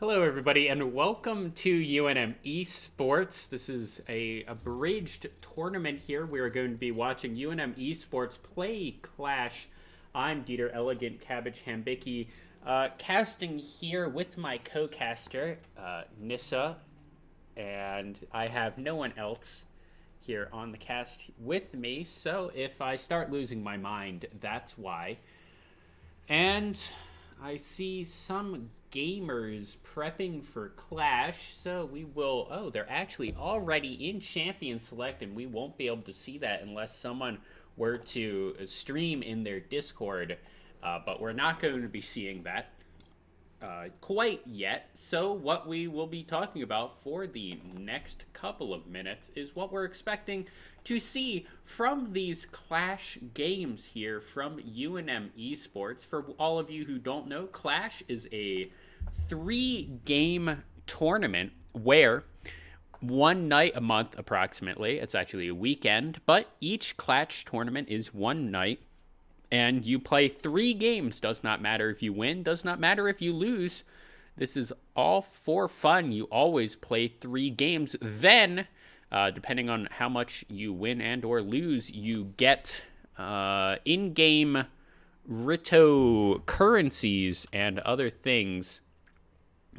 Hello, everybody, and welcome to UNM Esports. This is a abridged tournament here. We are going to be watching UNM Esports play Clash. I'm Dieter Elegant Cabbage Hambicki, casting here with my co-caster, Nissa, and I have no one else here on the cast with me, so if I start losing my mind, that's why. And I see some gamers prepping for Clash, so we will... Oh, they're actually already in Champion Select, and we won't be able to see that unless someone were to stream in their Discord. But we're not going to be seeing that quite yet. So what we will be talking about for the next couple of minutes is what we're expecting to see from these Clash games here from UNM Esports. For all of you who don't know, Clash is a 3-game tournament where one night a month approximately, it's actually a weekend, but each Clash tournament is one night and you play 3 games. Does not matter if you win, does not matter if you lose. This is all for fun. You always play 3 games. Then, depending on how much you win and or lose, you get in-game Rito currencies and other things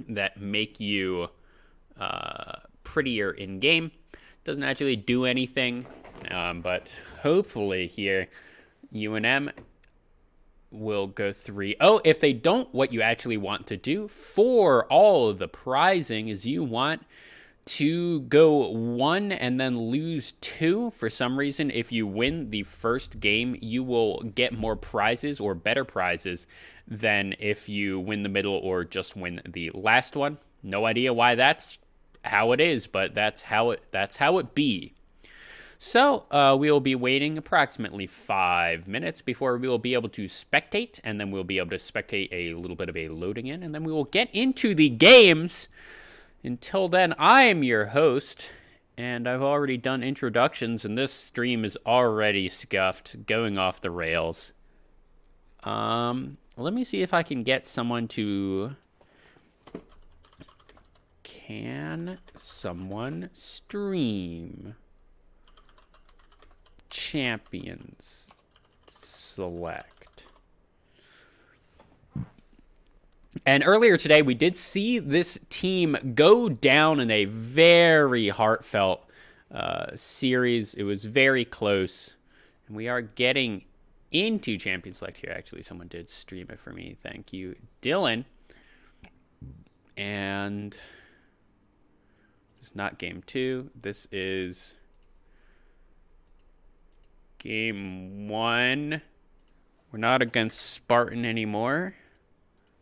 that make you prettier in-game. Doesn't actually do anything, but hopefully here UNM will go 3-0. If they don't, what you actually want to do for all of the prizing is you want to go 1 and then lose 2. For some reason, if you win the first game, you will get more prizes or better prizes than if you win the middle or just win the last one. No idea why that's how it is, but that's how it be. So we will be waiting approximately 5 minutes before we will be able to spectate, and then we'll be able to spectate a little bit of a loading in, and then we will get into the games. Until then, I am your host, and I've already done introductions, and this stream is already scuffed, going off the rails. Let me see if I can get someone to... Can someone stream Champions Select? And earlier today, we did see this team go down in a very heartfelt series. It was very close. And we are getting into Champions Select here. Actually, someone did stream it for me. Thank you, Dylan. And it's not game 2. This is game 1. We're not against Spartan anymore.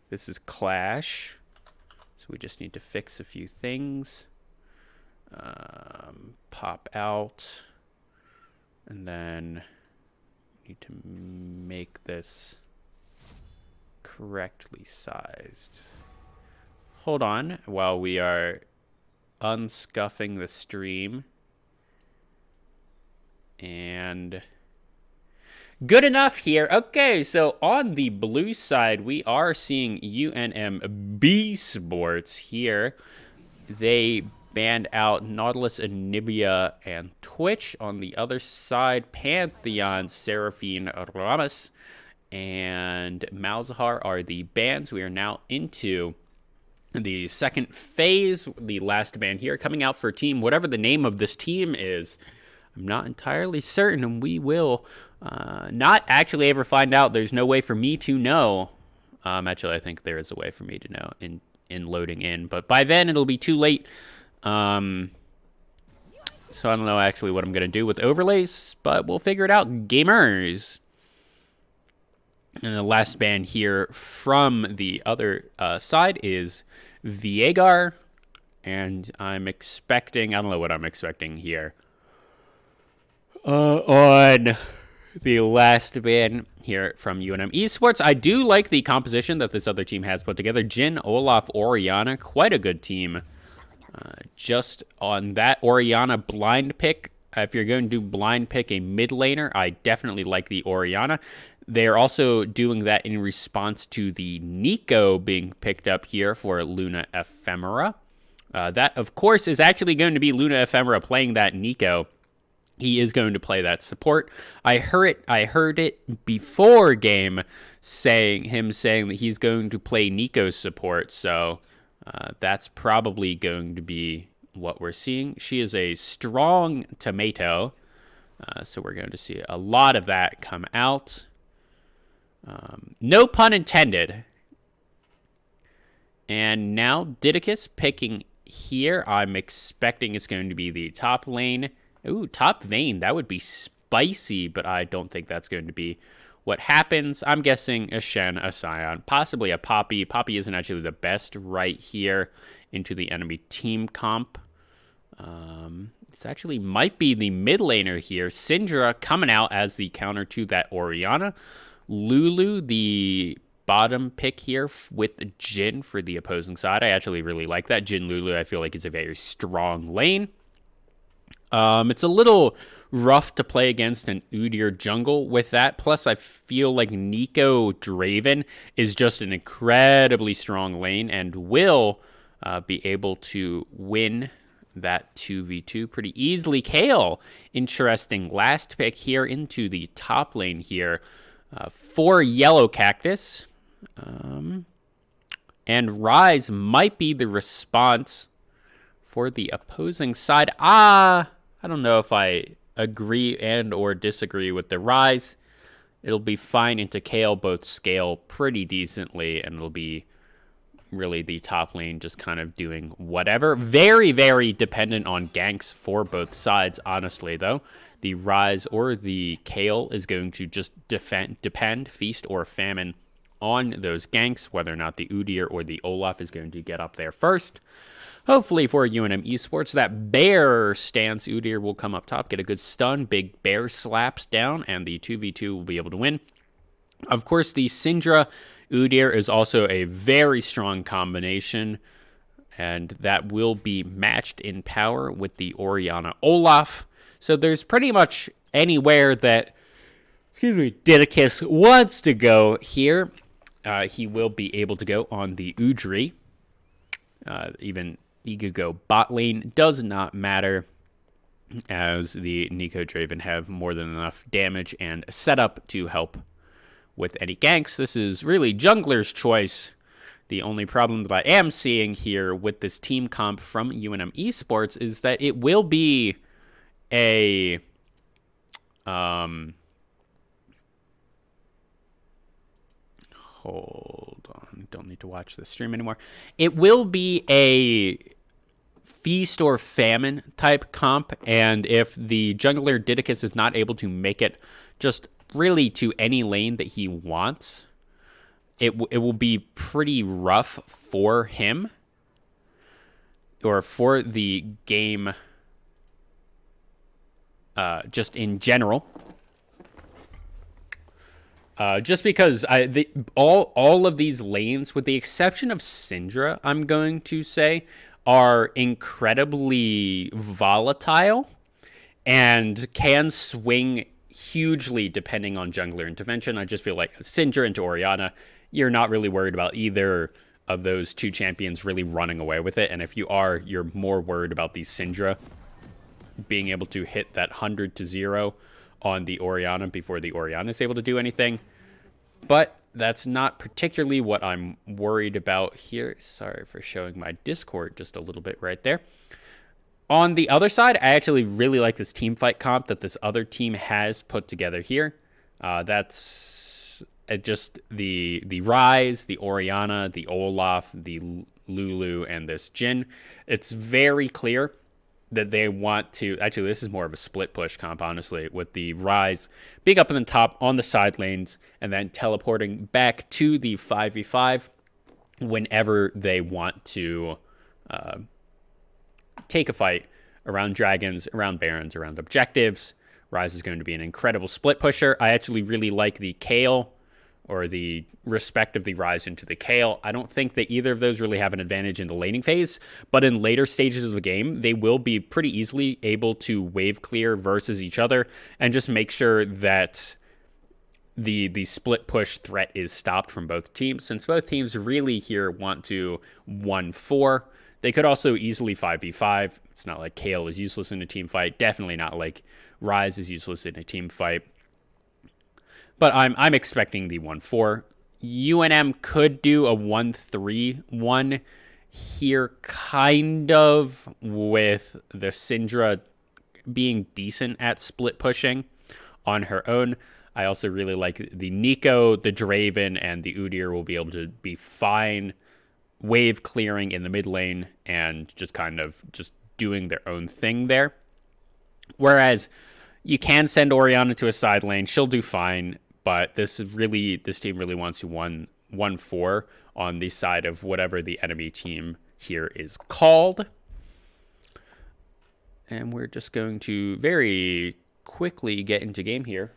This is Clash. So we just need to fix a few things. Pop out. And then need to make this correctly sized. Hold on while we are unscuffing the stream. And good enough here. Okay, so on the blue side, we are seeing UNM Esports here. They banned out Nautilus, Anibia, and Twitch. On the other side, Pantheon, Seraphine, Ramos, and Malzahar are the bans. We are now into the second phase, the last ban here, coming out for team, whatever the name of this team is. I'm not entirely certain, and we will not actually ever find out. There's no way for me to know. Actually, I think there is a way for me to know in loading in, but by then it'll be too late. So I don't know actually what I'm going to do with overlays, but we'll figure it out, gamers. And the last ban here from the other side is Viegar, and I'm expecting, I don't know what I'm expecting here. On the last ban here from UNM Esports, I do like the composition that this other team has put together. Jin, Olaf, Oriana, quite a good team. Just on that Oriana blind pick, if you're going to blind pick a mid laner, I definitely like the Orianna. They're also doing that in response to the Nico being picked up here for Luna Ephemera. That, of course, is actually going to be Luna Ephemera playing that Nico. He is going to play that support. I heard it before game saying that he's going to play Nico's support. So that's probably going to be what we're seeing. She is a strong tomato. So we're going to see a lot of that come out. No pun intended. And now Didicus picking here. I'm expecting it's going to be the top lane. Ooh, top Vayne. That would be spicy, but I don't think that's going to be what happens. I'm guessing a Shen, a Sion, possibly a Poppy. Poppy isn't actually the best right here into the enemy team comp. This actually might be the mid laner here. Syndra coming out as the counter to that Orianna. Lulu, the bottom pick here with Jhin for the opposing side. I actually really like that. Jhin Lulu, I feel like, is a very strong lane. It's a little rough to play against an Udyr jungle with that. Plus, I feel like Nico Draven is just an incredibly strong lane and will be able to win that 2v2 pretty easily. Kale, interesting last pick here into the top lane here for Yellow Cactus. And Rise might be the response for the opposing side. I don't know if I agree and or disagree with the Rise. It'll be fine into Kale, both scale pretty decently, and it'll be really the top lane just kind of doing whatever. Very, very dependent on ganks for both sides, honestly, though. The Rise or the Kale is going to just depend, feast or famine, on those ganks, whether or not the Udyr or the Olaf is going to get up there first. Hopefully for UNM Esports, that bear stance Udyr will come up top, get a good stun, big bear slaps down, and the 2v2 will be able to win. Of course, the Syndra Udyr is also a very strong combination, and that will be matched in power with the Orianna Olaf. So there's pretty much anywhere that, Didicus wants to go here. He will be able to go on the Udry. Even he could go bot lane. Does not matter, as the Nico Draven have more than enough damage and setup to help with any ganks. This is really jungler's choice. The only problem that I am seeing here with this team comp from UNM Esports is that it will be a hold on, don't need to watch the stream anymore. It will be a feast or famine type comp, and if the jungler Didicus is not able to make it just really to any lane that he wants, it will be pretty rough for him, or for the game just in general. Just because all of these lanes, with the exception of Syndra, I'm going to say, are incredibly volatile and can swing hugely depending on jungler intervention. I just feel like Syndra into Orianna, you're not really worried about either of those two champions really running away with it. And if you are, you're more worried about the Syndra being able to hit that 100-0 on the Orianna before the Orianna is able to do anything. But that's not particularly what I'm worried about here. Sorry for showing my Discord just a little bit right there. On the other side, I actually really like this team fight comp that this other team has put together here. That's just the Rise, the Orianna, the Olaf, the Lulu, and this Jhin. It's very clear that they want to, actually this is more of a split push comp, honestly, with the Rise being up in the top on the side lanes and then teleporting back to the 5v5 whenever they want to take a fight around dragons, around barons, around objectives. Rise is going to be an incredible split pusher. I actually really like the Kale or the respect of the Ryze into the Kayle. I don't think that either of those really have an advantage in the laning phase, but in later stages of the game, they will be pretty easily able to wave clear versus each other and just make sure that the split push threat is stopped from both teams, since both teams really here want to 1-4. They could also easily 5v5. It's not like Kayle is useless in a team fight. Definitely not like Ryze is useless in a team fight. But I'm expecting the 1-4. UNM could do a 1-3-1 here, kind of, with the Syndra being decent at split pushing on her own. I also really like the Nico, the Draven, and the Udyr will be able to be fine wave clearing in the mid lane and just kind of just doing their own thing there. Whereas you can send Orianna to a side lane. She'll do fine, but this team really wants to 1-4 on the side of whatever the enemy team here is called. And we're just going to very quickly get into game here.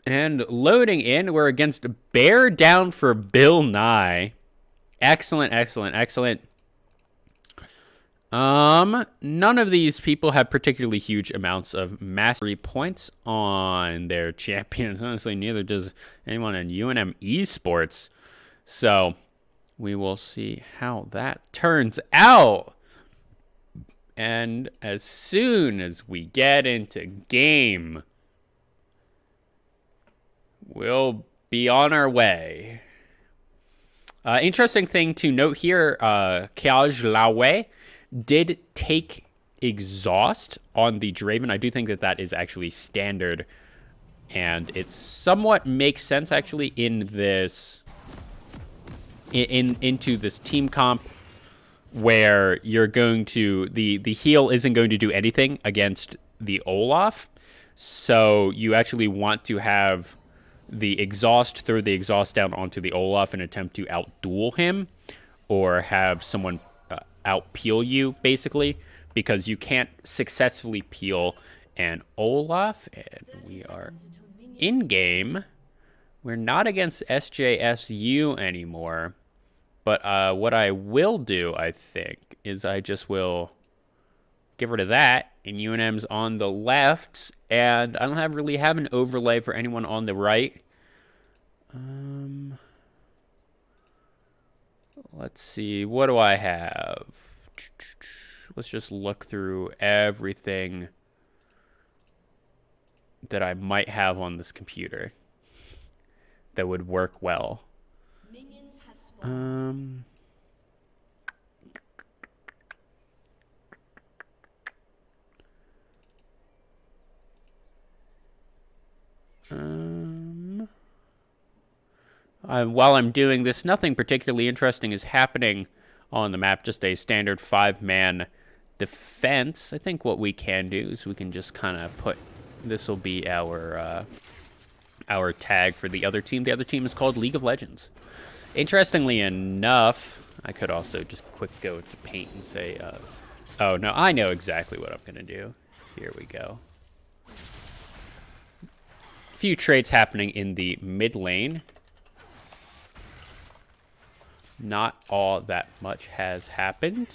And loading in, we're against Bear down for Bill Nye. Excellent, excellent, excellent. None of these people have particularly huge amounts of mastery points on their champions. Honestly, neither does anyone in UNM Esports. So we will see how that turns out. And as soon as we get into game, we'll be on our way. Interesting thing to note here, Kaj Lawe did take exhaust on the Draven. I do think that is actually standard, and it somewhat makes sense actually in this into this team comp where you're going to the heal isn't going to do anything against the Olaf, so you actually want to have the exhaust, throw the exhaust down onto the Olaf and attempt to outduel him, or have someone out peel you, basically, because you can't successfully peel an Olaf. And we are in game. We're not against SJSU anymore, but what I will do, I think, is I just will get rid of that, and UNM's on the left, and I don't really have an overlay for anyone on the right. Let's see, what do I have? Let's just look through everything that I might have on this computer that would work well. While I'm doing this, nothing particularly interesting is happening on the map, just a standard 5-man defense. I think what we can do is we can just kind of put, this will be our tag for the other team. The other team is called League of Legends. Interestingly enough, I could also just quick go to paint and say, oh no, I know exactly what I'm going to do. Here we go. Few trades happening in the mid lane. Not all that much has happened.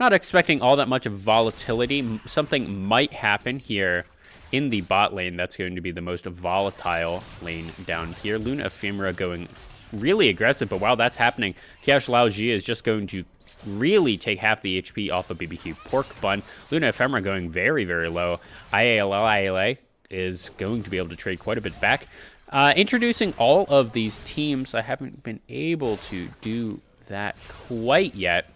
Not expecting all that much of volatility. Something might happen here in the bot lane. That's going to be the most volatile lane down here. Luna Ephemera going really aggressive, but while that's happening, Kiash Lao Ji is just going to really take half the HP off of BBQ Pork Bun. Luna Ephemera going very, very low. IALA is going to be able to trade quite a bit back. Introducing all of these teams, I haven't been able to do that quite yet.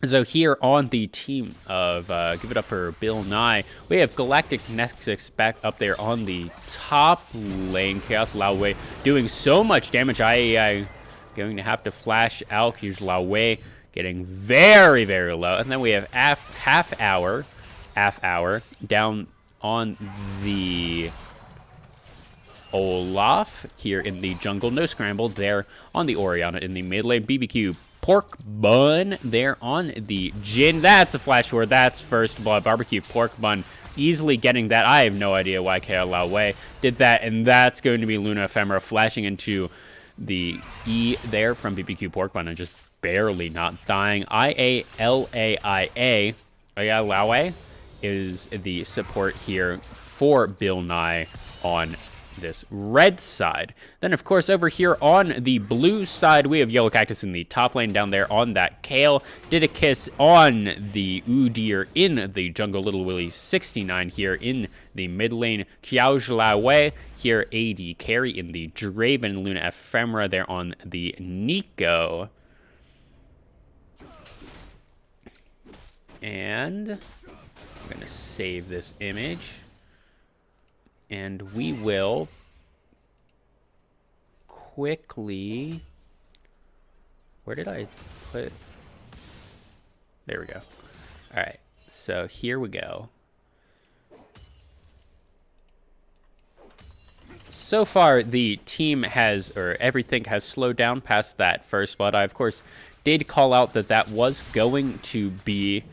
So here on the team of Give It Up for Bill Nye, we have Galactic Nexus back up there on the top lane. Chaos Laowei doing so much damage. I going to have to flash out. Here's Laowei getting very, very low. And then we have half hour down on the Olaf here in the jungle. No scramble there on the Orianna in the mid lane. BBQ Pork Bun there on the Jhin. That's a flash ward. That's first blood. Barbecue Pork Bun easily getting that. I have no idea why KO Lao Wei did that, and that's going to be Luna Ephemera flashing into the E there from BBQ Pork Bun and just barely not dying. IALAIA Lao Wei is the support here for Bill Nye on this red side. Then, of course, over here on the blue side, we have Yellow Cactus in the top lane down there on that Kale. Didicus on the Udyr in the jungle. Little Willie 69 here in the mid lane. Xiaozhilawei here, AD carry in the Draven. Luna Ephemera there on the Nico. And I'm going to save this image. And we will quickly... Where did I put... There we go. All right, so here we go. So far, the team has, or everything has slowed down past that first blood. I, of course, did call out that that was going to be...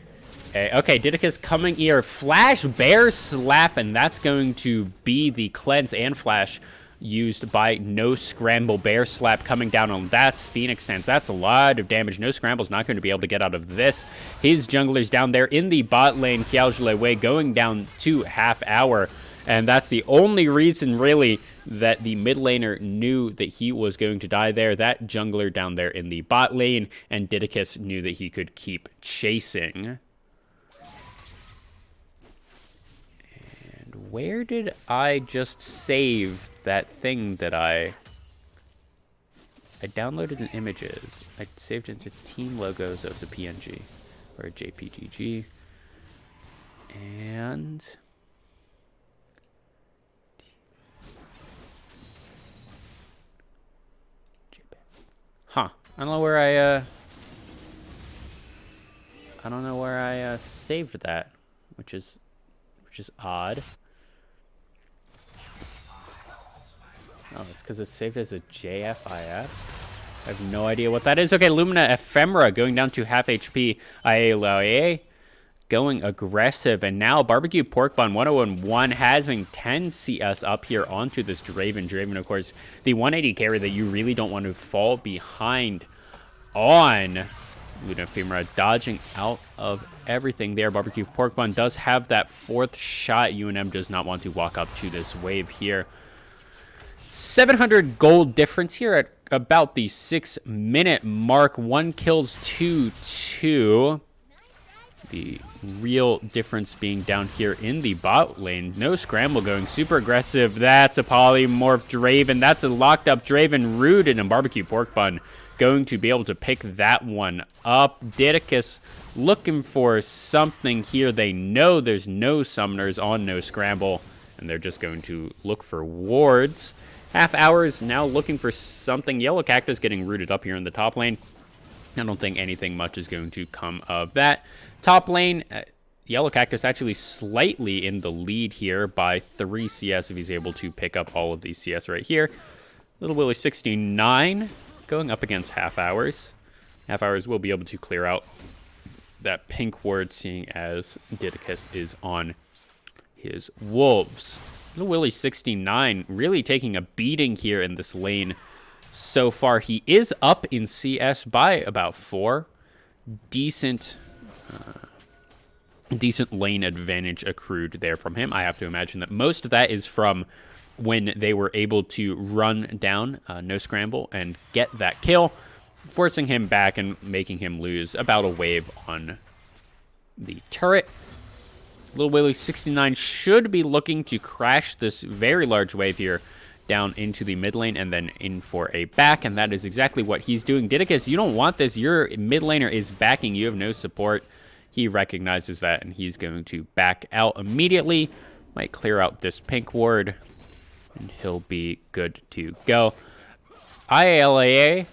Okay, Didicus coming here. Flash, Bear Slap, and that's going to be the cleanse and flash used by No Scramble. Bear Slap coming down on that's Phoenix Sense. That's a lot of damage. No Scramble's not going to be able to get out of this. His jungler's down there in the bot lane. Xiaozhilawei going down to half hour, and that's the only reason, really, that the mid laner knew that he was going to die there. That jungler down there in the bot lane, and Didicus knew that he could keep chasing. Where did I just save that thing that I downloaded in images? I saved into team logos of the PNG or a JPGG. And huh. I don't know where I saved that, which is odd. Oh, it's because it's saved as a JFIF. I have no idea what that is. Okay, Lumina Ephemera going down to half HP. IALAIA going aggressive. And now Barbecue Pork Bun 1011 having 10 CS up here onto this Draven. Draven, of course, the 180 carry that you really don't want to fall behind on. Luna Ephemera dodging out of everything there. Barbecue Pork Bun does have that fourth shot. UNM does not want to walk up to this wave here. 700 gold difference here at about the 6-minute mark. 1 kills 2-2. The real difference being down here in the bot lane. No Scramble going super aggressive. That's a polymorph Draven. That's a locked up Draven. Rooted and Barbecue Pork Bun going to be able to pick that one up. Didicus looking for something here. They know there's no summoners on No Scramble, and they're just going to look for wards. Half hour is now looking for something. Yellow Cactus getting rooted up here in the top lane. I don't think anything much is going to come of that. Top lane, Yellow Cactus actually slightly in the lead here by 3 CS if he's able to pick up all of these CS right here. Little Willie 69 going up against Half Hours. Half Hours will be able to clear out that pink ward, seeing as Didicus is on his Wolves. Little Willie 69 really taking a beating here in this lane so far. He is up in CS by about 4. Decent lane advantage accrued there from him. I have to imagine that most of that is from when they were able to run down No Scramble and get that kill, forcing him back and making him lose about a wave on the turret. Little Willie 69 should be looking to crash this very large wave here down into the mid lane and then in for a back, and that is exactly what he's doing. Didicus, you don't want this. Your mid laner is backing. You have no support. He recognizes that, and he's going to back out immediately. Might clear out this pink ward, and he'll be good to go. IALAA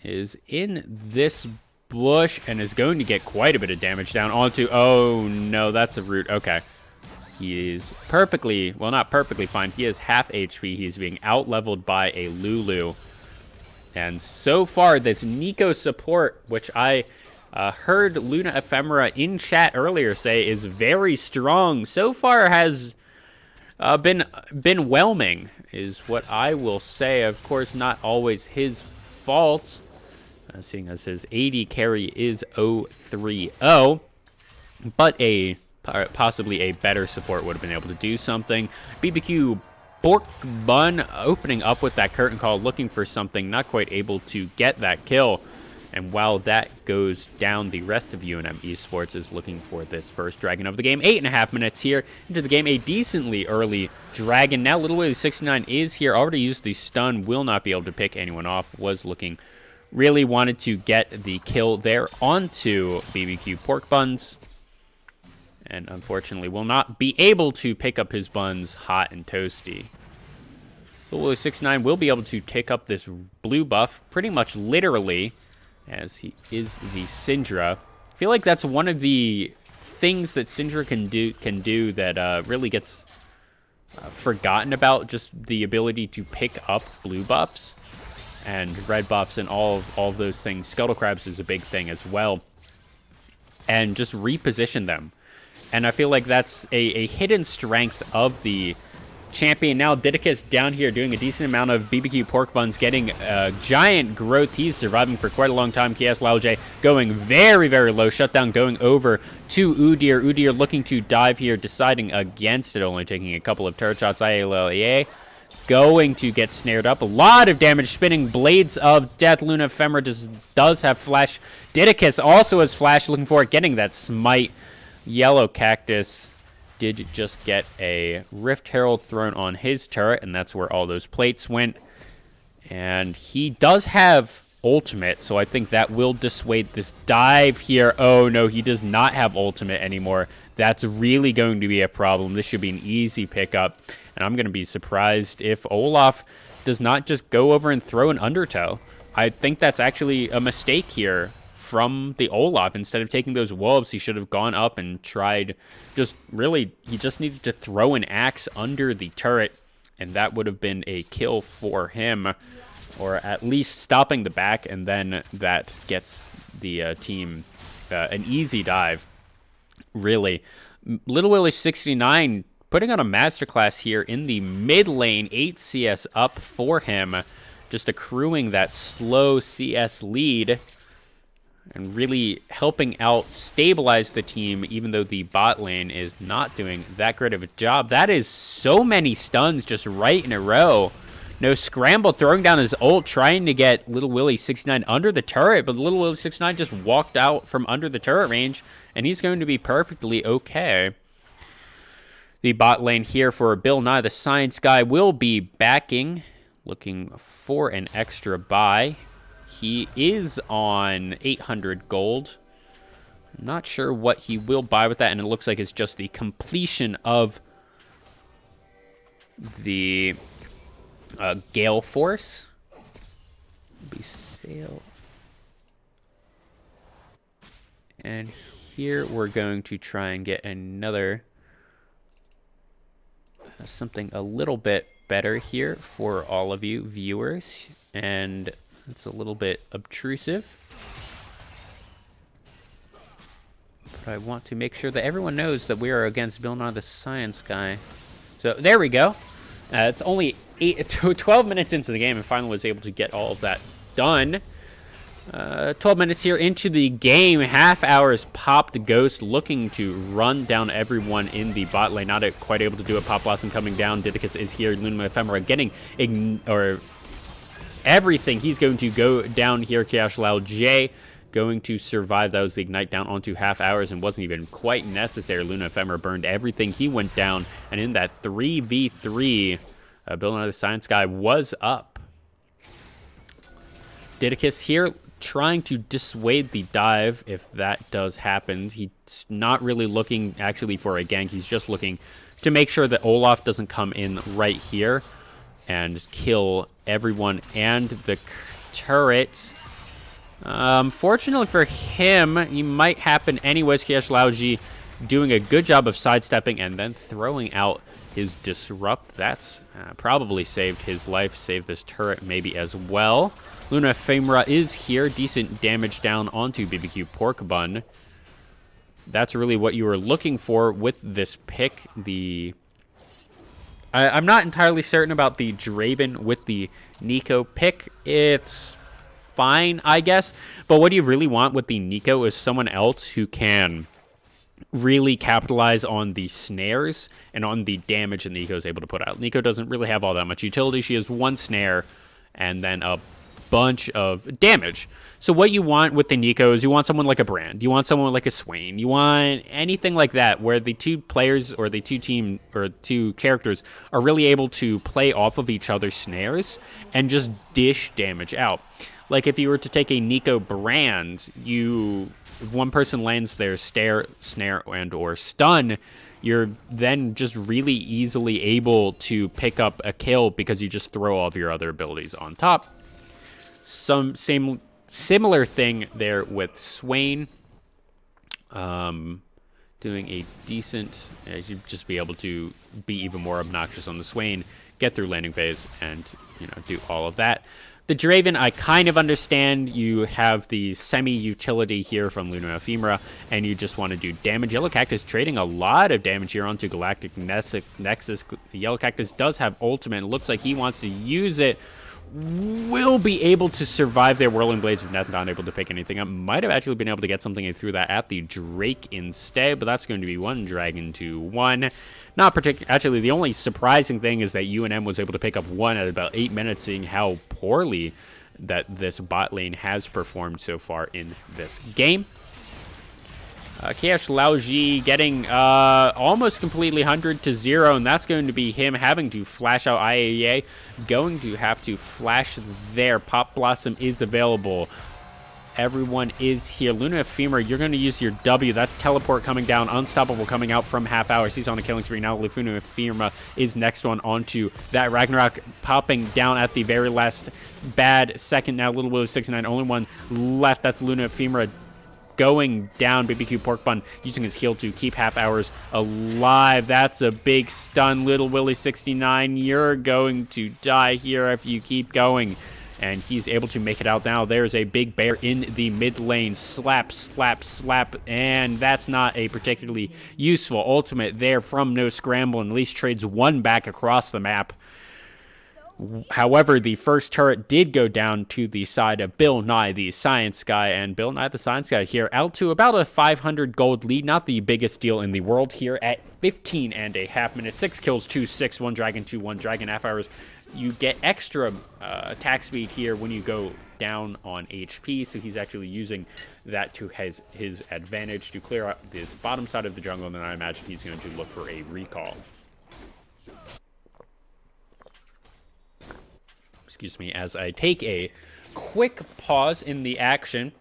is in this bush and is going to get quite a bit of damage down onto... Oh, no, that's a root. Okay. He is perfectly, well, not perfectly fine. He is half HP. He's being out-leveled by a Lulu. And so far, this Nico support, which I heard Luna Ephemera in chat earlier say is very strong, so far has been whelming, is what I will say. Of course, not always his fault, seeing as his AD carry is 0-3-0, but possibly a better support would have been able to do something. BBQ Bork Bun opening up with that curtain call, looking for something, not quite able to get that kill. And while that goes down, the rest of UNM Esports is looking for this first dragon of the game. 8.5 minutes here into the game. A decently early dragon. Now Little Willie 69 is here. Already used the stun. Will not be able to pick anyone off. Was looking, really wanted to get the kill there onto BBQ Pork Buns. And unfortunately will not be able to pick up his buns hot and toasty. Little Willie 69 will be able to take up this blue buff pretty much literally, as he is the Syndra. I feel like that's one of the things that Syndra can do that really gets forgotten about, just the ability to pick up blue buffs and red buffs and all of those things. Scuttle Crabs is a big thing as well. And just reposition them. And I feel like that's a hidden strength of the champion. Now Didicus down here doing a decent amount of BBQ Pork Buns, getting giant growth. He's surviving for quite a long time. Kias Lauj going very, very low. Shutdown going over to Udyr. Udyr looking to dive here, deciding against it, only taking a couple of turret shots. IALA going to get snared up. A lot of damage. Spinning Blades of Death. Luna Ephemera does have flash. Didicus also has flash, looking for it, getting that smite. Yellow Cactus did just get a Rift Herald thrown on his turret, and that's where all those plates went. And he does have ultimate, so I think that will dissuade this dive here. Oh no, he does not have ultimate anymore. That's really going to be a problem. This should be an easy pickup, and I'm going to be surprised if Olaf does not just go over and throw an Undertow. I think that's actually a mistake here from the Olaf. Instead of taking those wolves, he should have gone up and tried, he just needed to throw an axe under the turret, and that would have been a kill for him, or at least stopping the back, and then that gets the team an easy dive, really. Little Willie 69 putting on a masterclass here in the mid lane, 8 CS up for him, just accruing that slow CS lead, and really helping out stabilize the team, even though the bot lane is not doing that great of a job. That is so many stuns just right in a row. No scramble, throwing down his ult, trying to get Little Willie 69 under the turret, but Little Willie 69 just walked out from under the turret range, and he's going to be perfectly okay. The bot lane here for Bill Nye, the science guy, will be backing, looking for an extra buy. He is on 800 gold. I'm not sure what he will buy with that, and it looks like it's just the completion of the Gale Force. Be sale. And here we're going to try and get another something a little bit better here for all of you viewers, and it's a little bit obtrusive, but I want to make sure that everyone knows that we are against Bill Nye the Science Guy. So there we go. It's only 12 minutes into the game, and finally was able to get all of that done. 12 minutes here into the game. Half hours popped. Ghost looking to run down everyone in the bot lane. Not quite able to do it. Pop Blossom coming down. Didicus is here. Luna Ephemera getting everything. He's going to go down here. Kiash Lao J going to survive. That was the ignite down onto half hours and wasn't even quite necessary. Luna Ephemera burned everything. He went down, and in that 3v3, Bill Nye the Science Guy was up. Didicus here trying to dissuade the dive if that does happen. He's not really looking actually for a gank. He's just looking to make sure that Olaf doesn't come in right here and kill everyone and the turret. Fortunately for him, he might happen anyways. Kiash Lauji doing a good job of sidestepping and then throwing out his disrupt. That's probably saved his life, saved this turret maybe as well. Luna Femra is here. Decent damage down onto BBQ Pork Bun. That's really what you were looking for with this pick. I'm not entirely certain about the Draven with the Nico pick. It's fine, I guess. But what you really want with the Nico is someone else who can really capitalize on the snares and on the damage that Nico is able to put out. Nico doesn't really have all that much utility. She has one snare and then a bunch of damage. So what you want with the Nico is you want someone like a Brand. You want someone like a Swain. You want anything like that where the two players or the two characters are really able to play off of each other's snares and just dish damage out. Like if you were to take a Nico Brand, if one person lands their snare, and or stun, you're then just really easily able to pick up a kill because you just throw all of your other abilities on top. Similar thing there with Swain. Doing a decent, you'd just be able to be even more obnoxious on the Swain, get through landing phase, and do all of that. The Draven, I kind of understand. You have the semi-utility here from Luna Ephemera, and you just want to do damage. Yellow Cactus trading a lot of damage here onto Galactic Nexus. Yellow Cactus does have ultimate. It looks like he wants to use it. Will be able to survive their Whirling Blades if not able to pick anything up. Might have actually been able to get something through that at the Drake instead, but that's going to be one dragon to one. Not particular. Actually, the only surprising thing is that UNM was able to pick up one at about 8 minutes, seeing how poorly that this bot lane has performed so far in this game. Kaosh Laoji getting almost completely 100 to 0, and that's going to be him having to flash out IAEA. Going to have to flash there. Pop Blossom is available. Everyone is here. Luna Ephemera, you're going to use your W. That's Teleport coming down. Unstoppable coming out from half hours. He's on a killing spree now. Luna Ephemera is next one onto that Ragnarok, popping down at the very last bad second. Now Little Willow 69, only one left. That's Luna Ephemera going down. BBQ Pork Bun using his heal to keep half hours alive. That's a big stun. Little Willie 69, you're going to die here if you keep going. And he's able to make it out now. There's a big bear in the mid lane. Slap, slap, slap. And that's not a particularly useful ultimate there from No Scramble, and at least trades one back across the map. However, the first turret did go down to the side of Bill Nye, the Science Guy, and Bill Nye, the Science Guy, here out to about a 500 gold lead. Not the biggest deal in the world here at 15.5 minutes. 6 kills, 2-6, 1 dragon, 2-1 dragon, half hours. You get extra attack speed here when you go down on HP, so he's actually using that to his advantage to clear out this bottom side of the jungle, and then I imagine he's going to look for a recall. Excuse me, as I take a quick pause in the action.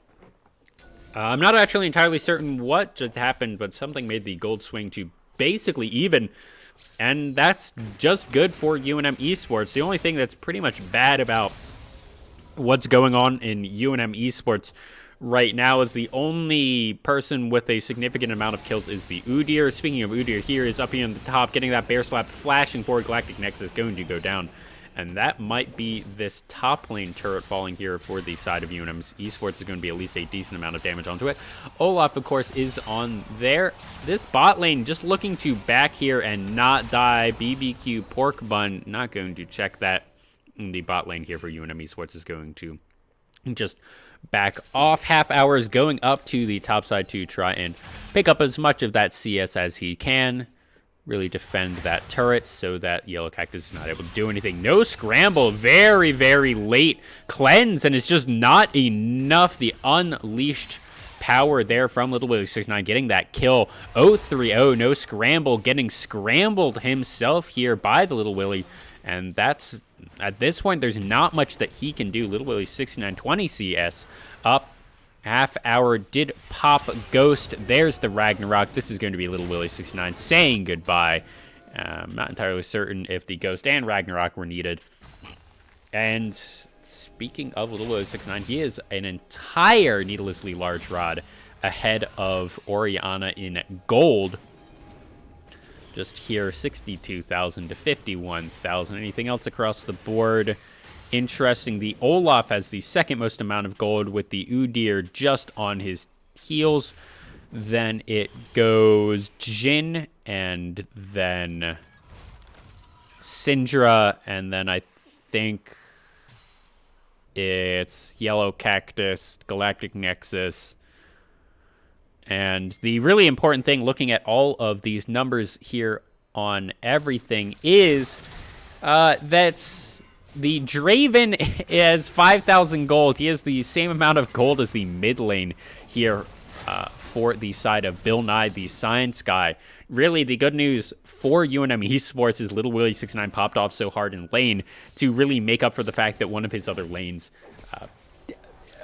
I'm not actually entirely certain what just happened, but something made the gold swing to basically even, and that's just good for UNM Esports. The only thing that's pretty much bad about what's going on in UNM Esports right now is the only person with a significant amount of kills is the Udyr. Speaking of Udyr, here is up here on the top, getting that bear slap, flashing forward. Galactic Nexus going to go down. And that might be this top lane turret falling here for the side of UNM Esports. Is going to be at least a decent amount of damage onto it. Olaf, of course, is on there. This bot lane just looking to back here and not die. BBQ Pork Bun not going to check that. And the bot lane here for UNM Esports is going to just back off. Half hours going up to the top side to try and pick up as much of that CS as he can. Really defend that turret so that Yellow Cactus is not able to do anything. No Scramble, very, very late cleanse, and it's just not enough. The unleashed power there from Little Willie 69 getting that kill. 0-3-0, No Scramble, getting scrambled himself here by the Little Willie, and that's, at this point, there's not much that he can do. Little Willie 69, 20 CS up. Half hour did pop Ghost. There's the Ragnarok. This is going to be Little Willie 69 saying goodbye. I'm not entirely certain if the Ghost and Ragnarok were needed. And speaking of Little Willie 69, he is an entire needlessly large rod ahead of Oriana in gold. Just here, 62,000 to 51,000. Anything else across the board? Interesting. The Olaf has the second most amount of gold, with the Udyr just on his heels. Then it goes Jhin, and then Syndra, and then I think it's Yellow Cactus, Galactic Nexus. And the really important thing, looking at all of these numbers here on everything, is that the Draven has 5,000 gold. He has the same amount of gold as the mid lane here for the side of Bill Nye, the science guy. Really, the good news for UNM Esports is Little Willie 69 popped off so hard in lane to really make up for the fact that one of his other lanes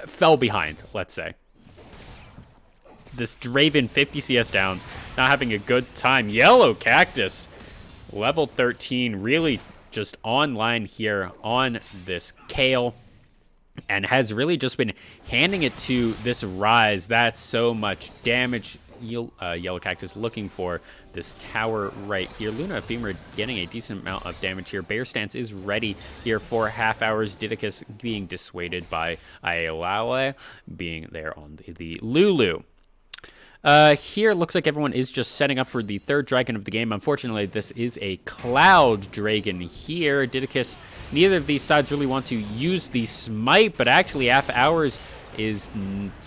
fell behind, let's say. This Draven 50 CS down, not having a good time. Yellow Cactus, level 13, really just online here on this Kale, and has really just been handing it to this Rise. That's so much damage. Yellow Cactus looking for this tower right here. Luna Ephemera getting a decent amount of damage here. Bear Stance is ready here for half hours. Didicus being dissuaded by Ayalawe being there on the Lulu. Here, it looks like everyone is just setting up for the third dragon of the game. Unfortunately, this is a Cloud Dragon here. Didicus, neither of these sides really want to use the Smite, but actually half hours is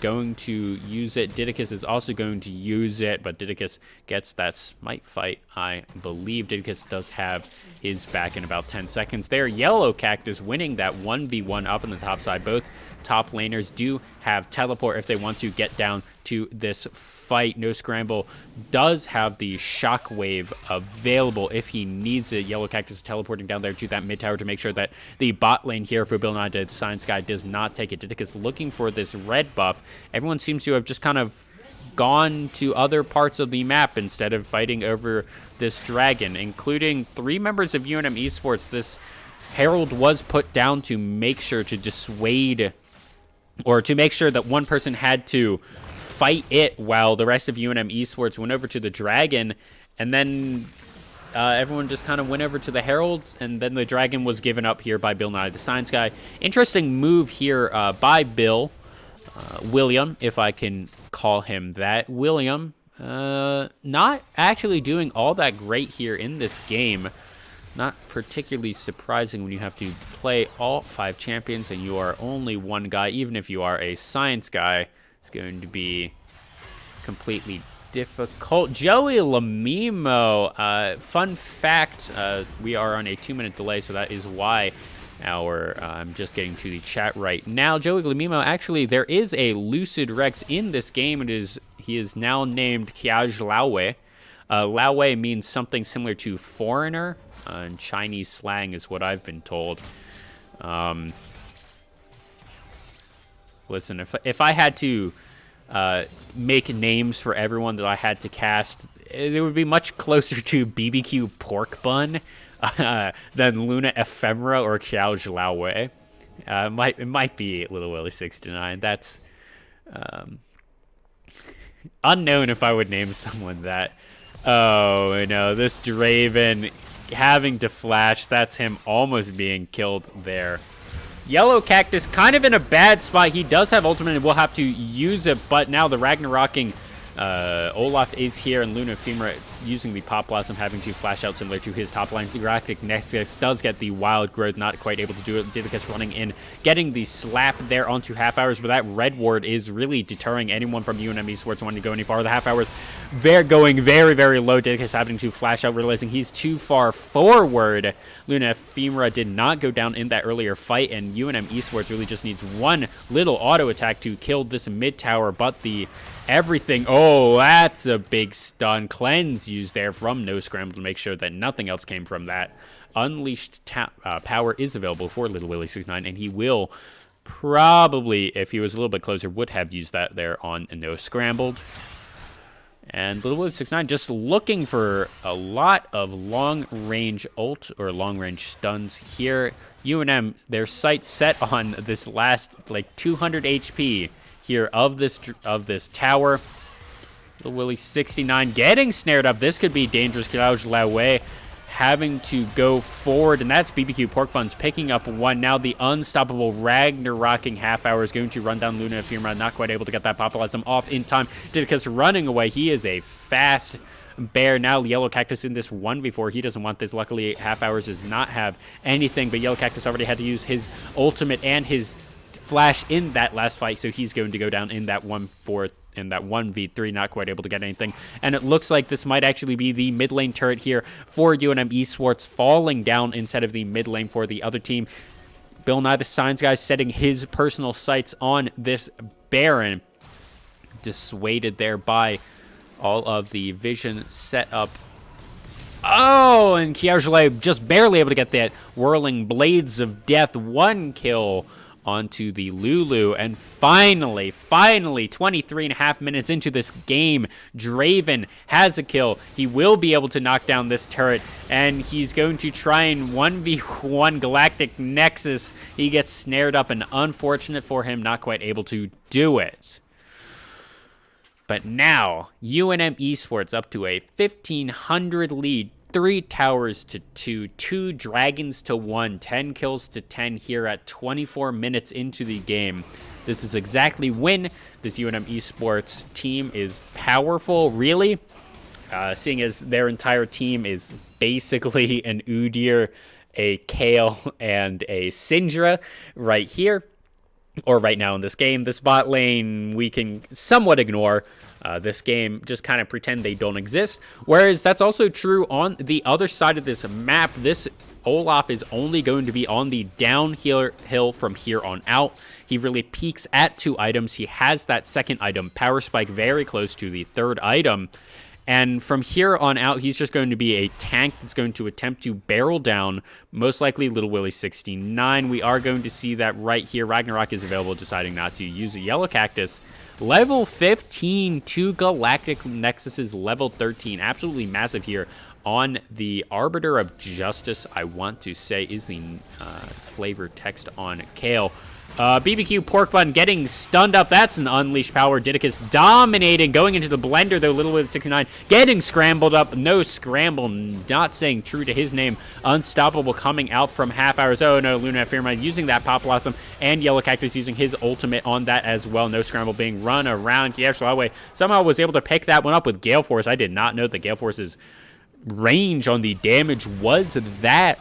going to use it. Didicus is also going to use it, but Didicus gets that Smite fight, I believe. Didicus does have his back in about 10 seconds there. Yellow Cactus winning that 1v1 up on the top side. Both top laners do have teleport if they want to get down to this fight. No Scramble does have the Shockwave available if he needs it. Yellow Cactus teleporting down there to that mid tower to make sure that the bot lane here for Bill Nye Dead Science Guy does not take it. Didicus looking for this red buff. Everyone seems to have just kind of gone to other parts of the map instead of fighting over this dragon, including 3 members of UNM Esports. This Herald was put down to make sure to dissuade, or to make sure that one person had to fight it while the rest of UNM Esports went over to the dragon, and then everyone just kind of went over to the Herald, and then the dragon was given up here by Bill Nye the Science Guy. Interesting move here by William, if I can call him that. William, not actually doing all that great here in this game. Not particularly surprising when you have to play all 5 champions and you are only one guy. Even if you are a science guy, it's going to be completely difficult. Joey Lamimo, fun fact, we are on a 2-minute delay, so that is why I'm just getting to the chat right now. Joey Lamimo, actually, there is a Lucid Rex in this game. He is now named Kiaj Laowe. Laowe means something similar to foreigner in Chinese slang, is what I've been told. Listen, if I had to make names for everyone that I had to cast, it would be much closer to BBQ Pork Bun than Luna Ephemera or Xiao Zhilaowei. It might be Little Willie 69. That's unknown if I would name someone that. Oh, no, this Draven having to flash. That's him almost being killed there. Yellow Cactus kind of in a bad spot. He does have ultimate and will have to use it, but now the Ragnaroking Olaf is here, and Luna Ephemera using the Pop Blossom, having to flash out similar to his top line. Galactic Nexus does get the Wild Growth, not quite able to do it. Didicus running in, getting the slap there onto half hours, but that red ward is really deterring anyone from UNM Esports wanting to go any farther. The half hours going very, very low. Didicus having to flash out, realizing he's too far forward. Luna Ephemera did not go down in that earlier fight, and UNM Esports really just needs one little auto attack to kill this mid tower, but the everything. Oh, that's a big stun. Cleanse used there from No Scramble to make sure that nothing else came from that. Unleashed power is available for Little Willie 69, and he will probably, if he was a little bit closer, would have used that there on No Scrambled. And Little Willie 69 just looking for a lot of long-range ult or long-range stuns here. UNM, their sights set on this last, 200 HP here of this tower. Little Willie 69 getting snared up. This could be dangerous. Kiao Laowei having to go forward, and that's BBQ Pork Buns picking up one. Now the unstoppable Ragnarocking half hour is going to run down Luna Ephemera, not quite able to get that Populism off in time. Didicus running away. He is a fast bear. Now Yellow Cactus in this 1v4. He doesn't want this. Luckily, half hours does not have anything, but Yellow Cactus already had to use his ultimate and his flash in that last fight, so he's going to go down in that 1/4 in that 1v3, not quite able to get anything. And it looks like this might actually be the mid lane turret here for UNM Esports falling down instead of the mid lane for the other team. Bill Nye the Science Guy setting his personal sights on this Baron, dissuaded there by all of the vision set up. Oh, and Kiao just barely able to get that Whirling Blades of Death. 1 kill onto the Lulu, and finally 23.5 minutes into this game, Draven has a kill. He will be able to knock down this turret, and he's going to try and 1v1 Galactic Nexus. He gets snared up, and unfortunate for him, not quite able to do it. But now UNM Esports up to a 1,500 lead, 3 towers to 2, 2 dragons to 1, 10 kills to 10 here at 24 minutes into the game. This is exactly when this UNM Esports team is powerful, really, seeing as their entire team is basically an Udyr, a Kayle, and a Syndra right here, or right now in this game. This bot lane we can somewhat ignore. This game, just kind of pretend they don't exist. Whereas that's also true on the other side of this map. This Olaf is only going to be on the downhill from here on out. He really peaks at 2 items. He has that second item, Power Spike, very close to the third item. And from here on out, he's just going to be a tank that's going to attempt to barrel down, most likely Little Willie 69. We are going to see that right here. Ragnarok is available, deciding not to use a Yellow Cactus. Level 15 to Galactic Nexus's level 13. Absolutely massive here on the Arbiter of Justice, I want to say, is the flavor text on Kayle. BBQ Pork Bun getting stunned up. That's an unleashed power. Didicus dominating, going into the blender, though. Little with 69 getting scrambled up. No scramble, not saying true to his name. Unstoppable coming out from half hours. Oh no, Luna Ephemera using that Pop Blossom, and Yellow Cactus using his ultimate on that as well. No scramble being run around. Kiao Laowei somehow was able to pick that one up with Gale Force. I did not know that Gale Force's range on the damage was that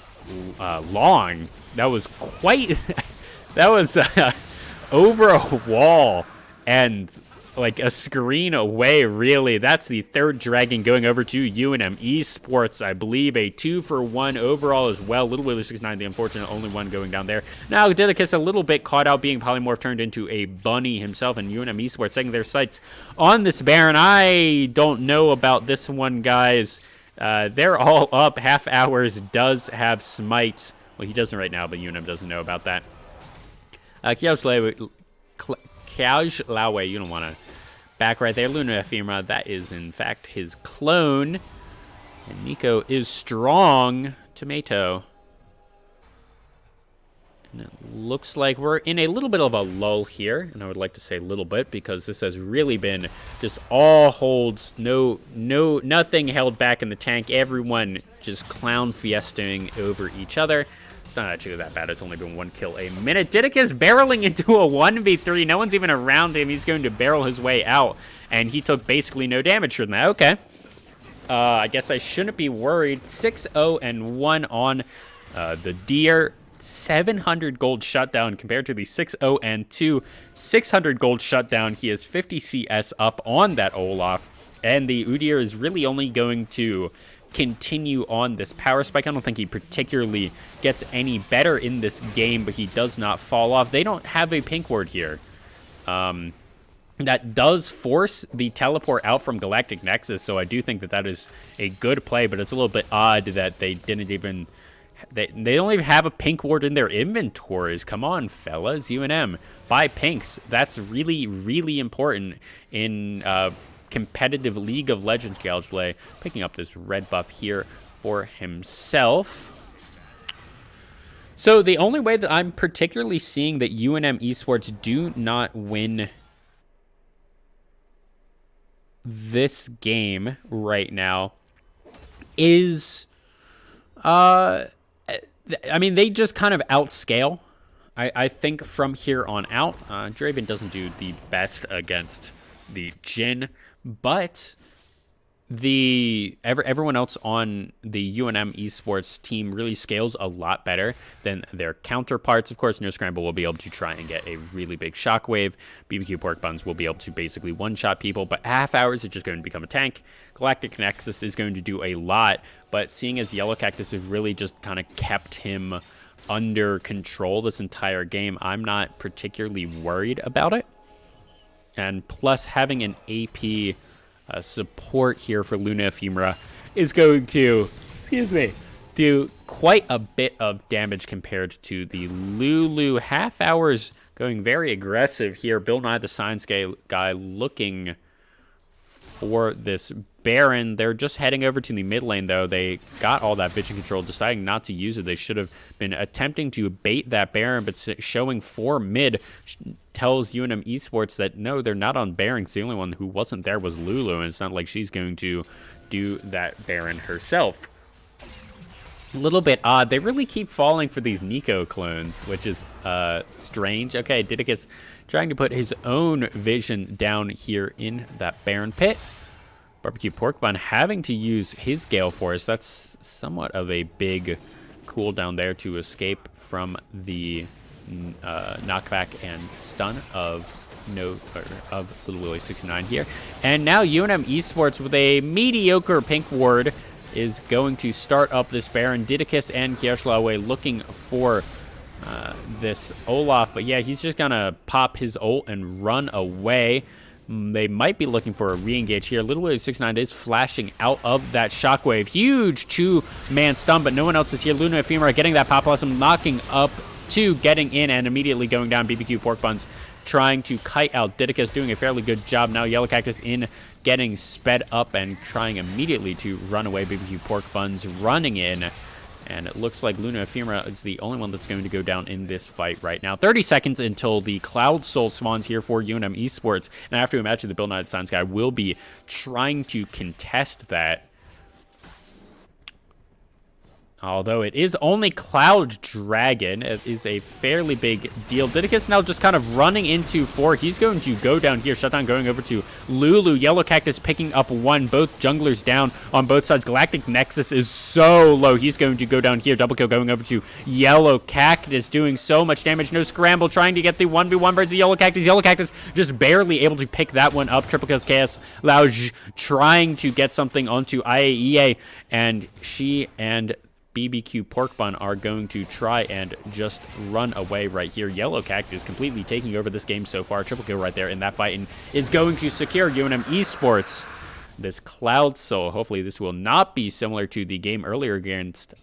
long. That was quite... That was over a wall and like a screen away, really. That's the third dragon going over to UNM Esports. I believe a 2-for-1 overall as well. Little Willie 69, the unfortunate only one going down there. Now, Didicus a little bit caught out, being polymorph turned into a bunny himself, and UNM Esports setting their sights on this Baron. I don't know about this one, guys. They're all up. Half hours does have smite. Well, he doesn't right now, but UNM doesn't know about that. Kiao Laowei, you don't want to back right there. Luna Ephemera, that is in fact his clone. And Nico is strong. Tomato. And it looks like we're in a little bit of a lull here. And I would like to say a little bit because this has really been just all holds, nothing held back in the tank. Everyone just clown fiestaing over each other. It's not actually that bad. It's only been 1 kill a minute. Didicus barreling into a 1v3. No one's even around him. He's going to barrel his way out. And he took basically no damage from that. Okay. I guess I shouldn't be worried. 6-0-1 on the Deer. 700 gold shutdown compared to the 6-0-2. 600 gold shutdown. He is 50 CS up on that Olaf. And the Udyr is really only going to continue on this power spike. I don't think he particularly gets any better in this game, but he does not fall off. They don't have a pink ward here. That does force the teleport out from Galactic Nexus, so I do think that that is a good play, but it's a little bit odd that they didn't even... They don't even have a pink ward in their inventories. Come on, fellas. UNM, buy pinks. That's really, really important in... competitive League of Legends. Galsley picking up this red buff here for himself. So the only way that I'm particularly seeing that UNM Esports do not win this game right now is, I mean, they just kind of outscale. I think from here on out, Draven doesn't do the best against the Jhin, but everyone else on the UNM esports team really scales a lot better than their counterparts. Of course, No Scramble will be able to try and get a really big shockwave. BBQ Pork Buns will be able to basically one-shot people, but half hours is just going to become a tank. Galactic Nexus is going to do a lot, but seeing as Yellow Cactus has really just kind of kept him under control this entire game, I'm not particularly worried about it. And plus, having an AP support here for Luna Ephemera is going to, do quite a bit of damage compared to the Lulu. Half hours going very aggressive here. Bill Nye the Science guy looking for this Baron. They're just heading over to the mid lane, though. They got all that vision control, deciding not to use it. They should have been attempting to bait that Baron, but showing 4 mid tells UNM Esports that no, they're not on Baron. The only one who wasn't there was Lulu, and it's not like she's going to do that Baron herself. A little bit odd. They really keep falling for these Nico clones, which is strange. Okay, Didicus trying to put his own vision down here in that Baron pit. Barbecue Pork Bun having to use his Gale Force. That's somewhat of a big cooldown there to escape from the knockback and stun of Little Willie 69 here. And now UNM Esports with a mediocre pink ward is going to start up this Baron. Didicus and Kioslawe looking for this Olaf, but yeah, he's just gonna pop his ult and run away. They might be looking for a re-engage here. Little Willie 69 is flashing out of that shockwave. Huge 2-man stun, but no one else is here. Luna Ephemera getting that pop blossom, knocking up 2, getting in and immediately going down. BBQ Pork Buns trying to kite out Didicus, doing a fairly good job. Now Yellow Cactus in, getting sped up and trying immediately to run away. BBQ Pork Buns running in. And it looks like Luna Ephemera is the only one that's going to go down in this fight right now. 30 seconds until the Cloud Soul spawns here for UNM Esports. And I have to imagine the Bill Nye the Science guy will be trying to contest that. Although it is only Cloud Dragon, it is a fairly big deal. Didicus now just kind of running into 4. He's going to go down here. Shutdown going over to Lulu. Yellow Cactus picking up 1. Both junglers down on both sides. Galactic Nexus is so low. He's going to go down here. Double kill going over to Yellow Cactus, doing so much damage. No Scramble, trying to get the 1v1 versus Yellow Cactus. Yellow Cactus just barely able to pick that one up. Triple kills Chaos Lauge trying to get something onto IAEA, and she and BBQ Pork Bun are going to try and just run away right here. Yellow Cactus completely taking over this game so far. Triple kill right there in that fight, and is going to secure UNM Esports this Cloud Soul. Hopefully this will not be similar to the game earlier against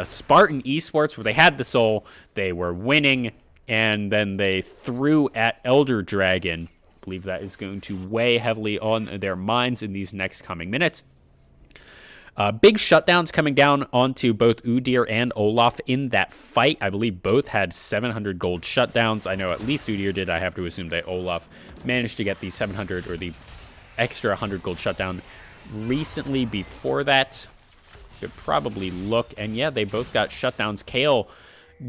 Spartan Esports, where they had the soul, they were winning, and then they threw at Elder Dragon. I believe that is going to weigh heavily on their minds in these next coming minutes. Big shutdowns coming down onto both Udyr and Olaf in that fight. I believe both had 700 gold shutdowns. I know at least Udyr did. I have to assume that Olaf managed to get the 700 or the extra 100 gold shutdown recently. Before that, could probably look. And yeah, they both got shutdowns. Kale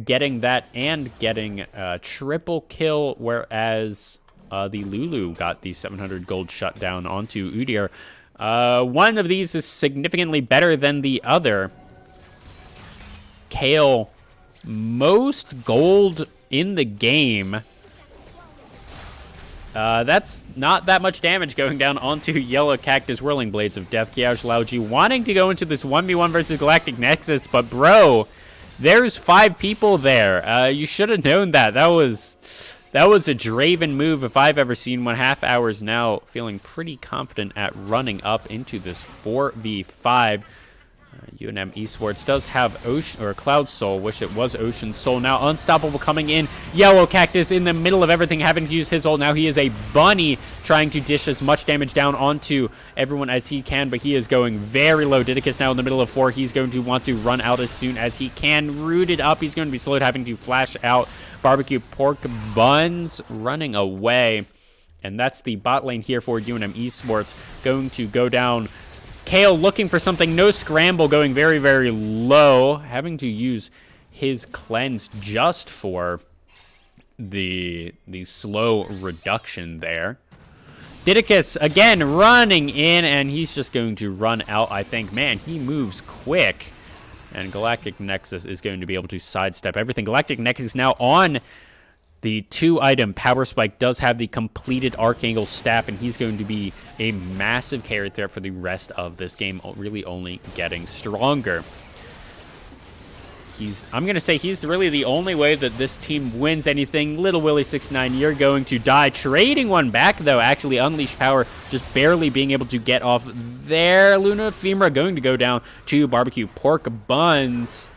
getting that and getting a triple kill, whereas the Lulu got the 700 gold shutdown onto Udyr. One of these is significantly better than the other. Kale, most gold in the game. That's not that much damage going down onto Yellow Cactus. Whirling Blades of Death. Kiaush Lauji wanting to go into this 1v1 versus Galactic Nexus, but bro, there's 5 people there. You should have known that. That was a Draven move if I've ever seen one. Half hours now, feeling pretty confident at running up into this 4v5. UNM Esports does have Ocean or Cloud Soul. Wish it was Ocean Soul. Now Unstoppable coming in. Yellow Cactus in the middle of everything, having to use his ult. Now he is a bunny, trying to dish as much damage down onto everyone as he can, but he is going very low. Didicus now in the middle of 4. He's going to want to run out as soon as he can. Rooted up. He's going to be slowed, having to flash out. Barbecue Pork Buns running away. And that's the bot lane here for UNM Esports. Going to go down. Kale looking for something. No scramble, going very, very low. Having to use his cleanse just for the slow reduction there. Didicus again running in, and he's just going to run out, I think. Man, he moves quick. And Galactic Nexus is going to be able to sidestep everything. Galactic Nexus now on the 2-item. Power Spike does have the completed Archangel Staff, and he's going to be a massive carry threat for the rest of this game, really only getting stronger. I'm going to say he's really the only way that this team wins anything. Little Willie69, you're going to die. Trading one back, though. Actually, Unleash Power just barely being able to get off there. Luna Femra going to go down to Barbecue Pork Buns.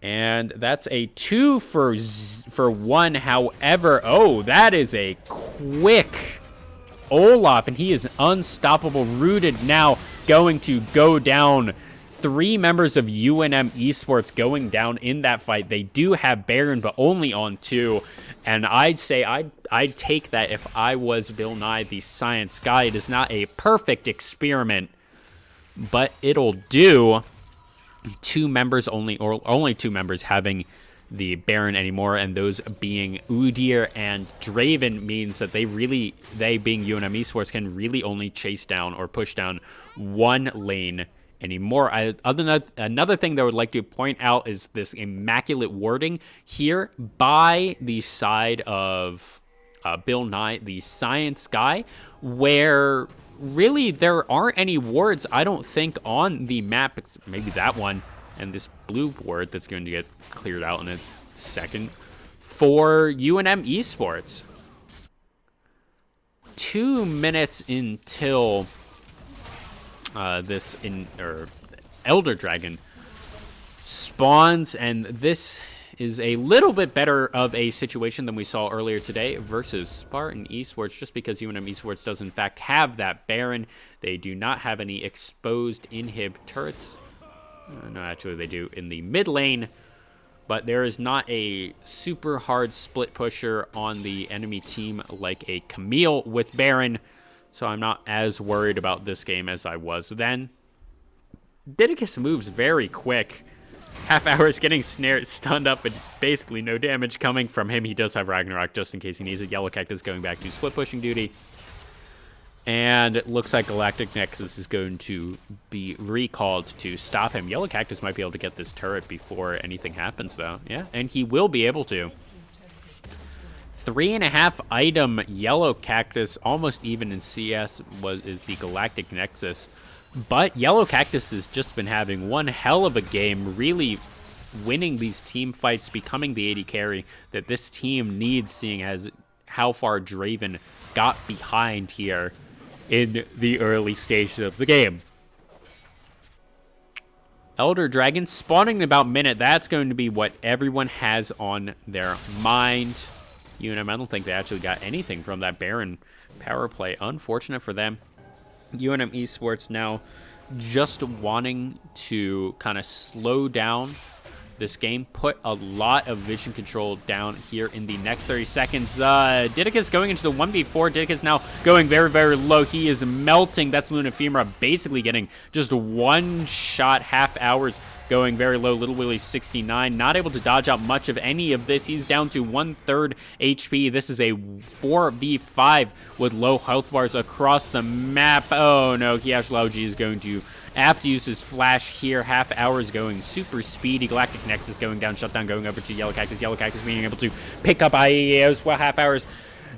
And that's a 2 for 1. However, oh, that is a quick Olaf, and he is unstoppable. Rooted now going to go down. 3 members of UNM Esports going down in that fight. They do have Baron, but only on 2. And I'd say I'd take that if I was Bill Nye, the science guy. It is not a perfect experiment, but it'll do. 2 members only, or only 2 members having the Baron anymore, and those being Udyr and Draven, means that they being UNM Esports can really only chase down or push down one lane anymore. Another thing that I would like to point out is this immaculate wording here by the side of Bill Nye, the science guy, where really there aren't any words, I don't think, on the map. Maybe that one and this blue word that's going to get cleared out in a second for UNM Esports. 2 minutes until Elder Dragon spawns, and this is a little bit better of a situation than we saw earlier today versus Spartan Esports, just because UNM Esports does in fact have that Baron. They do not have any exposed inhib turrets. No, actually they do in the mid lane, but there is not a super hard split pusher on the enemy team like a Camille with Baron. So I'm not as worried about this game as I was then. Didicus moves very quick. Half hours getting stunned up, but basically no damage coming from him. He does have Ragnarok just in case he needs it. Yellow Cactus going back to split pushing duty. And it looks like Galactic Nexus is going to be recalled to stop him. Yellow Cactus might be able to get this turret before anything happens, though. Yeah, and he will be able to. 3.5 item Yellow Cactus, almost even in CS, is the Galactic Nexus. But Yellow Cactus has just been having one hell of a game, really winning these team fights, becoming the AD carry that this team needs, seeing as how far Draven got behind here in the early stages of the game. Elder Dragon spawning in about a minute. That's going to be what everyone has on their mind. UNM, I don't think they actually got anything from that Baron power play. Unfortunate for them. UNM Esports now just wanting to kind of slow down this game, put a lot of vision control down here in the next 30 seconds. Didicus going into the 1v4. Didicus now going very, very low. He is melting. That's Luna Femra basically getting just one shot. Half hours going very low. Little Willie69 not able to dodge out much of any of this. He's down to 1/3 HP. This is a 4v5 with low health bars across the map. Oh no, Kiashlauji is going to have to use his flash here. Half hours going super speedy. Galactic Nexus going down. Shutdown going over to Yellow Cactus. Yellow Cactus being able to pick up IEOs. Well, half hours.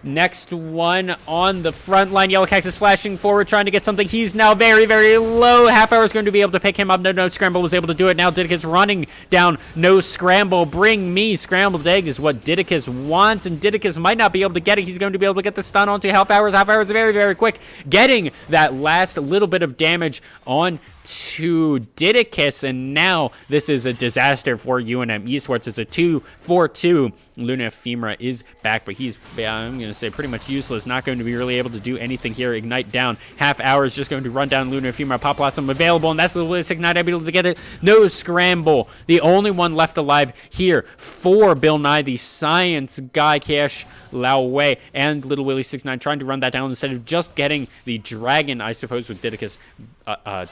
Next one on the front line. Yellow Cactus flashing forward, trying to get something. He's now very, very low. Half hour is going to be able to pick him up. No scramble was able to do it. Now Didicus running down. No scramble. Bring me scrambled egg is what Didicus wants, and Didicus might not be able to get it. He's going to be able to get the stun onto half hours. Half hours very, very quick, getting that last little bit of damage on to Didicus, and now this is a disaster for UNM Esports. It's a 2-4-2. Luna Femra is back, but I'm going going to say pretty much useless. Not going to be really able to do anything here. Ignite down. Half hour is just going to run down Luna Ephemera. Pop Blossom available, and that's the Willis Ignite able to get it. No scramble. The only one left alive here for Bill Nye, the science guy. Cash Lao Wei and Little Willie 69 trying to run that down instead of just getting the dragon, I suppose, with Didicus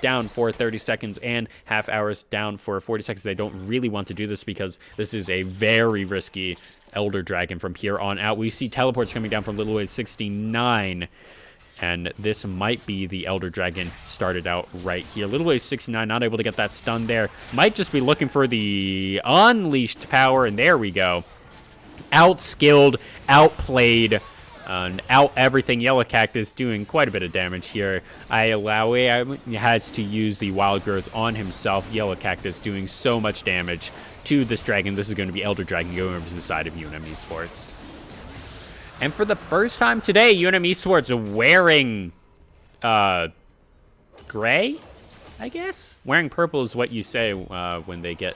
down for 30 seconds and half hours down for 40 seconds. They don't really want to do this because this is a very risky Elder Dragon from here on out. We see teleports coming down from Little Willie 69. And this might be the Elder Dragon started out right here. Little Willie 69 not able to get that stun there. Might just be looking for the unleashed power. And there we go. Outskilled, outplayed, out everything. Yellow Cactus doing quite a bit of damage here. Ialawe has to use the Wild Growth on himself. Yellow Cactus doing so much damage to this dragon. This is going to be Elder Dragon going over to the side of UNM Esports. And for the first time today, UNM Esports wearing gray, I guess? Wearing purple is what you say when they get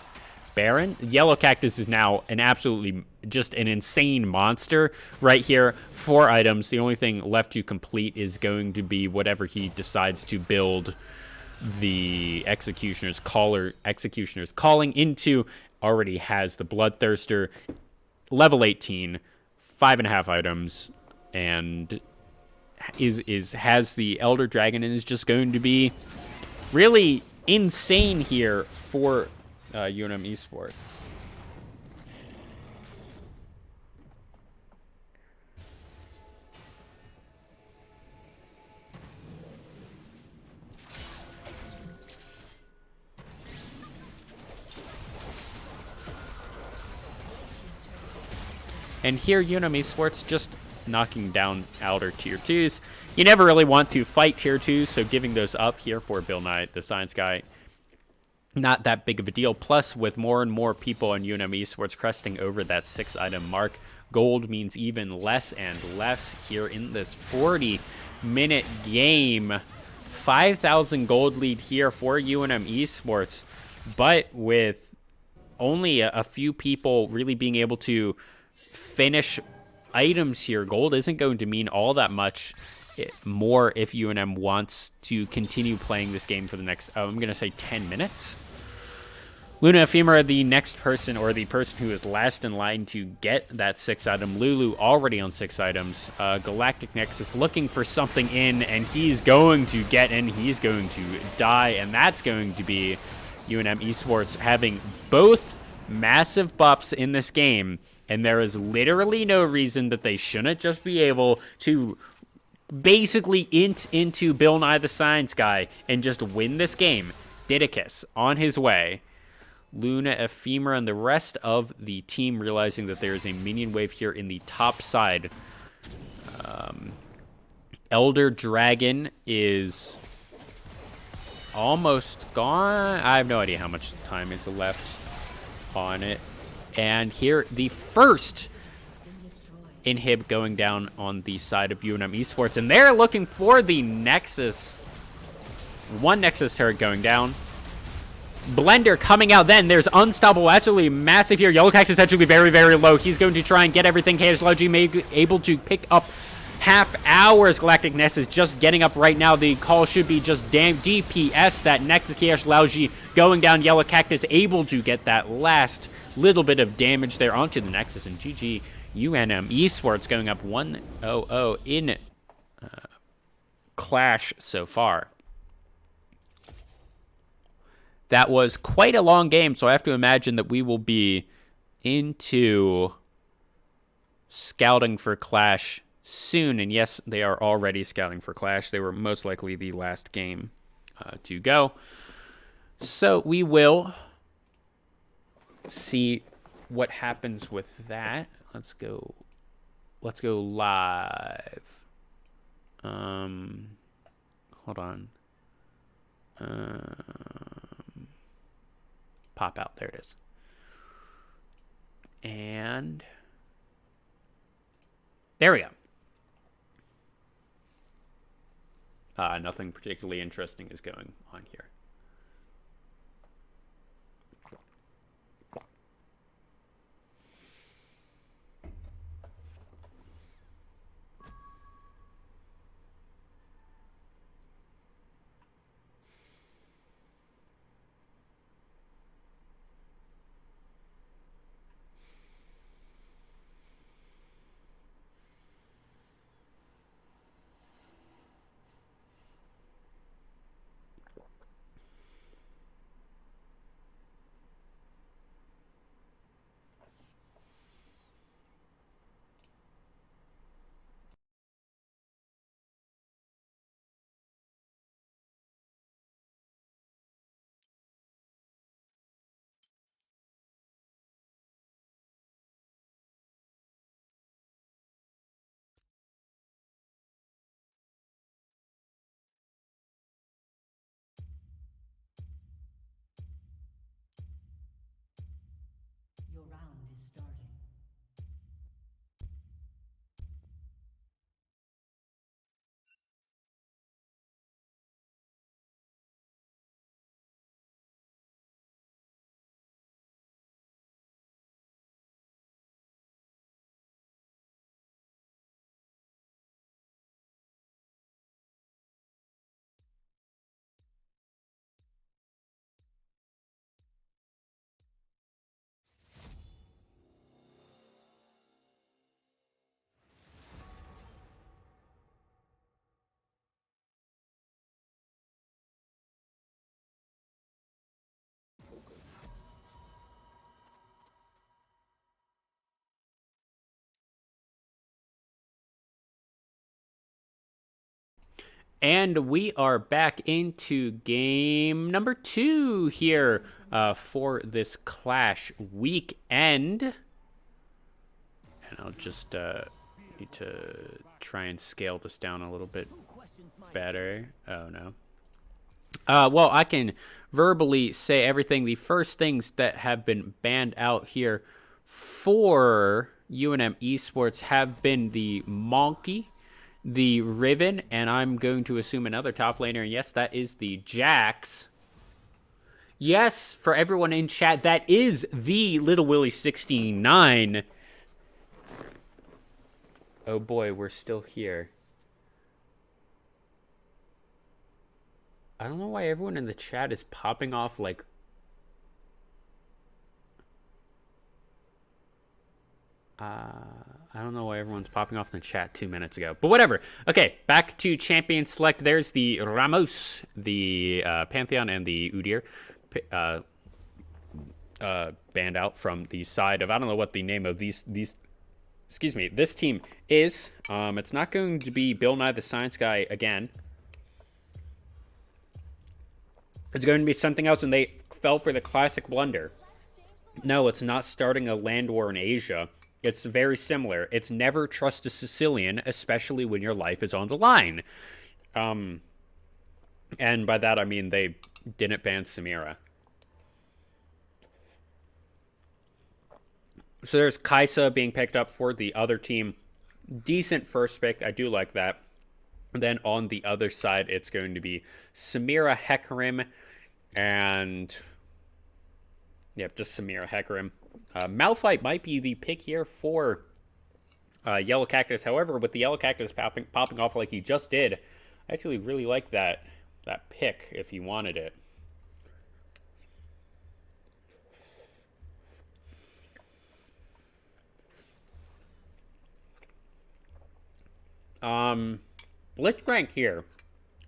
Baron. Yellow Cactus is now an absolutely just an insane monster right here. 4 items. The only thing left to complete is going to be whatever he decides to build the Executioner's Calling into. Already has the Bloodthirster, level 18, 5.5 items, and has the Elder Dragon and is just going to be really insane here for UNM Esports. And here, UNM Esports just knocking down outer tier 2s. You never really want to fight tier 2s, so giving those up here for Bill Nye, the science guy, not that big of a deal. Plus, with more and more people on UNM Esports cresting over that 6-item mark, gold means even less and less here in this 40-minute game. 5,000 gold lead here for UNM Esports, but with only a few people really being able to finish items here, gold isn't going to mean all that much more if UNM wants to continue playing this game for the next, I'm going to say 10 minutes. Luna Ephemera, the next person, or the person who is last in line to get that 6-item. Lulu already on 6 items. Galactic Nexus looking for something in, and he's going to get in. He's going to die, and that's going to be UNM Esports having both massive buffs in this game. And there is literally no reason that they shouldn't just be able to basically int into Bill Nye the Science Guy and just win this game. Didicus on his way. Luna Ephemera and the rest of the team realizing that there is a minion wave here in the top side. Elder Dragon is almost gone. I have no idea how much time is left on it. And here, the first inhib going down on the side of UNM Esports. And they're looking for the Nexus. One Nexus turret going down. Blender coming out then. There's Unstoppable. Absolutely massive here. Yellow Cactus actually very, very low. He's going to try and get everything. KS Logi may be able to pick up half hours. Galactic Nexus just getting up right now. The call should be just damn DPS. That Nexus KS Logi going down. Yellow Cactus able to get that last little bit of damage there onto the Nexus, and GG UNM Esports going up 1-0 in Clash so far. That was quite a long game, so I have to imagine that we will be into scouting for Clash soon. And yes, they are already scouting for Clash. They were most likely the last game to go. So we will see what happens with that. Let's go live. Hold on. Pop out. There it is. And there we go. Nothing particularly interesting is going on here. And we are back into game number 2 here for this Clash weekend. And I'll just need to try and scale this down a little bit better. Oh, no. Well, I can verbally say everything. The first things that have been banned out here for UNM Esports have been the Monkey, the Riven, and I'm going to assume another top laner. And yes, that is the Jax. Yes, for everyone in chat, that is the Little Willie 69. Oh boy, we're still here. I don't know why everyone in the chat is popping off like... I don't know why everyone's popping off in the chat 2 minutes ago. But whatever. Okay, back to Champion Select. There's the Ramos, the Pantheon, and the Udyr. Banned out from the side of... I don't know what the name of these excuse me, this team is. It's not going to be Bill Nye the Science Guy again. It's going to be something else, and they fell for the classic blunder. No, it's not starting a land war in Asia. It's very similar. It's never trust a Sicilian, especially when your life is on the line. And by that, I mean they didn't ban Samira. So there's Kaisa being picked up for the other team. Decent first pick. I do like that. And then on the other side, it's going to be Samira Hecarim and... Yep, just Samira Hecarim. Malphite might be the pick here for Yellow Cactus. However, with the Yellow Cactus popping off like he just did, I actually really like that pick if he wanted it. Blitzcrank here.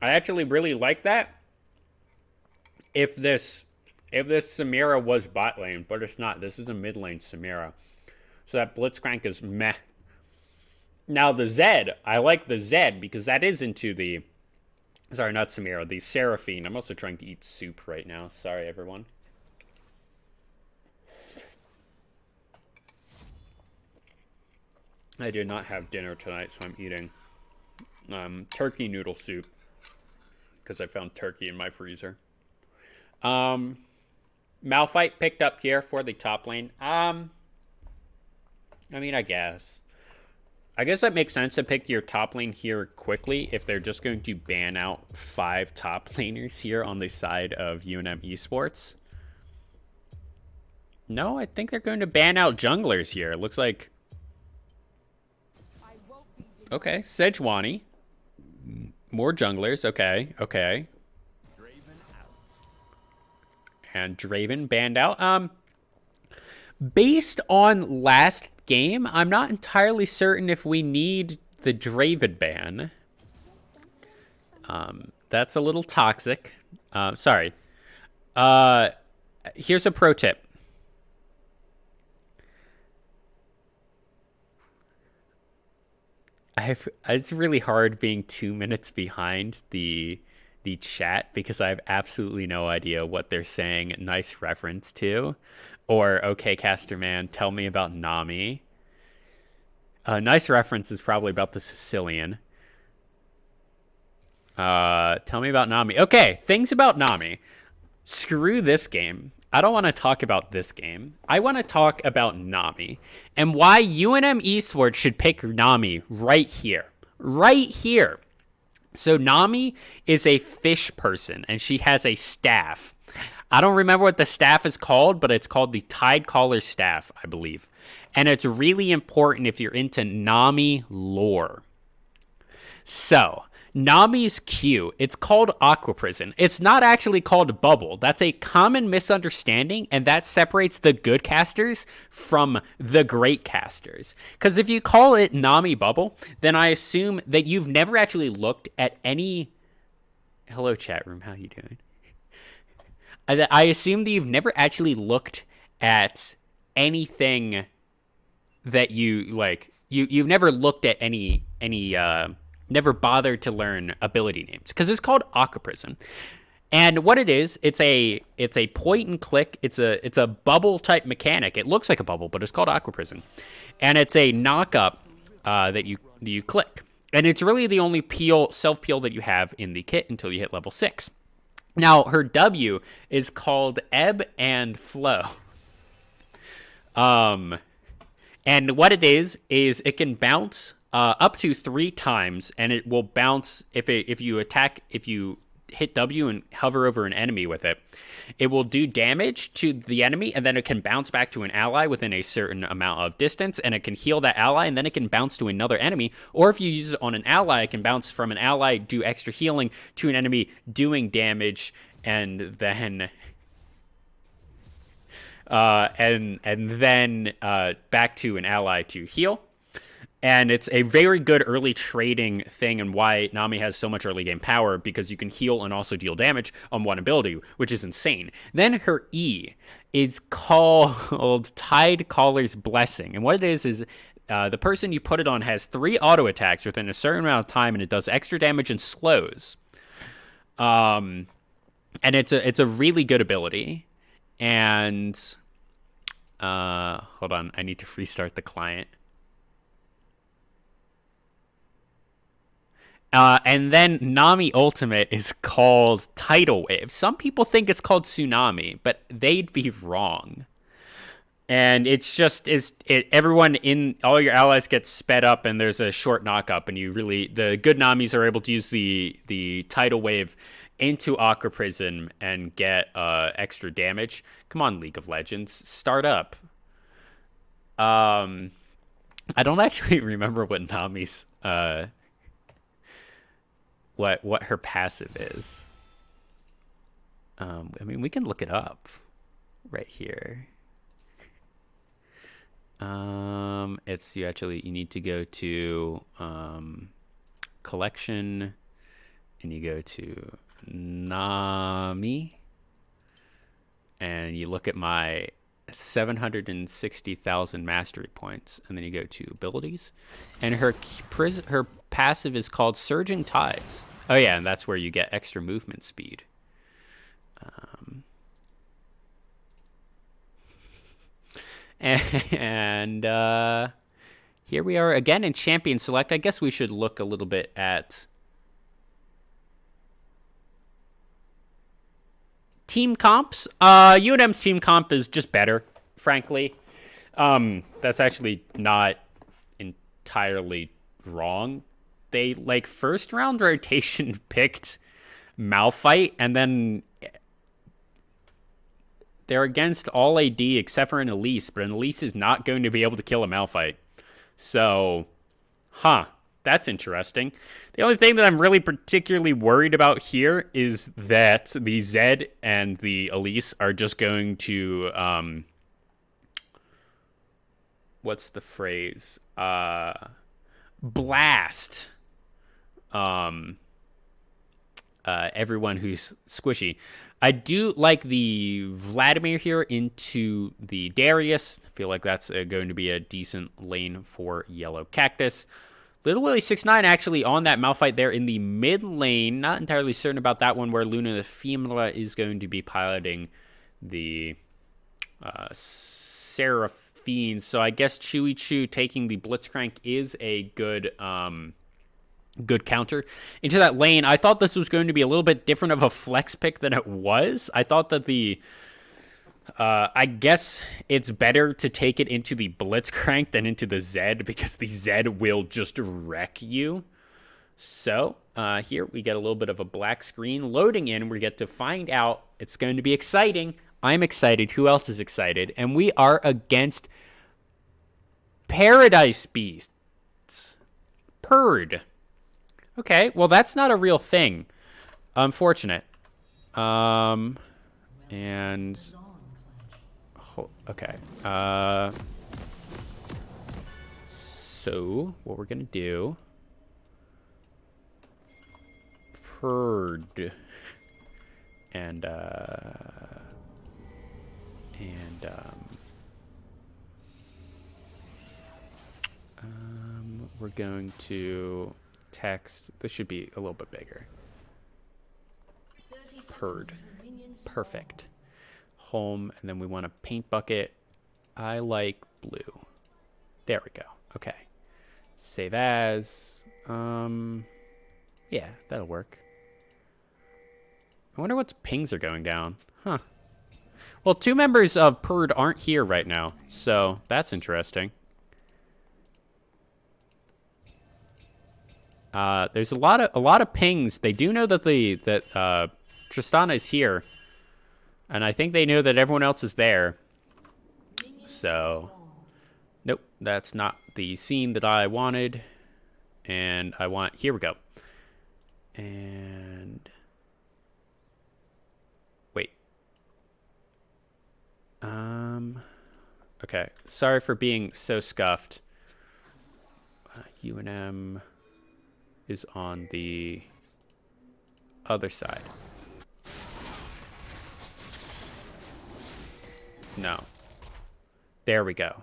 I actually really like that. If this Samira was bot lane, but it's not. This is a mid lane Samira. So that Blitzcrank is meh. Now the Zed, I like the Zed because that is into the... Sorry, not Samira, the Seraphine. I'm also trying to eat soup right now. Sorry, everyone. I did not have dinner tonight, so I'm eating turkey noodle soup because I found turkey in my freezer. Malphite picked up here for the top lane. I mean, I guess that makes sense to pick your top lane here quickly if they're just going to ban out 5 top laners here on the side of UNM Esports. No, I think they're going to ban out junglers here. It looks like... Okay, Sejuani. More junglers. Okay. And Draven banned out. Based on last game, I'm not entirely certain if we need the Draven ban. That's a little toxic. Sorry. Here's a pro tip. It's really hard being 2 minutes behind the chat because I have absolutely no idea what they're saying. Nice reference to. Or, okay, Caster Man, tell me about Nami. Nice reference is probably about the Sicilian. Tell me about Nami. Okay, things about Nami. Screw this game. I don't want to talk about this game. I want to talk about Nami and why UNM Esports should pick Nami right here. Right here. So Nami is a fish person and she has a staff. I don't remember what the staff is called, but it's called the Tidecaller staff, I believe. And it's really important if you're into Nami lore. So, Nami's Q, it's called Aqua Prison. It's not actually called Bubble. That's a common misunderstanding, and that separates the good casters from the great casters. Because if you call it Nami Bubble, then I assume that you've never actually looked at any... Hello, chat room. How you doing? I assume that you've never actually looked at anything that you, like... You've never looked at any never bothered to learn ability names because it's called Aqua Prison. And what it is, it's a point and click. It's a bubble type mechanic. It looks like a bubble, but it's called Aqua Prison, and it's a knock up that you click, and it's really the only self peel that you have in the kit until you hit level 6. Now her W is called Ebb and Flow. And what it is it can bounce up to 3 times, and it will bounce if you hit W and hover over an enemy with it. It will do damage to the enemy, and then it can bounce back to an ally within a certain amount of distance, and it can heal that ally, and then it can bounce to another enemy. Or if you use it on an ally, it can bounce from an ally, do extra healing to an enemy, doing damage, and then back to an ally to heal. And it's a very good early trading thing, and why Nami has so much early game power, because you can heal and also deal damage on one ability, which is insane. Then her E is called Tide Caller's Blessing. And what it is the person you put it on has 3 auto attacks within a certain amount of time, and it does extra damage and slows. And it's a really good ability. And hold on, I need to restart the client. And then Nami Ultimate is called Tidal Wave. Some people think it's called Tsunami, but they'd be wrong. And it's just everyone in all your allies gets sped up, and there's a short knock up, and the good Namis are able to use the Tidal Wave into Aqua Prison and get extra damage. Come on, League of Legends, start up. I don't actually remember what Nami's what her passive is. I mean, we can look it up right here. You need to go to collection, and you go to Nami, and you look at my 760,000 mastery points, and then you go to abilities, and her passive is called Surging Tides. Oh yeah, and that's where you get extra movement speed. And here we are again in Champion Select. I guess we should look a little bit at team comps. UNM's team comp is just better, frankly. That's actually not entirely wrong. They first round rotation picked Malphite, and then they're against all AD except for an Elise, but an Elise is not going to be able to kill a Malphite. So, that's interesting. The only thing that I'm really particularly worried about here is that the Zed and the Elise are just going to, what's the phrase? Blast everyone who's squishy. I do like the Vladimir here into the Darius. I feel like that's going to be a decent lane for Yellow Cactus. Little Willie 6'9" actually on that Malphite there in the mid lane. Not entirely certain about that one, where Luna the Femla is going to be piloting the Seraphine. So I guess Chewy Chew taking the Blitzcrank is a good counter into that lane. I thought this was going to be a little bit different of a flex pick than it was. I thought that I guess it's better to take it into the Blitzcrank than into the Zed, because the Zed will just wreck you. So here we get a little bit of a black screen loading in. We get to find out. It's going to be exciting. I'm excited. Who else is excited? And we are against Paradise Beasts. Purd. Okay, well, that's not a real thing. Unfortunate. And okay. So what we're gonna do? Purd. And we're going to text. This should be a little bit bigger. Purd. Perfect. Home, and then we want a paint bucket. I like blue. There we go. Okay. Save as. Yeah, that'll work. I wonder what pings are going down. Huh. Well, 2 members of Purd aren't here right now, so that's interesting. There's a lot of pings. They do know that Tristana is here, and I think they know that everyone else is there. So, nope, that's not the scene that I wanted. And I want, here we go. And wait. Okay. Sorry for being so scuffed. UNM is on the other side. No. There we go.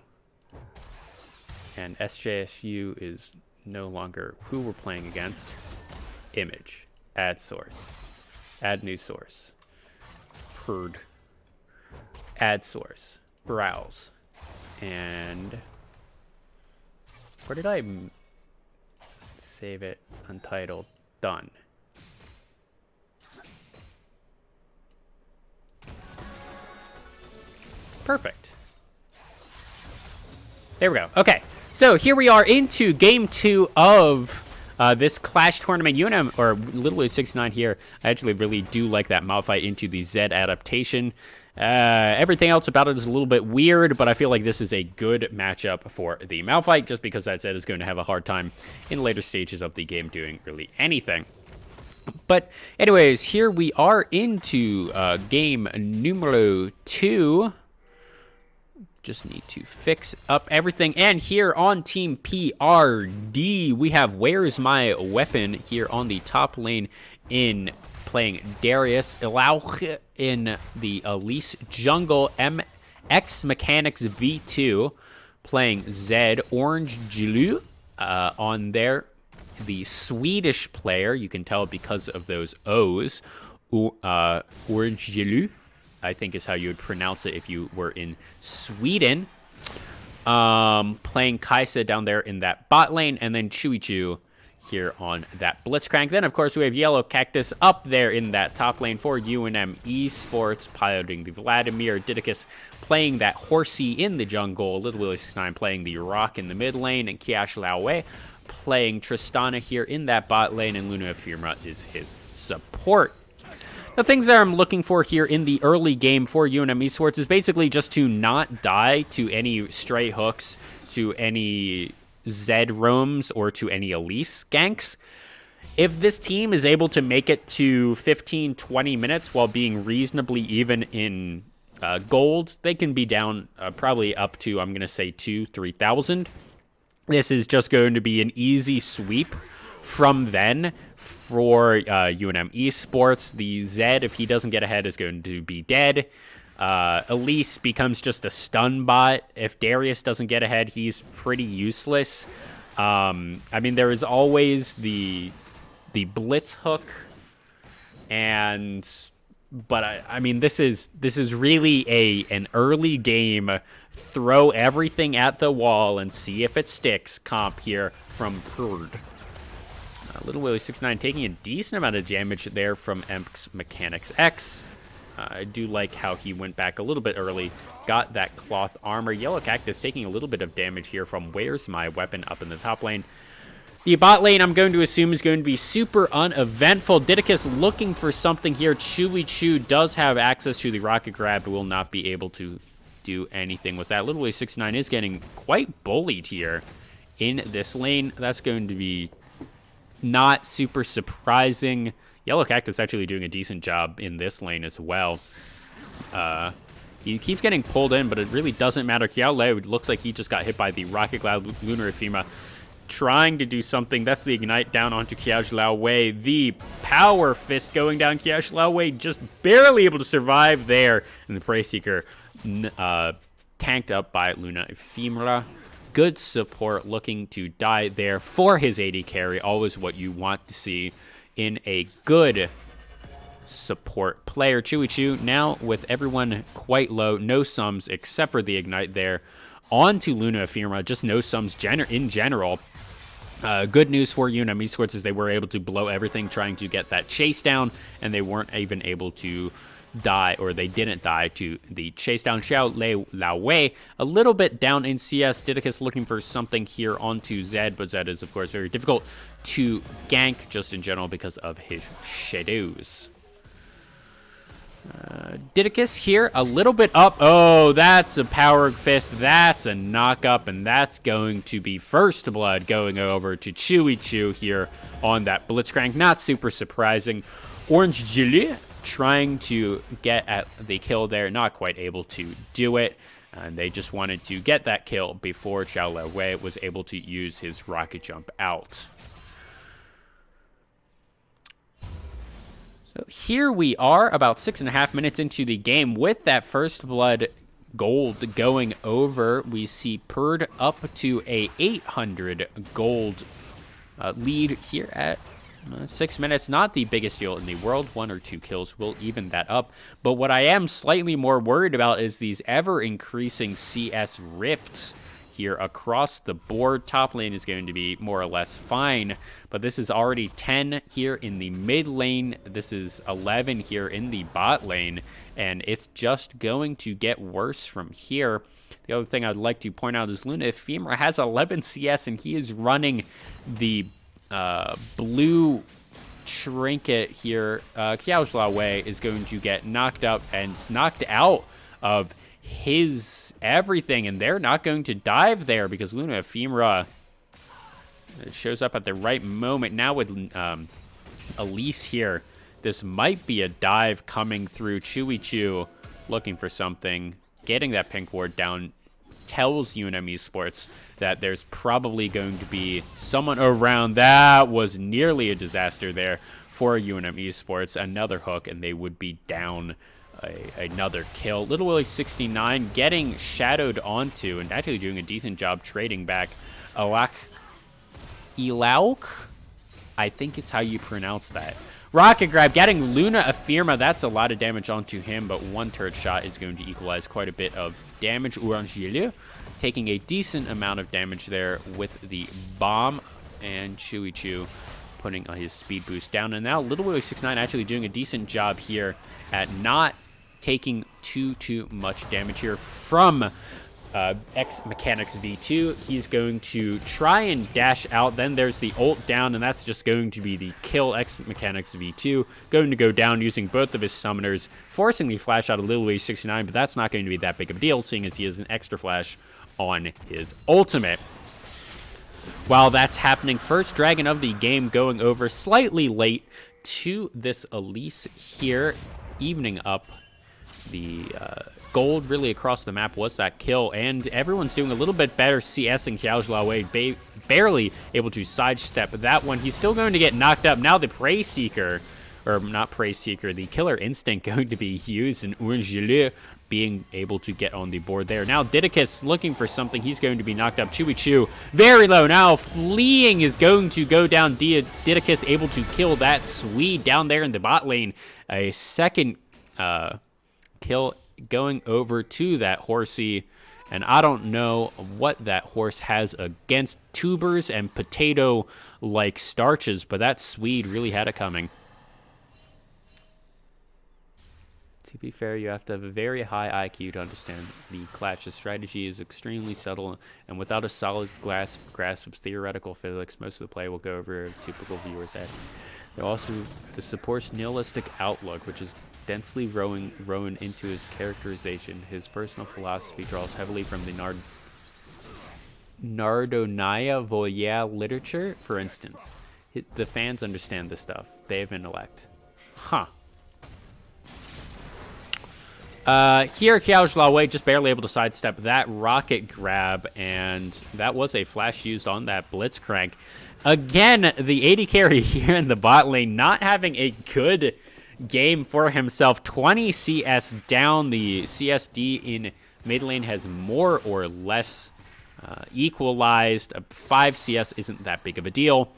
And SJSU is no longer who we're playing against. Image. Add source. Add new source. Purd. Add source. Browse. And where did I save it? Untitled. Done. Perfect. There we go. Okay. So here we are into game 2 of this Clash tournament. UNM, or Little 69 here, I actually really do like that Malphite into the Zed adaptation. Everything else about it is a little bit weird, but I feel like this is a good matchup for the Malphite, just because that Zed is going to have a hard time in later stages of the game doing really anything. But anyways, here we are into game numero 2. Just need to fix up everything. And here on Team PRD, we have Where's My Weapon here on the top lane in playing Darius. Ilauch in the Elise jungle. MX Mechanics V2 playing Zed. Orange Jilu on there. The Swedish player, you can tell because of those O's. Orange Jilu, I think is how you would pronounce it if you were in Sweden. Playing Kaisa down there in that bot lane, and then Chewy here on that Blitzcrank. Then, of course, we have Yellow Cactus up there in that top lane for UNM Esports, piloting the Vladimir. Didicus playing that Horsey in the jungle. Little Willie 69 playing the Rock in the mid lane, and Kiash Laowei playing Tristana here in that bot lane, and Luna Ephemera is his support. The things that I'm looking for here in the early game for UNM Esports is basically just to not die to any stray hooks, to any Zed roams, or to any Elise ganks. If this team is able to make it to 15-20 minutes while being reasonably even in gold, they can be down probably up to, I'm going to say, 2,000-3,000. This is just going to be an easy sweep from then for UNM Esports. The Zed, if he doesn't get ahead, is going to be dead. Elise becomes just a stun bot. If Darius doesn't get ahead, he's pretty useless. I mean, there is always the blitz hook, but I mean, this is really an early game. Throw everything at the wall and see if it sticks comp here from Purd. Little Willie 69 taking a decent amount of damage there from MX Mechanics X. I do like how he went back a little bit early, got that cloth armor. Yellow Cactus taking a little bit of damage here from Where's My Weapon up in the top lane. The bot lane, I'm going to assume, is going to be super uneventful. Didicus looking for something here. Chewy does have access to the rocket grab, but will not be able to do anything with that. Little Willie 69 is getting quite bullied here in this lane. That's going to be not super surprising. Yellow Cactus actually doing a decent job in this lane as well. He keeps getting pulled in, but it really doesn't matter. Kiaole looks like he just got hit by the Rocket Cloud Lunar Ephemera. Trying to do something. That's the Ignite down onto Kiash Laowei. The Power Fist going down. Kiash Laowei just barely able to survive there. And the Prey Seeker tanked up by Luna Ephemera. good support looking to die there for his AD carry. Always what you want to see in a good support player. Chewy Chew now with everyone quite low. No sums except for the Ignite there. On to Luna Ephemera. Just no sums in general. Good news for UNM Esports is they were able to blow everything trying to get that chase down, and they weren't even able to die, or they didn't die to the chase down. Xiao Lao Wei a little bit down in CS. Didicus looking for something here onto Zed, but Zed is of course very difficult to gank just in general because of his shadows. Didicus here a little bit up. Oh, that's a power fist. That's a knock up, and that's going to be first blood going over to Chewy Chew here on that Blitzcrank. Not super surprising. Orange Julie trying to get at the kill there, not quite able to do it. And they just wanted to get that kill before Xiao Lao Wei was able to use his rocket jump out. So here we are about 6.5 minutes into the game with that first blood gold going over. We see Purd up to a 800 gold lead here at 6 minutes. Not the biggest deal in the world. 1 or 2 kills will even that up. But what I am slightly more worried about is these ever-increasing CS rifts here across the board. Top lane is going to be more or less fine, but this is already 10 here in the mid lane. This is 11 here in the bot lane, and it's just going to get worse from here. The other thing I'd like to point out is Luna Ephemera has 11 CS, and he is running the blue trinket here. Xiao Lao Wei is going to get knocked up and knocked out of his everything, and they're not going to dive there because Luna Ephemera shows up at the right moment. Now with Elise here, this might be a dive coming through. Chewy Chew looking for something, getting that pink ward down, tells UNM Esports that there's probably going to be someone around. That was nearly a disaster there for UNM Esports. Another hook, and they would be down another kill. Little Willie 69 getting shadowed onto and actually doing a decent job trading back. Ilauk, I think is how you pronounce that. Rocket grab, getting Luna Ephemera. That's a lot of damage onto him, but one turret shot is going to equalize quite a bit of damage. Orange taking a decent amount of damage there with the bomb, and Chewy Chew putting his speed boost down. And now Little Willie 69 actually doing a decent job here at not taking too much damage here from X Mechanics V2. He's going to try and dash out. Then there's the ult down, and that's just going to be the kill. X Mechanics V2 going to go down using both of his summoners, forcing the flash out of Little Willie 69, but that's not going to be that big of a deal, seeing as he has an extra flash on his ultimate. While that's happening, first dragon of the game going over slightly late to this Elise here, evening up the gold really across the map was that kill, and everyone's doing a little bit better CSing Xiao Lao Wei, barely able to sidestep that one. He's still going to get knocked up. Now the Prey Seeker, or not Prey Seeker, the Killer Instinct going to be used, and Orange being able to get on the board there. Now Didicus looking for something. He's going to be knocked up. Chewy Chew very low. Now fleeing is going to go down. Didicus able to kill that Swede down there in the bot lane. A second kill going over to that horsey, and I don't know what that horse has against tubers and potato like starches, but that Swede really had it coming. To be fair, you have to have a very high IQ to understand the Clash's strategy is extremely subtle, and without a solid grasp of theoretical physics, most of the play will go over a typical viewer's head. There also the support's nihilistic outlook, which is densely rowan into his characterization. His personal philosophy draws heavily from the Nardonaya Voya literature, for instance. The fans understand this stuff. They have intellect. Huh. Here, Xiao Lao Wei just barely able to sidestep that rocket grab, and that was a flash used on that Blitzcrank. Again, the AD carry here in the bot lane not having a good game for himself. 20 CS down. The CSD in mid lane has more or less equalized. 5 CS isn't that big of a deal.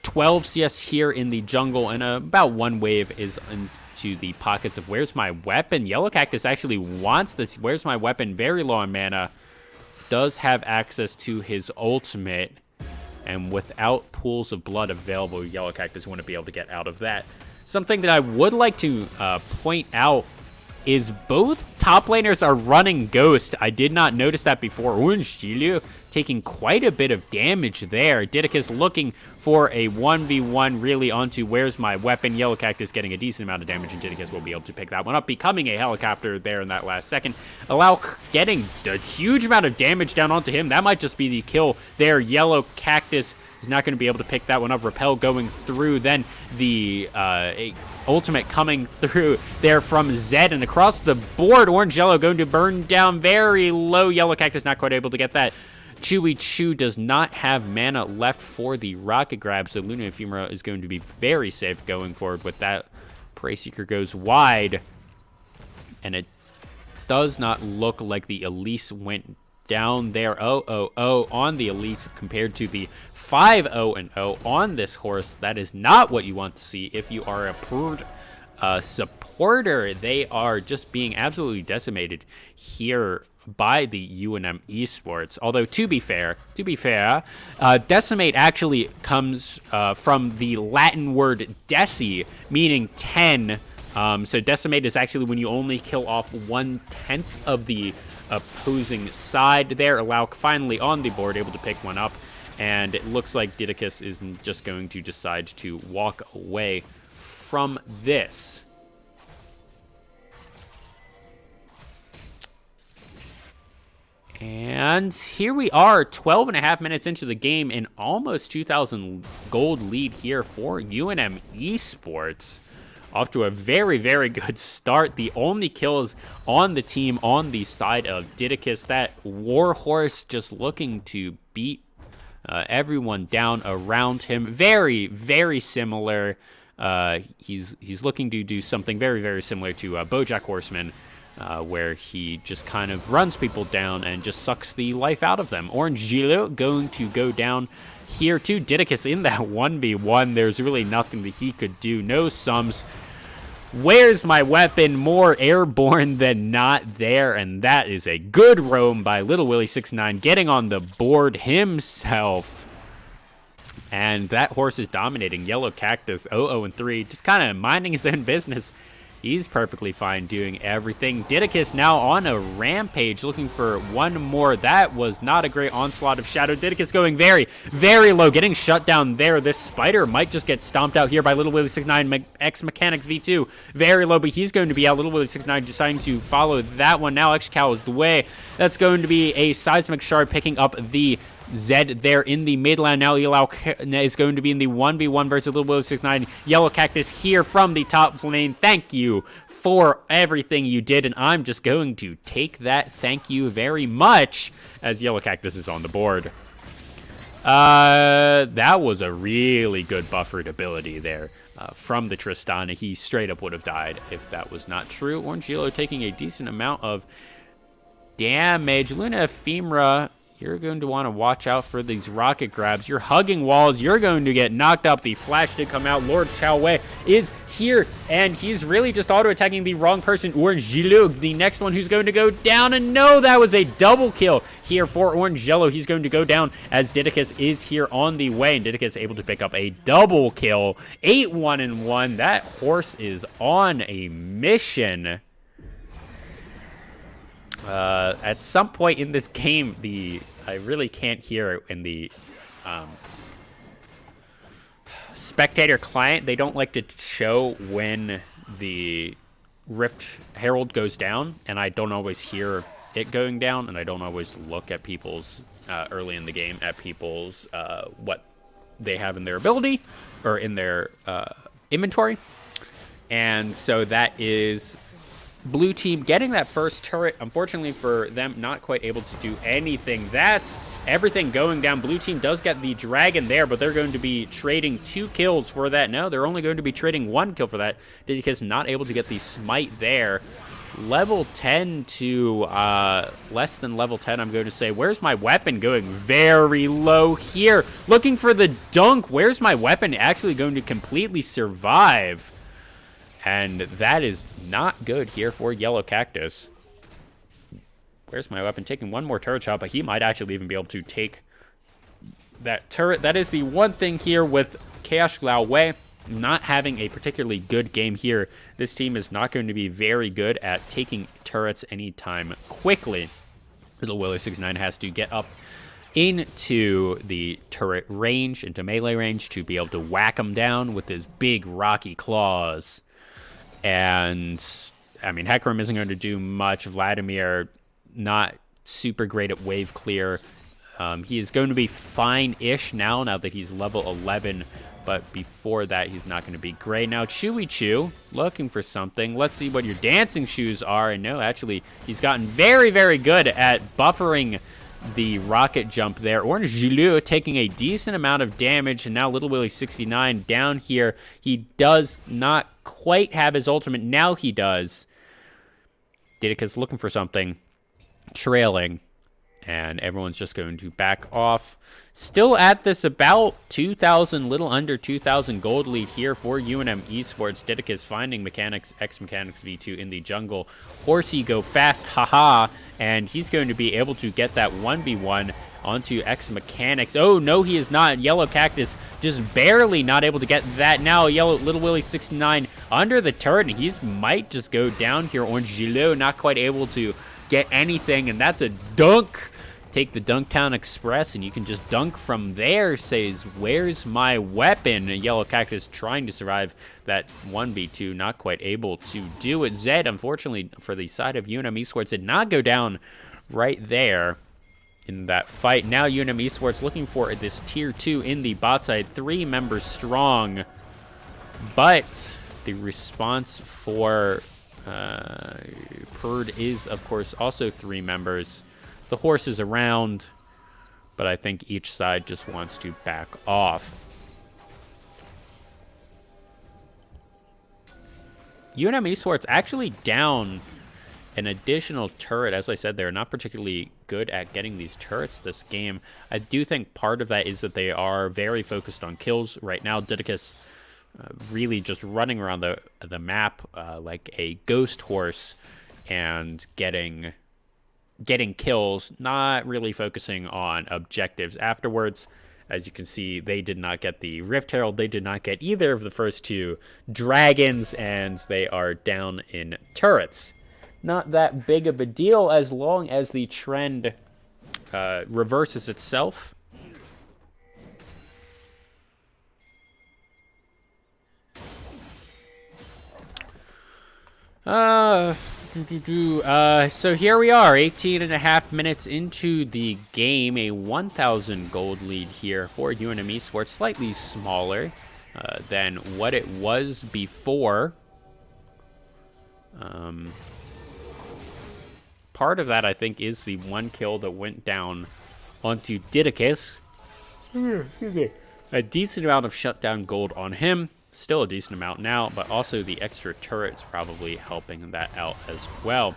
12 CS here in the jungle, and about 1 wave is into the pockets of Where's My Weapon. Yellow Cactus actually wants this Where's My Weapon, very low on mana. Does have access to his ultimate, and without pools of blood available, Yellow Cactus wouldn't be able to get out of that. Something that I would like to point out is both top laners are running Ghost. I did not notice that before. Orange Gilu taking quite a bit of damage there. Didicus looking for a 1v1 really onto Where's My Weapon. Yellow Cactus getting a decent amount of damage, and Didicus will be able to pick that one up, becoming a helicopter there in that last second. Allow getting a huge amount of damage down onto him. That might just be the kill there. Yellow Cactus is not going to be able to pick that one up. Repel going through, then the ultimate coming through there from Zed, and across the board, Orange Yellow going to burn down very low. Yellow Cactus not quite able to get that. Chewy Chew does not have mana left for the rocket grab, so Luna Ephemera is going to be very safe going forward with that. Prey Seeker goes wide, and it does not look like the Elise went down there. 0-0-0 on the Elise compared to the 5-0-0 on this horse. That is not what you want to see if you are a supporter. They are just being absolutely decimated here by the UNM Esports. Although, to be fair, decimate actually comes from the Latin word deci, meaning 10. So decimate is actually when you only kill off 1/10 of the opposing side there. Allow finally on the board, able to pick one up, and it looks like Didicus is just going to decide to walk away from this. And here we are, 12.5 minutes into the game, and almost 2,000 gold lead here for UNM Esports. Off to a very, very good start. The only kills on the team on the side of Didicus. That Warhorse just looking to beat everyone down around him. Very, very similar. He's looking to do something very, very similar to BoJack Horseman, where he just kind of runs people down and just sucks the life out of them. Orange Gilu going to go down here too. Didicus in that 1v1. There's really nothing that he could do. No sums. Where's My Weapon? More airborne than not there, and that is a good roam by Little Willie 69, getting on the board himself. And that horse is dominating. Yellow Cactus 0-0-3, just kind of minding his own business. He's perfectly fine doing everything. Didicus now on a rampage, looking for one more. That was not a great onslaught of Shadow. Didicus going very, very low, getting shut down there. This spider might just get stomped out here by Little Willie 69, X Mechanics V2. Very low, but he's going to be out. Little Willie 69 deciding to follow that one. Now X Cow is the way. That's going to be a Seismic Shard picking up the Zed there in the mid lane. Now Elau is going to be in the 1v1 versus Little Willow 69. Yellow Cactus here from the top lane. Thank you for everything you did, and I'm just going to take that thank you very much as Yellow Cactus is on the board. That was a really good buffered ability there from the Tristana. He straight up would have died if that was not true. Orange Yellow taking a decent amount of damage. Luna Ephemera, you're going to want to watch out for these rocket grabs. You're hugging walls. You're going to get knocked up. The flash did come out. Lord Chao Wei is here, and he's really just auto-attacking the wrong person. Orange Gilu, the next one who's going to go down, and no, that was a double kill here for Orange Yellow. He's going to go down as Didicus is here on the way, and Didicus able to pick up a double kill. 8-1-1. That horse is on a mission. At some point in this game, I really can't hear it in the spectator client. They don't like to show when the Rift Herald goes down, and I don't always hear it going down, and I don't always look at people's early in the game at people's what they have in their ability or in their inventory. And so that is Blue team getting that first turret. Unfortunately for them, not quite able to do anything. That's everything going down. Blue team does get the dragon there, but they're going to be trading 2 kills for that. No, they're only going to be trading 1 kill for that because not able to get the smite there. level 10 to less than level 10, I'm going to say. Where's my weapon going? Very low here. Looking for the dunk. Where's my weapon actually going to completely survive? And that is not good here for Yellow Cactus. Where's my weapon? Taking one more turret shot, but he might actually even be able to take that turret. That is the one thing here with Chaos Lao Wei not having a particularly good game here. This team is not going to be very good at taking turrets anytime quickly. Little Willie 69 has to get up into the turret range, into melee range, to be able to whack him down with his big rocky claws. And, I mean, Hecarim isn't going to do much. Vladimir, not super great at wave clear. He is going to be fine-ish now that he's level 11. But before that, he's not going to be great. Now, Chewy Chew, looking for something. Let's see what your dancing shoes are. And no, actually, he's gotten very, very good at buffering the rocket jump there. Orange Gilu taking a decent amount of damage. And now Little Willie 69 down here. He does not quite have his ultimate. Now he does. Didicus looking for something. Trailing. And everyone's just going to back off. Still at this about 2,000, little under 2,000 gold lead here for UNM Esports. Didicus finding Mechanics, X-Mechanics V2 in the jungle. Horsey go fast, haha. And he's going to be able to get that 1v1 onto X-Mechanics. Oh, no, he is not. Yellow Cactus just barely not able to get that. Now, Little Willie 69 under the turret. And he might just go down here. Orange Gilo not quite able to get anything. And that's a dunk. Take the Dunktown Express, and you can just dunk from there. Says, where's my weapon? A Yellow Cactus trying to survive that 1v2, not quite able to do it. Zed, unfortunately, for the side of UNM Esports, did not go down right there in that fight. Now UNM Esports looking for this tier 2 in the bot side, 3 members strong. But the response for Purd is, of course, also 3 members. The horse is around, but I think each side just wants to back off. UNM Esports actually down an additional turret. As I said, they're not particularly good at getting these turrets this game. I do think part of that is that they are very focused on kills. Right now, Didicus really just running around the map like a ghost horse and getting kills, not really focusing on objectives afterwards. As you can see, they did not get the Rift Herald. They did not get either of the first 2 dragons, and they are down in turrets. Not that big of a deal as long as the trend reverses itself. So here we are, 18.5 minutes into the game, a 1,000 gold lead here for UNM Esports, slightly smaller than what it was before. Part of that, I think, is the 1 kill that went down onto Didicus. A decent amount of shutdown gold on him. Still a decent amount now, but also the extra turrets probably helping that out as well.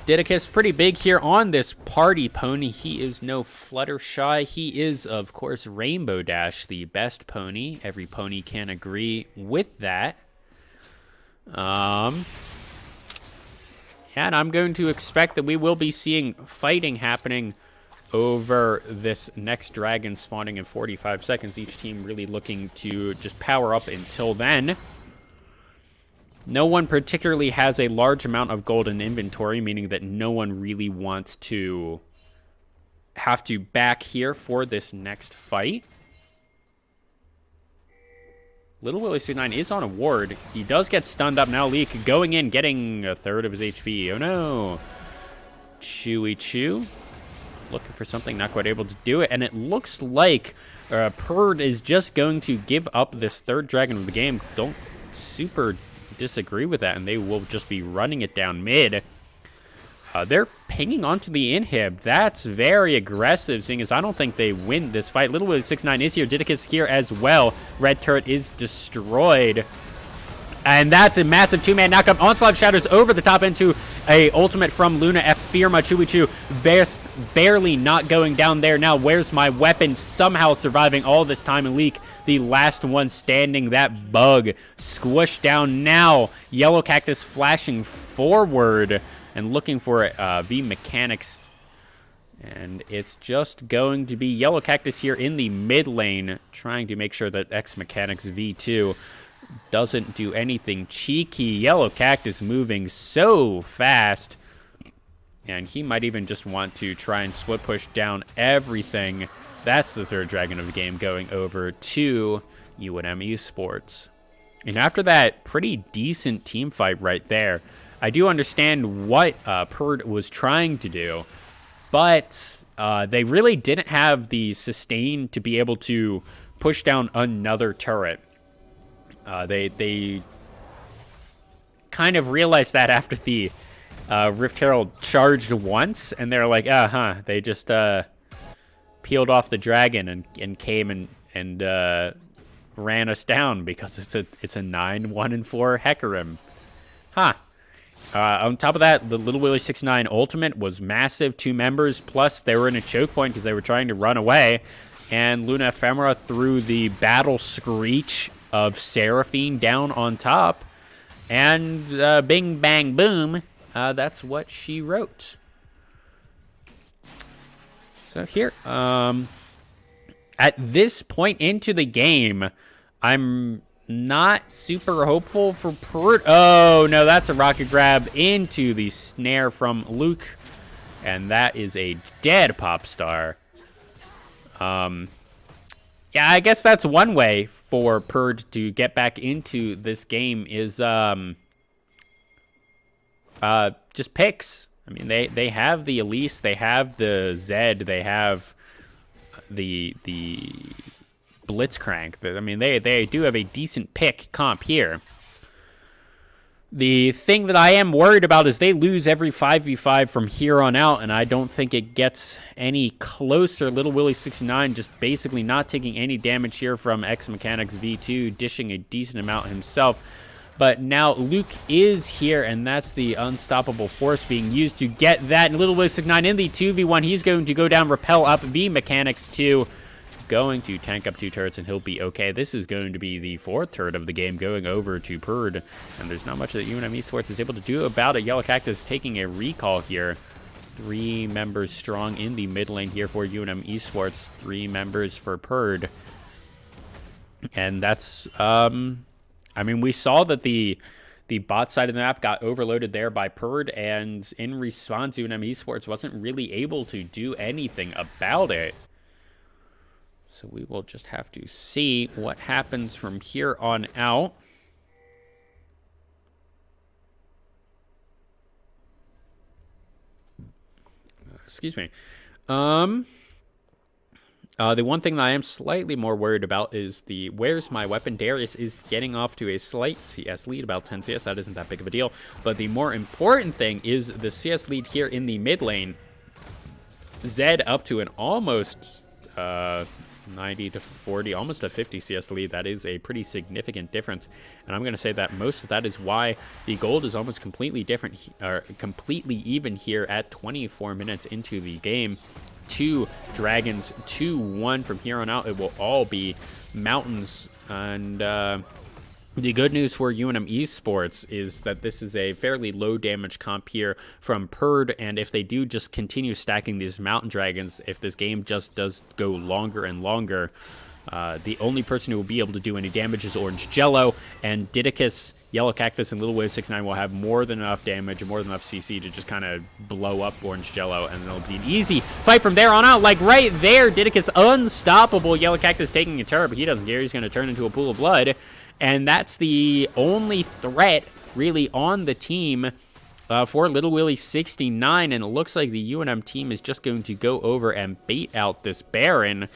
Didicus pretty big here on this party pony. He is no Fluttershy. He is, of course, Rainbow Dash, the best pony. Every pony can agree with that. And I'm going to expect that we will be seeing fighting happening over this next dragon spawning in 45 seconds. Each team really looking to just power up until then. No one particularly has a large amount of gold in inventory, meaning that no one really wants to have to back here for this next fight. Little Willie 69 is on a ward. He does get stunned up now. Leak going in, getting a third of his HP. Oh no. Chewy Chew. Looking for something, not quite able to do it. And it looks like Purd is just going to give up this 3rd dragon of the game. Don't super disagree with that, and they will just be running it down mid. They're pinging onto the inhib. That's very aggressive, seeing as I don't think they win this fight. Little Willie 69 is here. Didicus here as well. Red turret is destroyed. And that's a massive two-man knockup. Onslaught Shatters over the top into a ultimate from Luna F. Firma. Chuichu barely not going down there. Now, where's my weapon? Somehow surviving all this time. And Leak, the last one standing. That bug squished down now. Yellow Cactus flashing forward and looking for V Mechanics. And it's just going to be Yellow Cactus here in the mid lane, trying to make sure that X Mechanics V2 doesn't do anything cheeky. Yellow Cactus moving so fast. And he might even just want to try and split push down everything. That's the third dragon of the game going over to UNM Esports. And after that pretty decent team fight right there, I do understand what Purd was trying to do. But they really didn't have the sustain to be able to push down another turret. They kind of realized that after the Rift Herald charged once, and they're like, They just peeled off the dragon and came and ran us down because it's a 9, 1, and 4 Hecarim. On top of that, the Little Willy 69 ultimate was massive. 2 members, plus they were in a choke point because they were trying to run away. And Luna Ephemera threw the Battle Screech of Seraphine down on top. And bing, bang, boom, that's what she wrote. So here, at this point into the game, I'm not super hopeful for Purd. Oh, no, that's a rocket grab into the snare from Luke. And that is a dead pop star. Yeah, I guess that's one way for Purd to get back into this game is just picks. I mean, they have the Elise, they have the Zed, they have the Blitzcrank. I mean, they do have a decent pick comp here. The thing that I am worried about is they lose every 5v5 from here on out, and I don't think it gets any closer. Little Willy 69 just basically not taking any damage here from X Mechanics V2, dishing a decent amount himself. But now Luke is here, and that's the unstoppable force being used to get that. And Little Willy 69 in the 2v1, he's going to go down, repel up V Mechanics 2. Going to tank up 2 turrets and he'll be okay. This is going to be the 4th turret of the game going over to Purd, and there's not much that UNM Esports is able to do about it. Yellow Cactus taking a recall here. 3 members strong in the mid lane here for UNM Esports. 3 members for Purd. And that's, I mean, we saw that the bot side of the map got overloaded there by Purd, and in response, UNM Esports wasn't really able to do anything about it. So we will just have to see what happens from here on out. Excuse me. The one thing that I am slightly more worried about is the Where's My Weapon? Darius is getting off to a slight CS lead, about 10 CS. That isn't that big of a deal. But the more important thing is the CS lead here in the mid lane. Zed up to an almost 90 to 40, almost a 50 CS lead. That is a pretty significant difference, and I'm going to say that most of that is why the gold is almost completely different, or completely even here at 24 minutes into the game. 2 dragons, 2-1 from here on out. It will all be mountains, and the good news for UNM Esports is that this is a fairly low damage comp here from Purd, and if they do just continue stacking these mountain dragons, if this game just does go longer and longer, the only person who will be able to do any damage is Orange Jello, and Didicus, Yellow Cactus, and Little Wave 69 will have more than enough damage and more than enough CC to just kind of blow up Orange Jello, and it'll be an easy fight from there on out. Like right there, Didicus unstoppable. Yellow Cactus taking a turret, but he doesn't care. He's going to turn into a pool of blood. And that's the only threat, really, on the team for Little Willy 69. And it looks like the UNM team is just going to go over and bait out this Baron.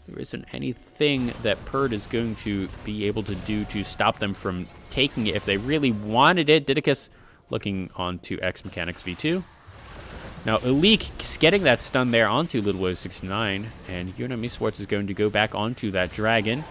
There isn't anything that Purd is going to be able to do to stop them from taking it if they really wanted it. Didicus looking onto X Mechanics V2. Now, Elik is getting that stun there onto Little Willy 69. And UNM Esports is going to go back onto that dragon.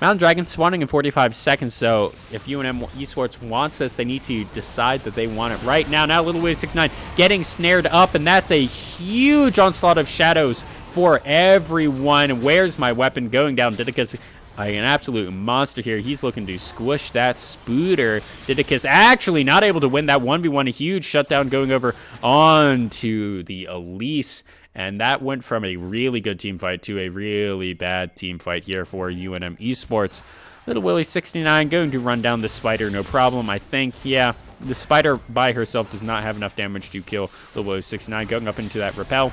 Mountain Dragon spawning in 45 seconds, so if UNM Esports wants this, they need to decide that they want it right now. Now, Little Willie 69 getting snared up, and that's a huge onslaught of shadows for everyone. Where's my weapon going down? Didicus, an absolute monster here. He's looking to squish that Spooter. Didicus actually not able to win that 1v1. A huge shutdown going over onto the Elise. And that went from a really good team fight to a really bad team fight here for UNM Esports. Little Willie 69 going to run down the Spider, no problem. I think, yeah, the Spider by herself does not have enough damage to kill Little Willie 69. Going up into that rappel.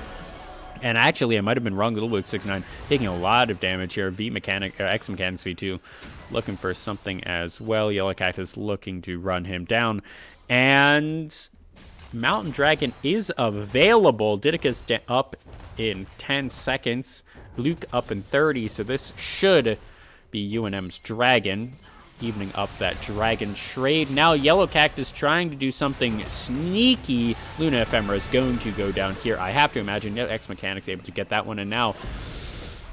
And actually, I might have been wrong. Little Willie 69 taking a lot of damage here. X Mechanics V2 looking for something as well. Yellow Cactus looking to run him down. And Mountain Dragon is available. Didicus up in 10 seconds. Luke up in 30. So this should be UNM's Dragon. Evening up that Dragon trade. Now Yellow Cactus trying to do something sneaky. Luna Ephemera is going to go down here. I have to imagine X Mechanics able to get that one. And now,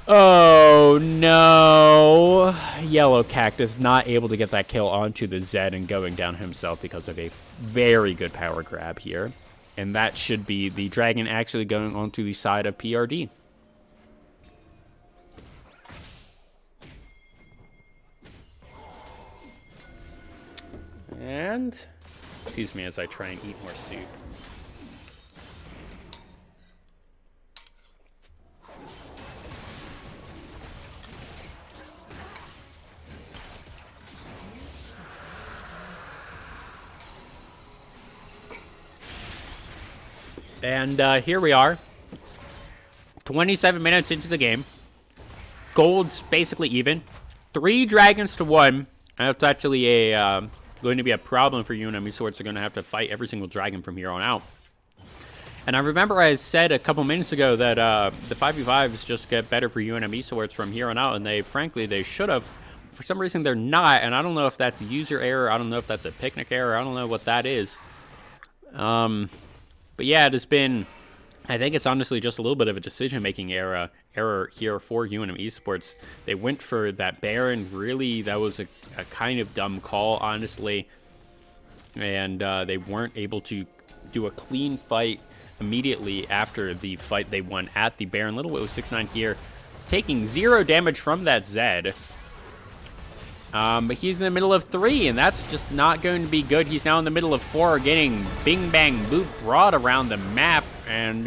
oh no, Yellow Cactus not able to get that kill onto the Zed and going down himself because of a very good power grab here. And that should be the Dragon actually going onto the side of PRD. And, excuse me as I try and eat more soup. And here we are, 27 minutes into the game. Gold's basically even. 3 dragons to 1. That's actually a going to be a problem for UNM Esports. They're going to have to fight every single dragon from here on out. And I remember I said a couple minutes ago that the 5v5s just get better for UNM Esports from here on out, and frankly, they should have. For some reason, they're not, and I don't know if that's a user error. I don't know if that's a picnic error. I don't know what that is. But yeah, it has been, I think it's honestly just a little bit of a decision-making error here for UNM Esports. They went for that Baron. Really, that was a kind of dumb call, honestly. And they weren't able to do a clean fight immediately after the fight they won at the Baron. Little Willie 69 here, taking 0 damage from that Zed. But he's in the middle of 3, and that's just not going to be good. He's now in the middle of 4, getting bing bang boop brought around the map. And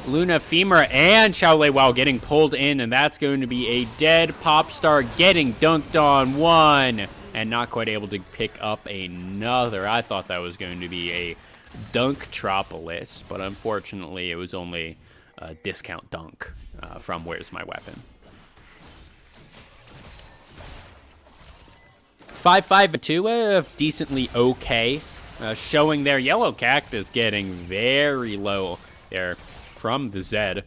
Luna Ephemera and Shaolei Wow getting pulled in, and that's going to be a dead Popstar getting dunked on 1 and not quite able to pick up another. I thought that was going to be a Dunktropolis, but unfortunately it was only a discount dunk from Where's My Weapon. 5-5-2, decently okay. Showing their Yellow Cactus getting very low there from the Zed.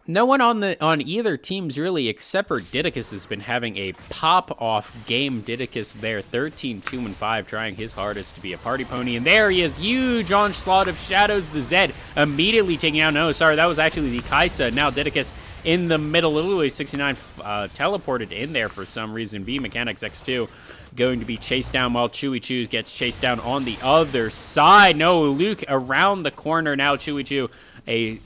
No one on either teams really, except for Didicus, has been having a pop-off game. Didicus there, 13-2-5, trying his hardest to be a party pony. And there he is, huge onslaught of shadows. The Zed immediately taking out, no, sorry, that was actually the Kaisa. Now Didicus in the middle. Literally 69 teleported in there for some reason. B Mechanics X2 going to be chased down while Chewy Chews gets chased down on the other side. No, Luke around the corner now. Chewy Chew, a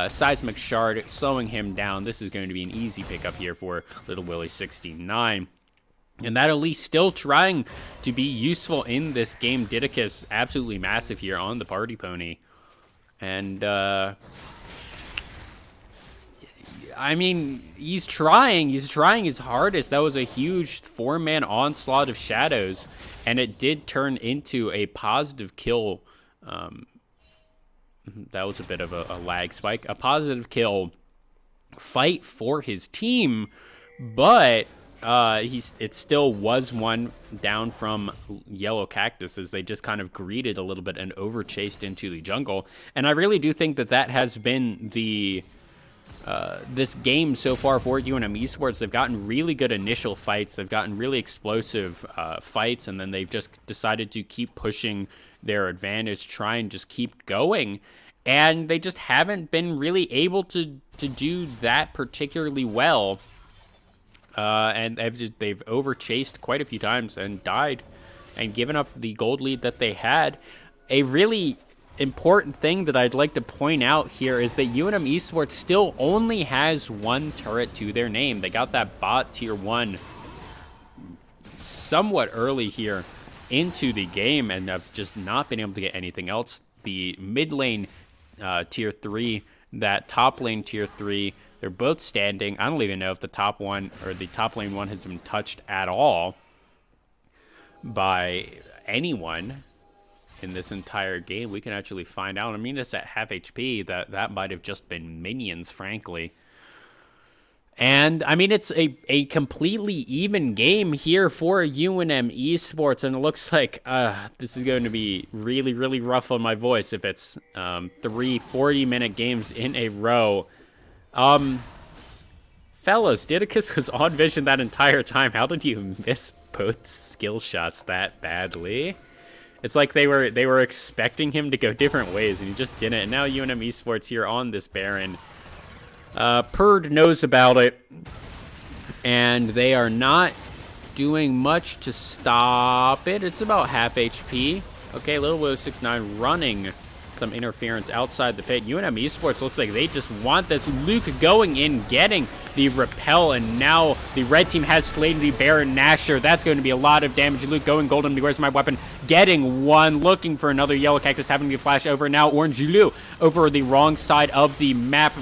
seismic shard slowing him down. This is going to be an easy pickup here for Little Willie 69. And that Elise still trying to be useful in this game. Didicus absolutely massive here on the party pony. And I mean, he's trying his hardest. That was a huge 4-man onslaught of shadows, and it did turn into a positive kill. That was a bit of a lag spike. A positive kill fight for his team, but it still was one down from Yellow Cactus as they just kind of greeted a little bit and over-chased into the jungle. And I really do think that has been the this game so far for UNM Esports. They've gotten really good initial fights. They've gotten really explosive fights, and then they've just decided to keep pushing their advantage, try and just keep going. and they just haven't been really able to do that particularly well. And they've overchased quite a few times and died and given up the gold lead that they had. A really important thing that I'd like to point out here is that UNM Esports still only has one turret to their name. They got that bot tier 1 somewhat early here into the game and have just not been able to get anything else. The mid lane tier 3, that top lane tier 3, they're both standing. I don't even know if the top one or the top lane one has been touched at all by anyone in this entire game. We can actually find out. I mean, it's at half HP. That might have just been minions, frankly. And, I mean, it's a completely even game here for UNM Esports, and it looks like this is going to be really, really rough on my voice if it's 3 40-minute games in a row. Fellas, Didicus was on vision that entire time. How did you miss both skill shots that badly? It's like they were expecting him to go different ways, and he just didn't. And now UNM Esports here on this Baron. Purd knows about it, and they are not doing much to stop it. It's about half HP. Okay, Little Willow 69 running some interference outside the pit. UNM Esports looks like they just want this. Luke going in, getting the repel, and now the red team has slain the Baron Nashor. That's going to be a lot of damage. Luke going golden. Where's my weapon? Getting one, looking for another yellow cactus, having to flash over. Now Orange Lu over the wrong side of the map.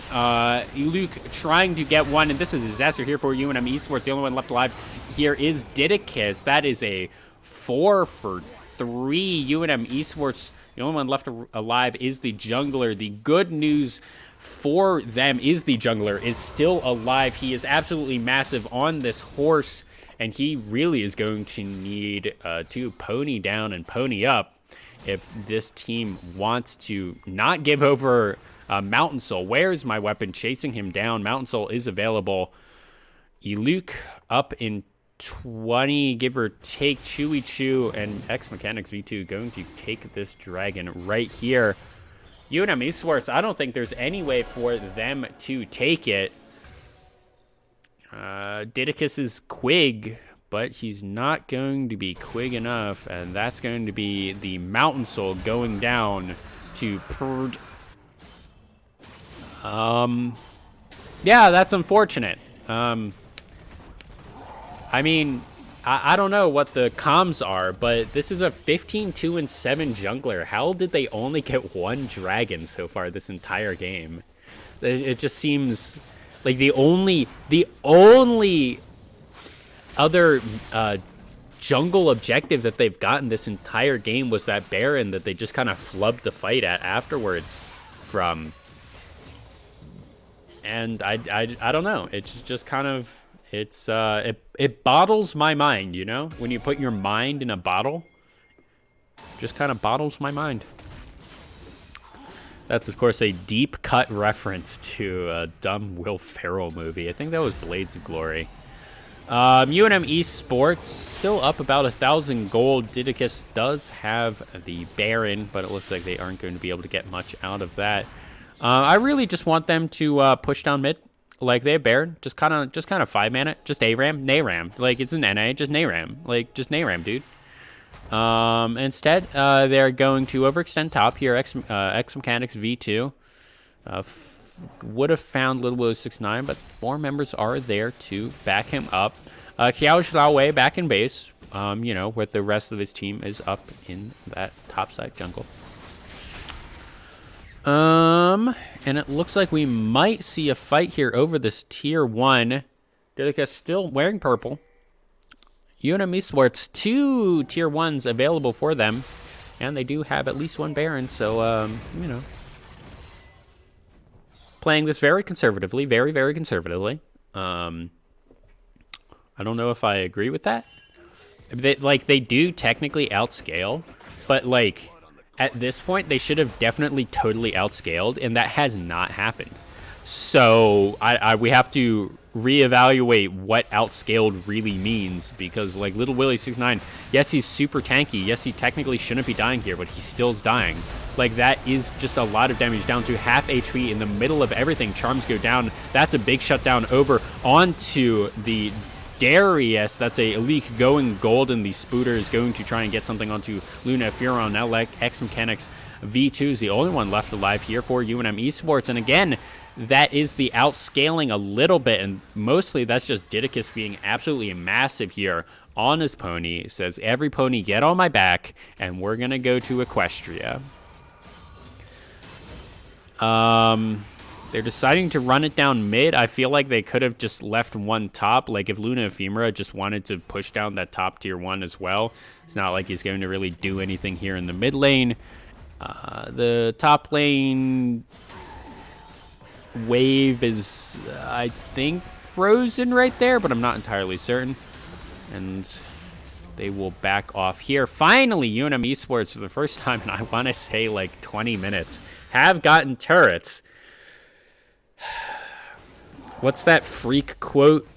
Luke trying to get one, and this is a disaster here for UNM Esports. The only one left alive here is Didicus. That is a 4 for 3. UNM Esports, the only one left alive is the jungler. The good news for them is the jungler is still alive. He is absolutely massive on this horse, and he really is going to need to pony down and pony up if this team wants to not give over Mountain Soul. Where's my weapon? Chasing him down. Mountain Soul is available. Eluk up in 20, give or take. Chewy Chew and X Mechanics V2 going to take this dragon right here. UNM Esports, I don't think there's any way for them to take it. Didicus is Quig, but he's not going to be Quig enough, and that's going to be the Mountain Soul going down to Purd. Yeah, that's unfortunate. I mean, I don't know what the comms are, but this is a 15-2-7 jungler. How did they only get one dragon so far this entire game? It just seems like the only other jungle objective that they've gotten this entire game was that Baron that they just kind of flubbed the fight at afterwards from. And I don't know. It's just kind of... It bottles my mind, you know? When you put your mind in a bottle, just kind of bottles my mind. That's, of course, a deep cut reference to a dumb Will Ferrell movie. I think that was Blades of Glory. UNM Esports still up about 1,000 gold. Didicus does have the Baron, but it looks like they aren't going to be able to get much out of that. I really just want them to push down mid. Like, they have Baron, just kind of 5-man it. Just ARAM, NARAM. Like, it's an NA, just NARAM. Like, just NARAM, dude. Instead, they're going to overextend top here. X Mechanics V2. Would have found Little Willow 69, but 4 members are there to back him up. Xiao Xiaowei back in base, you know, where the rest of his team is up in that topside jungle. And it looks like we might see a fight here over this tier 1. Didicus still wearing purple. UNM Esports, 2 tier 1s available for them. And they do have at least 1 Baron, so, you know. Playing this very conservatively, very, very conservatively. I don't know if I agree with that. They do technically outscale, but, like... At this point, they should have definitely totally outscaled, and that has not happened. So we have to reevaluate what outscaled really means, because like Little Willie 69, yes, he's super tanky, yes, he technically shouldn't be dying here, but he still's dying. Like, that is just a lot of damage down to half HP in the middle of everything. Charms go down. That's a big shutdown over onto the Darius. That's a leak going gold, and the Spooter is going to try and get something onto Luna Furon. Now like X Mechanics V2 is the only one left alive here for UNM Esports, and again, that is the outscaling a little bit, and mostly that's just Didicus being absolutely massive here on his pony. It says, every pony get on my back, and we're gonna go to Equestria. They're deciding to run it down mid. I feel like they could have just left one top. Like, if Luna Ephemera just wanted to push down that top tier 1 as well, it's not like he's going to really do anything here in the mid lane. The top lane wave is, I think, frozen right there, but I'm not entirely certain. And they will back off here. Finally, UNM Esports, for the first time in, I want to say, like 20 minutes, have gotten turrets. What's that freak quote?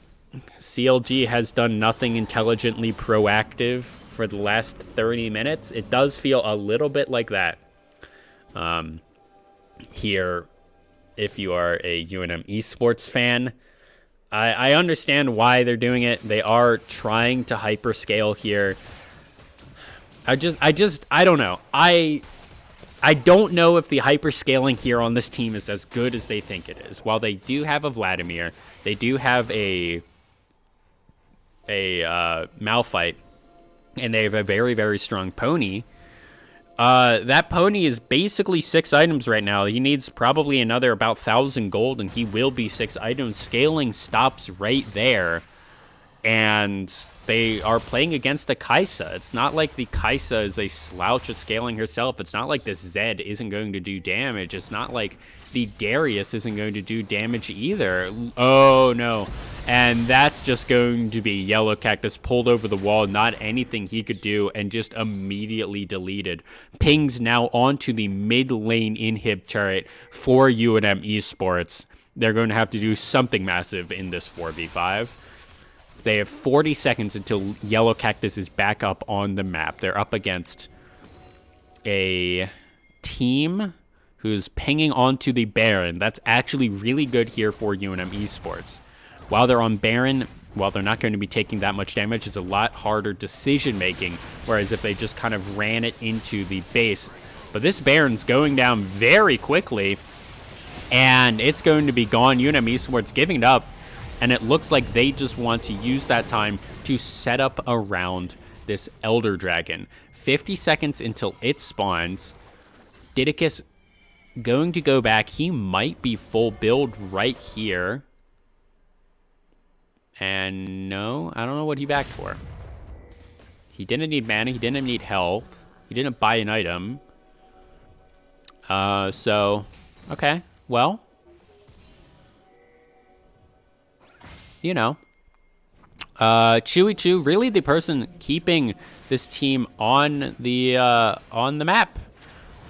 CLG has done nothing intelligently proactive for the last 30 minutes. It does feel a little bit like that. Here, if you are a UNM Esports fan, I understand why they're doing it. They are trying to hyperscale here. I don't know. I don't know if the hyperscaling here on this team is as good as they think it is. While they do have a Vladimir, they do have a Malphite, and they have a very, very strong pony. That pony is basically 6 items right now. He needs probably another about 1,000 gold, and he will be 6 items. Scaling stops right there, and they are playing against a Kaisa. It's not like the Kaisa is a slouch at scaling herself. It's not like this Zed isn't going to do damage. It's not like the Darius isn't going to do damage either. Oh, no. And that's just going to be Yellow Cactus pulled over the wall. Not anything he could do, and just immediately deleted. Pings now onto the mid lane inhib turret for UNM Esports. They're going to have to do something massive in this 4v5. They have 40 seconds until Yellow Cactus is back up on the map. They're up against a team who's pinging onto the Baron. That's actually really good here for UNM Esports. While they're on Baron, while they're not going to be taking that much damage, it's a lot harder decision-making, whereas if they just kind of ran it into the base. But this Baron's going down very quickly, and it's going to be gone. UNM Esports giving it up. And it looks like they just want to use that time to set up around this Elder Dragon. 50 seconds until it spawns. Didicus going to go back. He might be full build right here. And no, I don't know what he backed for. He didn't need mana. He didn't need health. He didn't buy an item. So, okay, well. You know, Chewy Chew, really the person keeping this team on the map.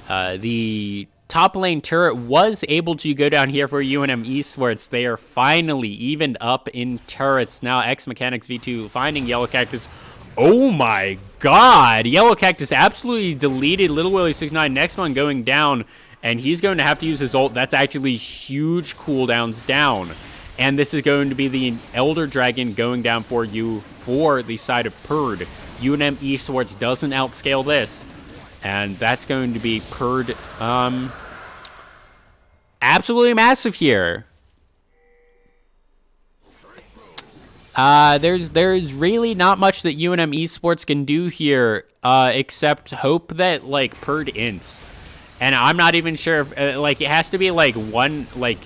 The top lane turret was able to go down here for UNM Esports. They are finally evened up in turrets. Now X Mechanics V2 finding Yellow Cactus. Oh my god! Yellow Cactus absolutely deleted Little Willie 69. Next one going down, and he's going to have to use his ult. That's actually huge cooldowns down. And this is going to be the Elder Dragon going down for you for the side of Purd. UNM Esports doesn't outscale this. And that's going to be Purd absolutely massive here. There's really not much that UNM Esports can do here except hope that, like, Purd ints. And I'm not even sure if, like, it has to be, like, one, like,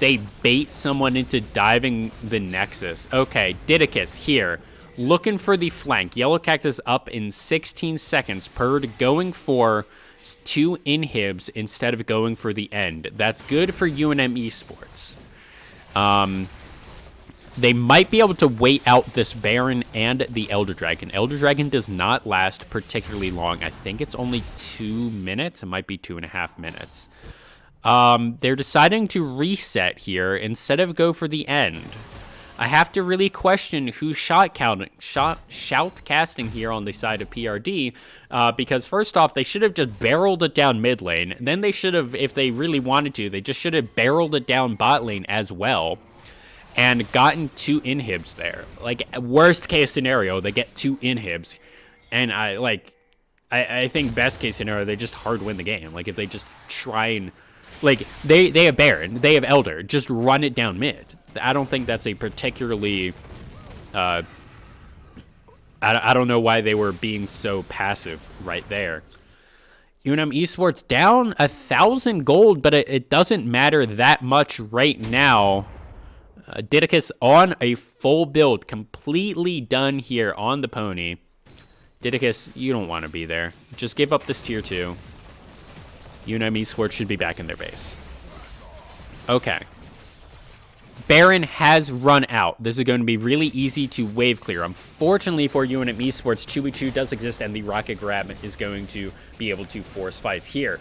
they bait someone into diving the Nexus. Okay, Didicus here, looking for the flank. Yellow Cactus up in 16 seconds. Purd going for 2 inhibs instead of going for the end. That's good for UNM Esports. They might be able to wait out this Baron and the Elder Dragon. Elder Dragon does not last particularly long. I think it's only 2 minutes. It might be 2.5 minutes. They're deciding to reset here instead of go for the end. I have to really question who's shout casting here on the side of PRD, because first off, they should have just barreled it down mid lane. Then they should have, if they really wanted to, they just should have barreled it down bot lane as well and gotten 2 inhibs there. Like, worst case scenario, they get 2 inhibs. And I think best case scenario, they just hard win the game. Like, if they just try and, like, they have Baron, they have Elder, just run it down mid. I don't think that's a particularly, I don't know why they were being so passive right there. UNM Esports down 1,000 gold, but it doesn't matter that much right now. Didicus on a full build, completely done here on the pony. Didicus, you don't want to be there. Just give up this tier 2. UNM Esports should be back in their base. Okay. Baron has run out. This is going to be really easy to wave clear. Unfortunately for UNM Esports, 2v2 does exist, and the rocket grab is going to be able to force fights here.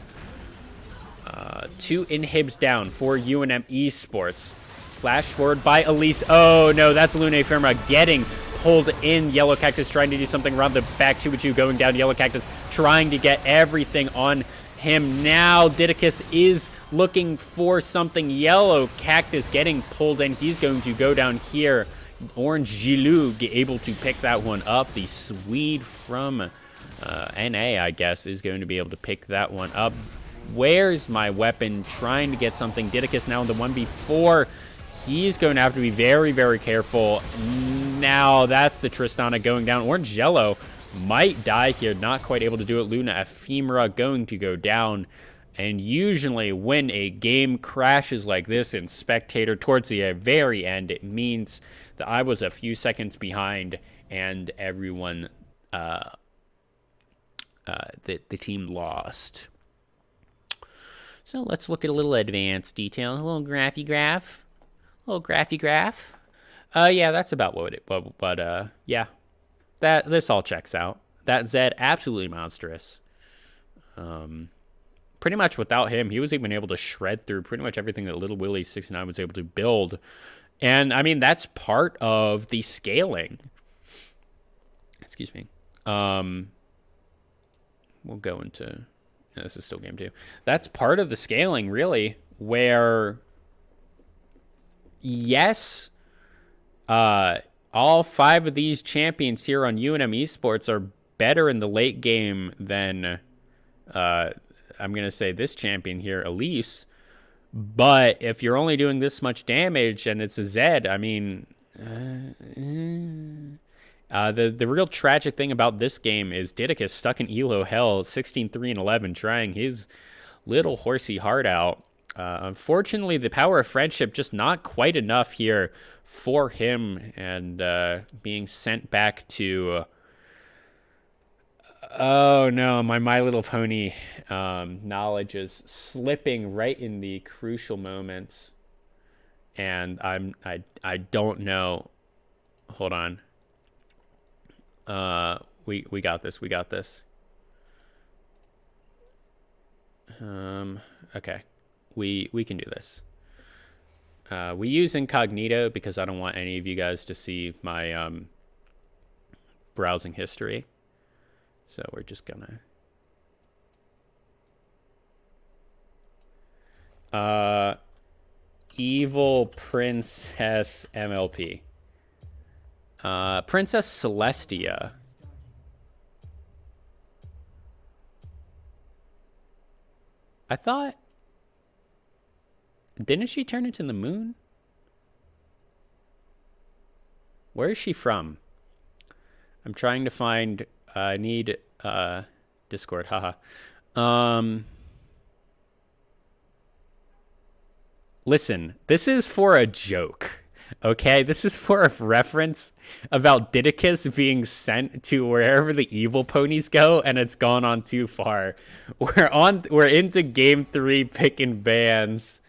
2 inhibs down for UNM Esports. Flash forward by Elise. Oh no, that's Lune Firma getting pulled in. Yellow Cactus trying to do something around the back. 2v2 going down. Yellow Cactus trying to get everything on him. Now Didicus is looking for something. Yellow Cactus getting pulled in. He's going to go down here. Orange Gilou able to pick that one up. The Swede from NA, I guess, is going to be able to pick that one up. Where's my weapon? Trying to get something. Didicus now in the 1v4. He's going to have to be very, very careful. Now that's the Tristana going down. Orange Yellow might die here. Not quite able to do it. Luna Ephemera going to go down. And usually when a game crashes like this in Spectator towards the very end, it means that I was a few seconds behind and everyone, the team lost. So let's look at a little advanced detail. A little graphy graph. Yeah, that's about what it, but yeah, this all checks out. That Zed, absolutely monstrous. Pretty much without him, he was even able to shred through pretty much everything that Little Willie 69 was able to build. And, I mean, that's part of the scaling. Excuse me. We'll go into... No, this is still game 2. That's part of the scaling, really, where... Yes, all 5 of these champions here on UNM Esports are better in the late game than... I'm going to say this champion here, Elise. But if you're only doing this much damage and it's a Zed, I mean... the real tragic thing about this game is Didicus stuck in Elo hell, 16-3-11, trying his little horsey heart out. Unfortunately, the power of friendship just not quite enough here for him, and being sent back to... Oh no, my Little Pony knowledge is slipping right in the crucial moments, and I don't know. Hold on. We got this. Okay, we can do this. We use incognito because I don't want any of you guys to see my browsing history. So we're just gonna... Evil Princess MLP. Princess Celestia. I thought... Didn't she turn into the moon? Where is she from? I'm trying to find... I need Discord, haha. Listen, this is for a joke, okay? This is for a reference about Didicus being sent to wherever the evil ponies go, and it's gone on too far. We're into game 3 picking bans.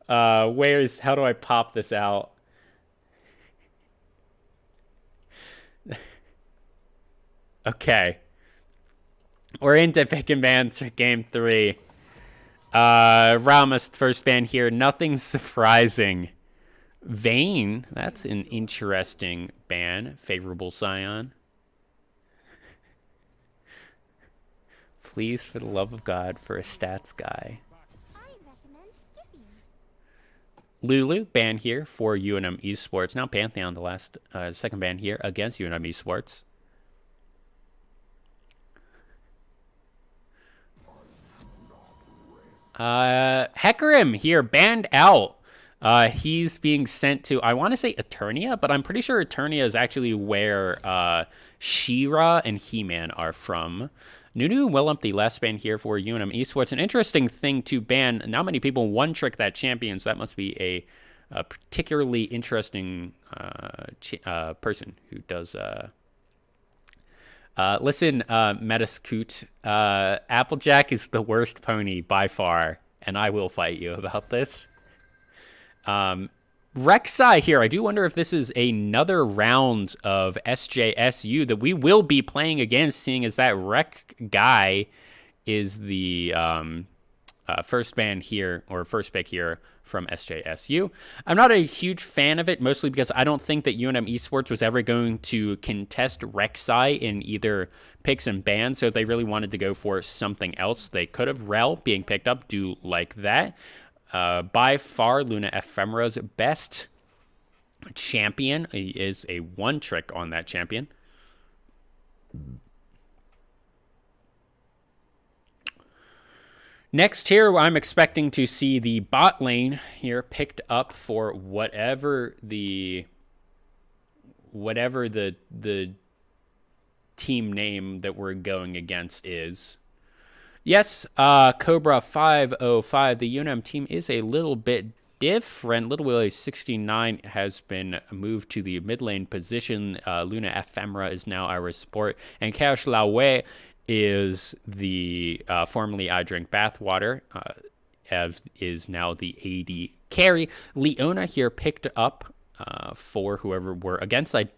How do I pop this out? Okay. We're into pick and bans for game 3. Ramos first ban here. Nothing surprising Vayne, that's an interesting ban. Favorable Scion. Please, for the love of God, for a stats guy. Lulu, ban here for UNM Esports. Now Pantheon, the last second ban here against UNM Esports. Hecarim here, banned out. He's being sent to, I want to say Eternia, but I'm pretty sure Eternia is actually where She-Ra and He-Man are from. Nunu Willump, the last ban here for UNM Esports. An interesting thing to ban. Not many people one-trick that champion, so that must be a particularly interesting person who does... listen, Metascoot, Applejack is the worst pony by far, and I will fight you about this. Rek'Sai here. I do wonder if this is another round of SJSU that we will be playing against, seeing as that Rek guy is the first ban here, or first pick here from SJSU. I'm not a huge fan of it, mostly because I don't think that UNM Esports was ever going to contest Rek'Sai in either picks and bans, so if they really wanted to go for something else, they could have. Rel being picked up, do like that. By far, Luna Ephemera's best champion. He is a one trick on that champion. Next here, I'm expecting to see the bot lane here picked up for whatever the team name that we're going against is. Yes, Cobra 505, the UNM team is a little bit different. Little Willie 69 has been moved to the mid lane position. Luna Ephemera is now our support. And Cash Laue is the formerly I Drink Bathwater, as is now the AD carry. Leona here picked up for whoever we're against. I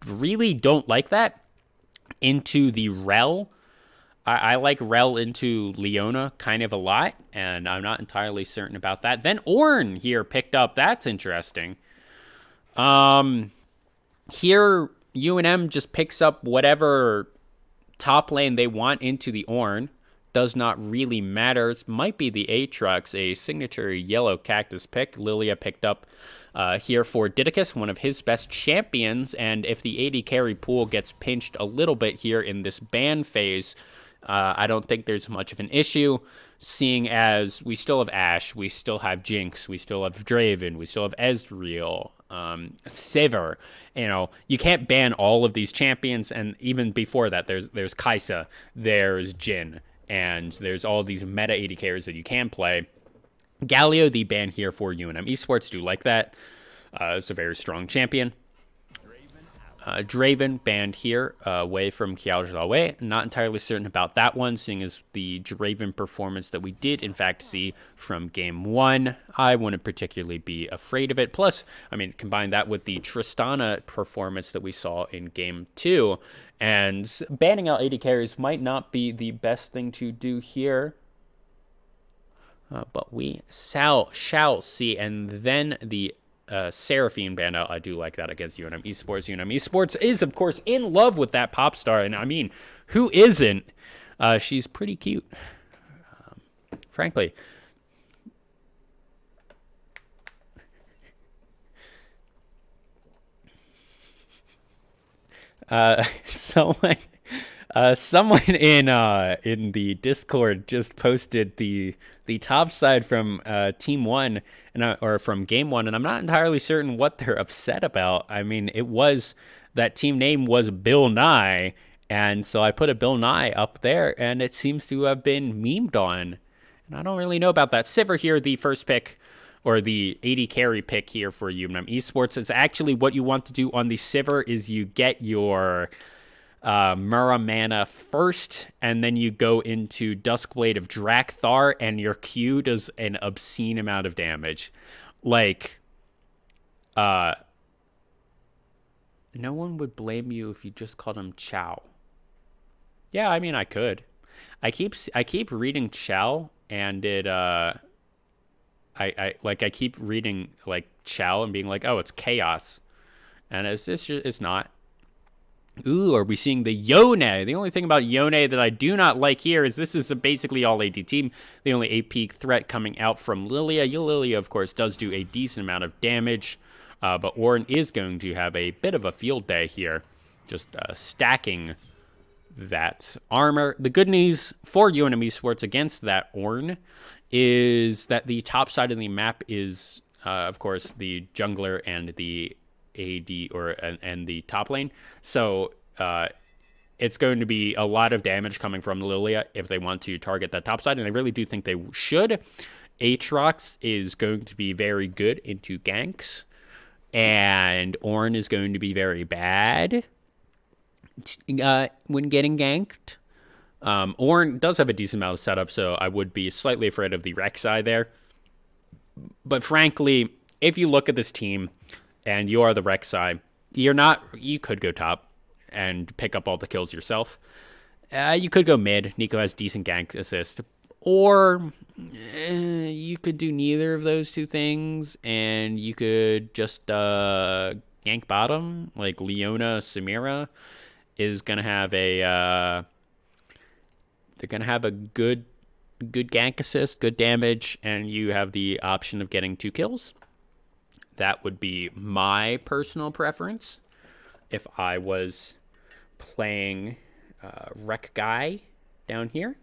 really don't like that. Into the Rel. I like Rel into Leona kind of a lot, and I'm not entirely certain about that. Then Ornn here picked up. That's interesting. Here, UNM just picks up whatever top lane they want into the Ornn. Does not really matter. It might be the Aatrox, a signature yellow cactus pick. Lilia picked up here for Didicus, one of his best champions, and if the AD carry pool gets pinched a little bit here in this ban phase, I don't think there's much of an issue, seeing as we still have Ashe, we still have Jinx, we still have Draven, we still have Ezreal, Sivir. You know, you can't ban all of these champions, and even before that, there's Kai'Sa, there's Jhin, and there's all these meta AD carries that you can play. Galio, the ban here for UNM Esports, do like that. It's a very strong champion. Draven banned here away from Qiao Zhaowei. Not entirely certain about that one, seeing as the Draven performance that we did in fact see from Game 1. I wouldn't particularly be afraid of it. Plus, I mean, combine that with the Tristana performance that we saw in Game 2, and banning out AD carries might not be the best thing to do here. But we shall see. And then the Seraphine ban out, I do like that against UNM Esports. UNM Esports is, of course, in love with that pop star, and I mean, who isn't? She's pretty cute, frankly. Someone in the Discord just posted the top side from Team 1 or from Game 1, and I'm not entirely certain what they're upset about. I mean, it was that team name was Bill Nye, and so I put a Bill Nye up there, and it seems to have been memed on. And I don't really know about that. Sivir here, the first pick, or the AD carry pick here for UNM Esports. It's actually what you want to do on the Sivir is you get your Muramana first, and then you go into Duskblade of Drakthar, and your Q does an obscene amount of damage. Like, no one would blame you if you just called him Chow. Yeah, I mean, I could. I keep reading Chow, and it, I I keep reading like Chow and being like, oh, it's chaos, and it's not. Ooh, are we seeing the Yone? The only thing about Yone that I do not like here is this is a basically all AD team. The only AP threat coming out from Lilia. Lilia, of course, does do a decent amount of damage, but Ornn is going to have a bit of a field day here, just stacking that armor. The good news for UNM Esports against that Ornn is that the top side of the map is, of course, the jungler and the AD and the top lane. So it's going to be a lot of damage coming from Lilia if they want to target that top side, and I really do think they should. Aatrox is going to be very good into ganks, and Ornn is going to be very bad when getting ganked. Ornn does have a decent amount of setup, so I would be slightly afraid of the Rek'Sai there. But frankly, if you look at this team and you are the Rek'Sai, you could go top and pick up all the kills yourself. You could go mid. Nico has decent gank assist. Or you could do neither of those two things, and you could just gank bottom. Like Leona Samira is going to have a... they're going to have a good gank assist, good damage, and you have the option of getting 2 kills. That would be my personal preference if I was playing Rek Guy down here.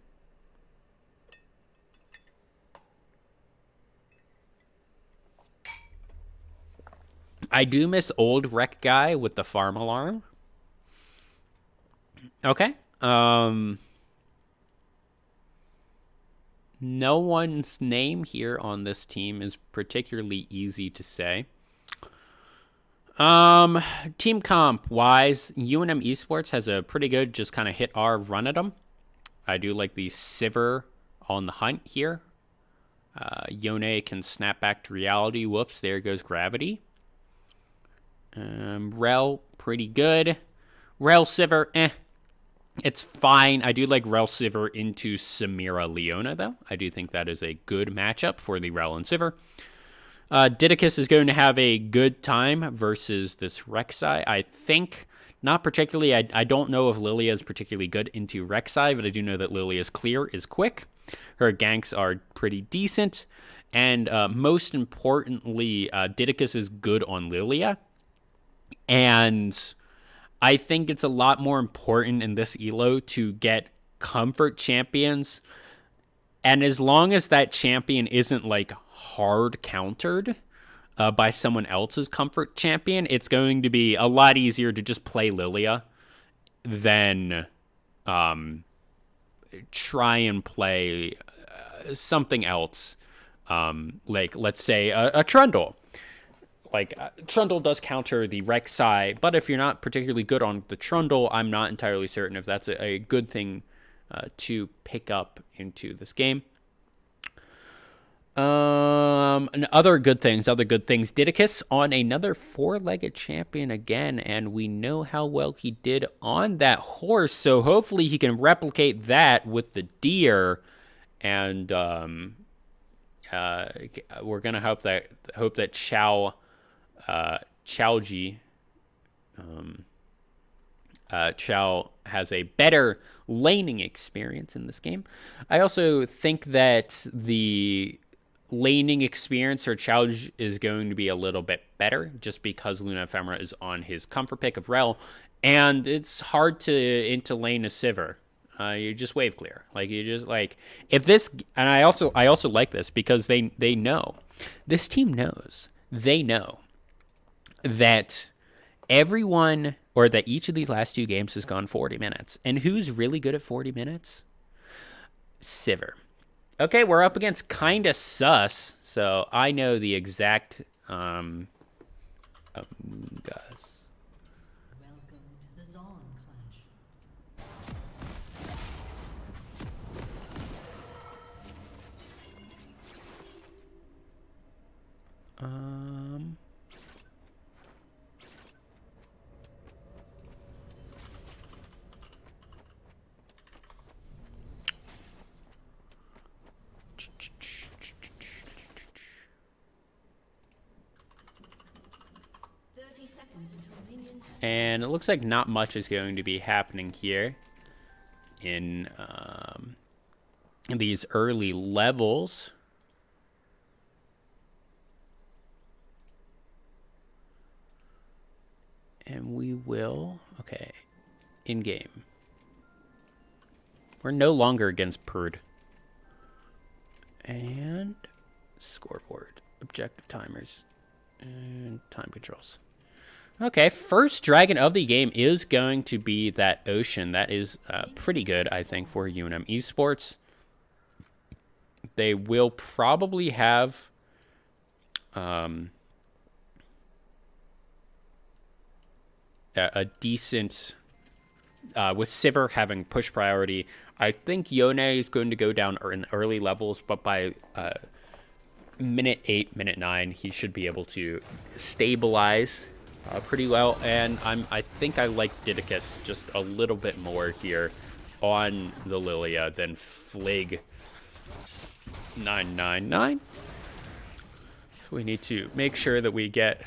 I do miss old Rek Guy with the farm alarm. Okay. No one's name here on this team is particularly easy to say. Team comp wise, UNM Esports has a pretty good just kind of hit R run at them. I do like the Sivir on the hunt here. Yone can snap back to reality. Whoops, there goes gravity. Rel, pretty good. Rel Sivir, it's fine. I do like Rel Sivir into Samira Leona, though. I do think that is a good matchup for the Rel and Sivir. Didicus is going to have a good time versus this Rek'Sai. I think, not particularly, I don't know if Lilia is particularly good into Rek'Sai, but I do know that Lilia's clear is quick. Her ganks are pretty decent. And most importantly, Didicus is good on Lilia. And I think it's a lot more important in this elo to get comfort champions. And as long as that champion isn't like hard countered by someone else's comfort champion, it's going to be a lot easier to just play Lilia than try and play something else. Like, let's say a Trundle. Like, Trundle does counter the Rek'Sai, but if you're not particularly good on the Trundle, I'm not entirely certain if that's a good thing to pick up into this game. And other good things. Didicus on another 4-legged champion again, and we know how well he did on that horse, so hopefully he can replicate that with the deer, and we're gonna hope that Chowji Chow has a better laning experience in this game. I also think that the laning experience for Chowji is going to be a little bit better just because Luna Ephemera is on his comfort pick of Rel, and it's hard to into lane a Sivir. You just wave clear. Like, you just, like, if this, and I also like this because they know, this team knows, they know that everyone, or that each of these last 2 games has gone 40 minutes. And who's really good at 40 minutes? Sivir. Okay, we're up against Kinda Sus, so I know the exact guys. Welcome to the Zon Clash. until minions And it looks like not much is going to be happening here in these early levels. And we will, okay, in-game. We're no longer against Purd. And scoreboard, objective timers, and time controls. Okay, first dragon of the game is going to be that Ocean. That is pretty good, I think, for UNM Esports. They will probably have a decent, with Sivir having push priority. I think Yone is going to go down in early levels, but by minute 8, minute 9, he should be able to stabilize pretty well. And I think I like Didicus just a little bit more here on the Lilia than Flig 999. We need to make sure that we get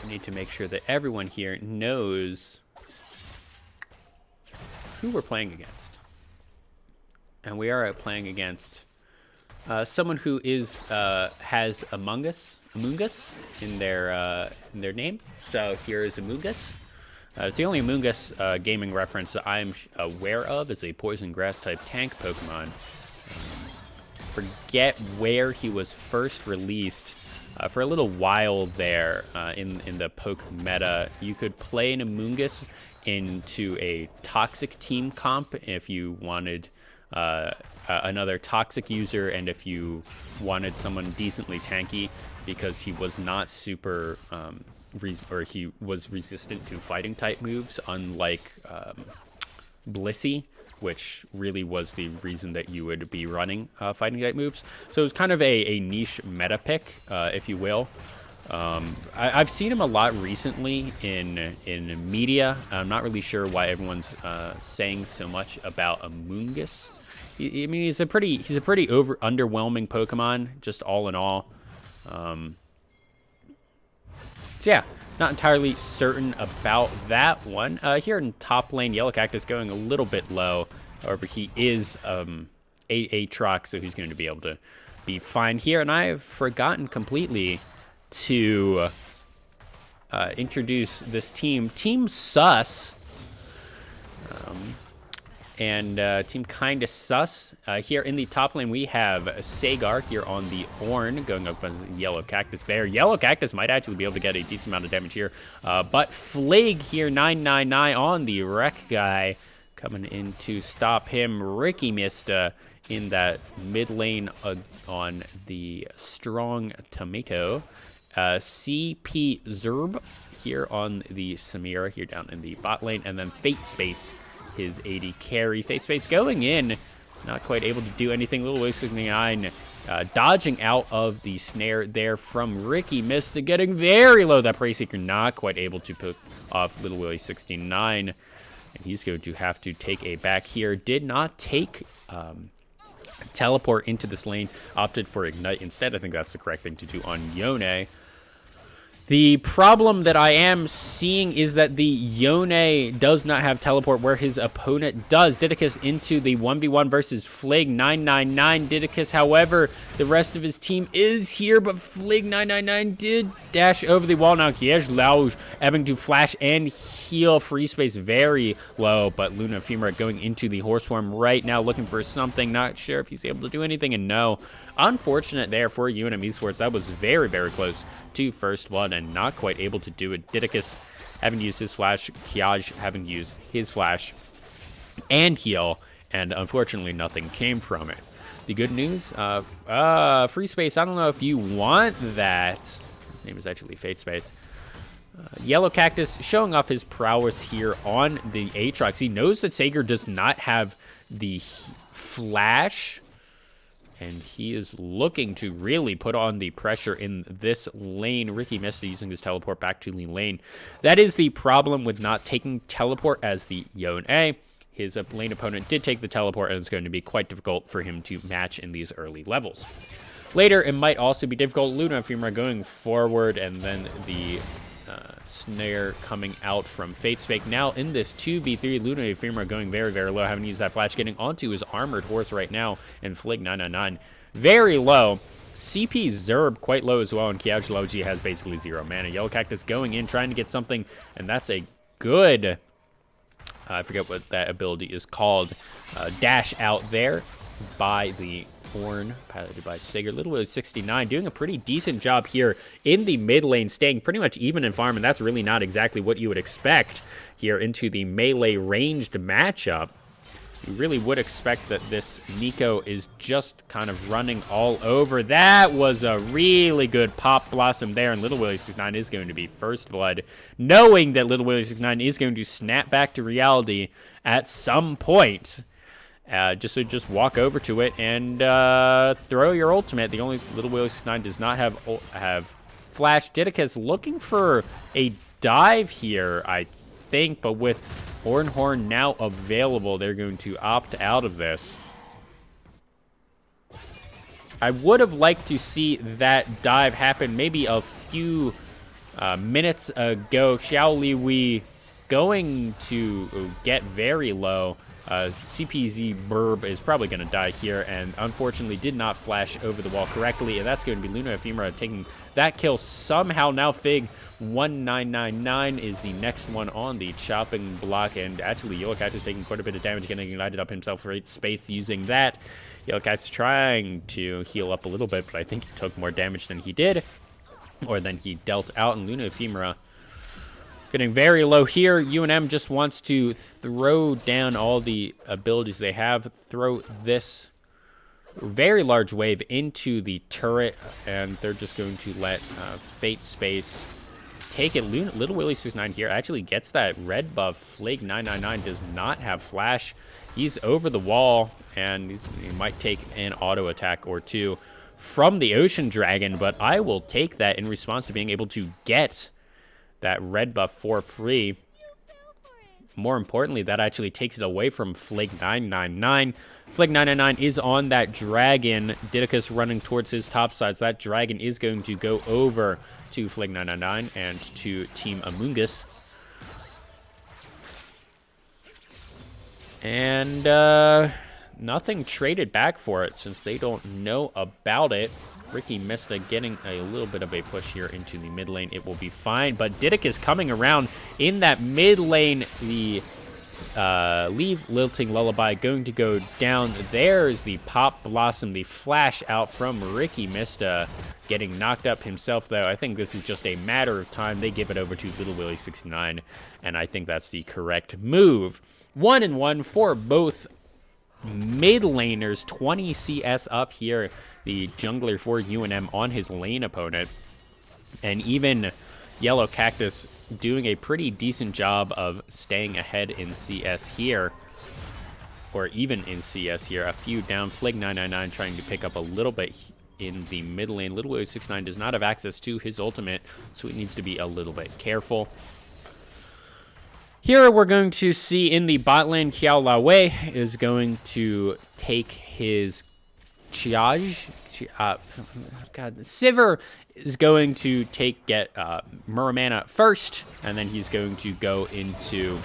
we need to make sure that everyone here knows who we're playing against. And we are playing against someone who is has Among Us in their name. So here is Among Us. It's the only Among Us gaming reference that I'm aware of. It's a poison grass type tank Pokemon. Forget where he was first released. For a little while there in the poke meta, you could play an Among Us into a toxic team comp if you wanted another toxic user, and if you wanted someone decently tanky, because he was not super or he was resistant to fighting type moves, unlike Blissey, which really was the reason that you would be running fighting type moves. So it's kind of a niche meta pick, if you will. I've seen him a lot recently in media. I'm not really sure why everyone's saying so much about Among Us. I mean, he's a pretty underwhelming Pokemon, just all in all. So yeah, not entirely certain about that one. Here in top lane, Yellow Cactus going a little bit low. However, he is Aatrox, so he's going to be able to be fine here. And I have forgotten completely to introduce this team. Team Sus. And Team Kinda Sus. Here in the top lane, we have Sagar here on the Ornn, going up as Yellow Cactus there. Yellow Cactus might actually be able to get a decent amount of damage here. But Flig here, 999 on the Wreck guy, coming in to stop him. Ricky missed in that mid lane on the Strong Tomato. CP Zerb here on the Samira, here down in the bot lane. And then Fate Space, his AD carry. Fate Space going in, not quite able to do anything. Little Way 69 dodging out of the snare there from Ricky. Missed it, getting very low. That Prey Seeker not quite able to put off Little Willie 69. And he's going to have to take a back here. Did not take teleport into this lane. Opted for Ignite instead. I think that's the correct thing to do on Yone. The problem that I am seeing is that the Yone does not have teleport where his opponent does. Didicus into the 1v1 versus Flig 999. Didicus, however, the rest of his team is here, but Flig 999 did dash over the wall. Now Kiej Lauge having to flash and heal. Free space very low, but Luna Femora going into the horse form right now, looking for something. Not sure if he's able to do anything, and no. Unfortunate there for UNM Esports. That was very, very close to first one and not quite able to do it. Didicus having used his flash, Kiaj having used his flash and heal, and unfortunately nothing came from it. The good news, free space, I don't know if you want that. His name is actually Fate Space. Yellow Cactus showing off his prowess here on the Aatrox. He knows that Sager does not have the flash, and he is looking to really put on the pressure in this lane. Ricky missed using his teleport back to the lane. That is the problem with not taking teleport as the Yone. His lane opponent did take the teleport, and it's going to be quite difficult for him to match in these early levels. Later, it might also be difficult. Luna Ephemera going forward, and then the snare coming out from Fatespake. Now in this 2v3, Luna Ephemera going very, very low, having to use that flash, getting onto his armored horse right now, and Flig 999 very low. CP Zerb quite low as well, and Kiaujlaoji has basically 0 mana. Yellow Cactus going in, trying to get something, and that's a good, I forget what that ability is called, dash out there by the Horn, piloted by Sager. Little Willie 69 doing a pretty decent job here in the mid lane, staying pretty much even in farm, and that's really not exactly what you would expect here into the melee ranged matchup. You really would expect that this Nico is just kind of running all over. That was a really good pop blossom there, and Little Willie 69 is going to be first blood, knowing that Little Willie 69 is going to snap back to reality at some point. Just walk over to it and throw your ultimate. The only Little Willie 69 does not have flash. Didicus looking for a dive here, I think, but with Horn now available, they're going to opt out of this. I would have liked to see that dive happen maybe a few minutes ago. Xiao Liwei going to get very low. CPZ Burb is probably going to die here, and unfortunately did not flash over the wall correctly, and that's going to be Luna Ephemera taking that kill somehow. Now Fig 1999 is the next one on the chopping block, and actually Yellow Cat is taking quite a bit of damage, getting ignited up himself for 8 space using that. Yellow Cat's trying to heal up a little bit, but I think he took more damage than he did, or than he dealt out, and Luna Ephemera getting very low here. UNM just wants to throw down all the abilities they have, throw this very large wave into the turret, and they're just going to let Fate Space take it. Little Willie 69 here actually gets that red buff. Flake 999 does not have flash. He's over the wall, and he might take an auto attack or two from the Ocean Dragon, but I will take that in response to being able to get that red buff for free. More importantly, that actually takes it away from Flake 999. Flake 999 is on that dragon. Didicus running towards his top side. So that dragon is going to go over to Flake 999 and to Team Amoongus. And nothing traded back for it since they don't know about it. Ricky Mista getting a little bit of a push here into the mid lane. It will be fine, but Didicus coming around in that mid lane. The Leave Lilting Lullaby going to go down. There's the Pop Blossom, the flash out from Ricky Mista, getting knocked up himself, though. I think this is just a matter of time. They give it over to Little Willie 69, and I think that's the correct move. 1-1 for both mid laners, 20 CS up here. The jungler for UNM on his lane opponent. And even Yellow Cactus doing a pretty decent job of staying ahead in CS here. Or even in CS here. A few down. Flig 999 trying to pick up a little bit in the mid lane. Little Willie 69 does not have access to his ultimate, so he needs to be a little bit careful. Here we're going to see in the bot lane, Xiao Liwei is going to take his Sivir is going to get Muramana first, and then he's going to go into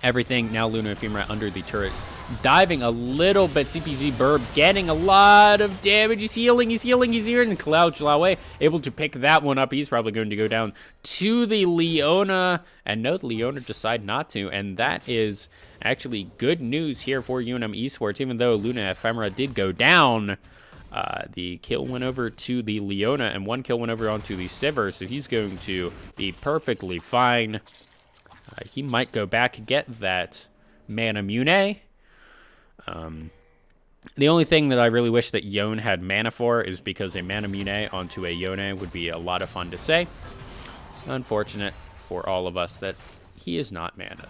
everything. Now Luna Ephemera under the turret, diving a little bit. CPZ Burb getting a lot of damage. He's healing, and Kiaujlaoji able to pick that one up. He's probably going to go down to the Leona, and no, the Leona decide not to, and that is actually good news here for UNM Esports. Even though Luna Ephemera did go down, the kill went over to the Leona, and one kill went over onto the Sivir, so he's going to be perfectly fine. He might go back and get that Mana Mune. The only thing that I really wish that Yone had mana for is because a Mana Mune onto a Yone would be a lot of fun to say. Unfortunate for all of us that he is not mana.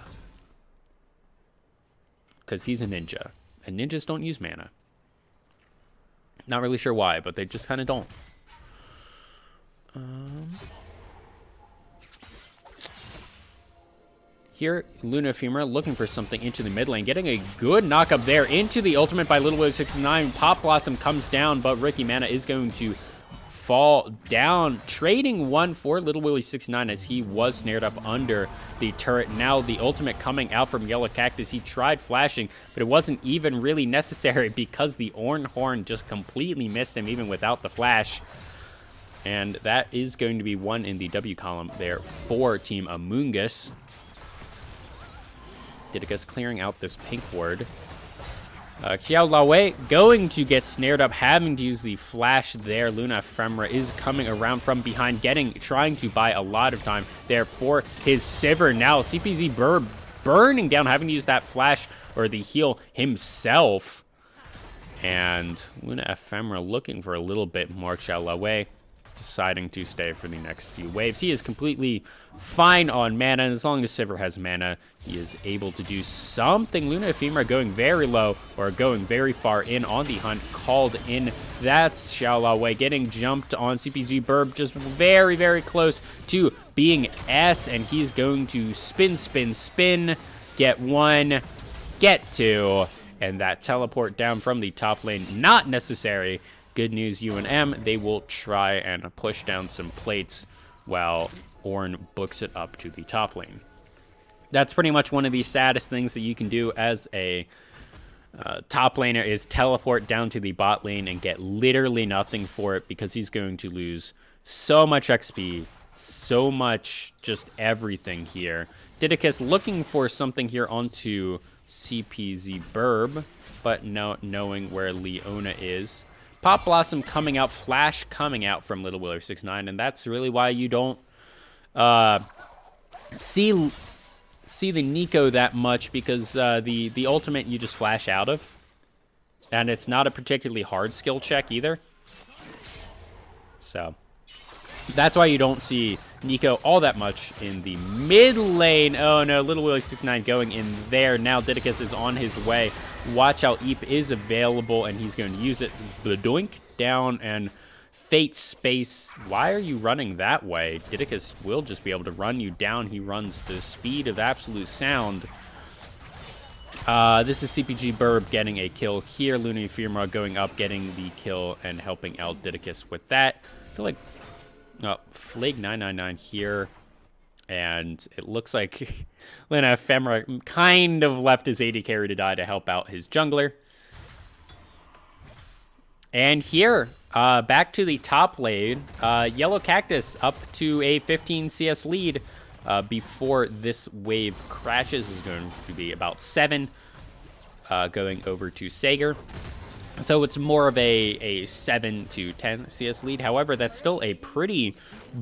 Because he's a ninja, and ninjas don't use mana. Not really sure why, but they just kind of don't. Here, Luna Ephemera looking for something into the mid lane, getting a good knock up there into the ultimate by Little Willie 69. Pop Blossom comes down, but Ricky Mana is going to fall down, trading one for Little Willie 69 as he was snared up under the turret. Now the ultimate coming out from Yellow Cactus. He tried flashing, but it wasn't even really necessary because the Orn Horn just completely missed him even without the flash. And that is going to be one in the W column there for Team Amoongus. Didicus clearing out this pink ward. Xiao Laowei going to get snared up, having to use the flash there. Luna Ephemera is coming around from behind, trying to buy a lot of time there for his Sivir. Now CPZ Burr burning down, having to use that flash or the heal himself. And Luna Ephemera looking for a little bit more. Xiao Laowei deciding to stay for the next few waves. He is completely fine on mana, and as long as Sivir has mana, he is able to do something. Luna Ephemera going very low, or going very far in on the hunt, called in. That's Xiao Laowei getting jumped on. CPG Burb just very, very close to being S, and he's going to spin, get one, get two, and that teleport down from the top lane, not necessary. Good news, UNM, they will try and push down some plates while Ornn books it up to the top lane. That's pretty much one of the saddest things that you can do as a top laner is teleport down to the bot lane and get literally nothing for it because he's going to lose so much XP, so much just everything here. Didicus looking for something here onto CPZ Burb, but knowing where Leona is. Pop Blossom coming out, flash coming out from Little Willie 69, and that's really why you don't see the Nico that much, because the ultimate you just flash out of, and it's not a particularly hard skill check either. So that's why you don't see Nico all that much in the mid lane. Oh no, Little Willie 69 going in there. Now Didicus is on his way. Watch out, Eep is available, and he's going to use it. The doink down and Fate Space. Why are you running that way? Didicus will just be able to run you down. He runs the speed of absolute sound. This is CPG Burb getting a kill here. Luna Ephemera going up, getting the kill, and helping out Didicus with that. I feel like Flag 999 here, and it looks like Luna Ephemera kind of left his AD carry to die to help out his jungler. And here, back to the top lane, Yellow Cactus up to a 15 CS lead before this wave crashes. Is going to be about 7 going over to Sager. So it's more of a 7 to 10 CS lead. However, that's still a pretty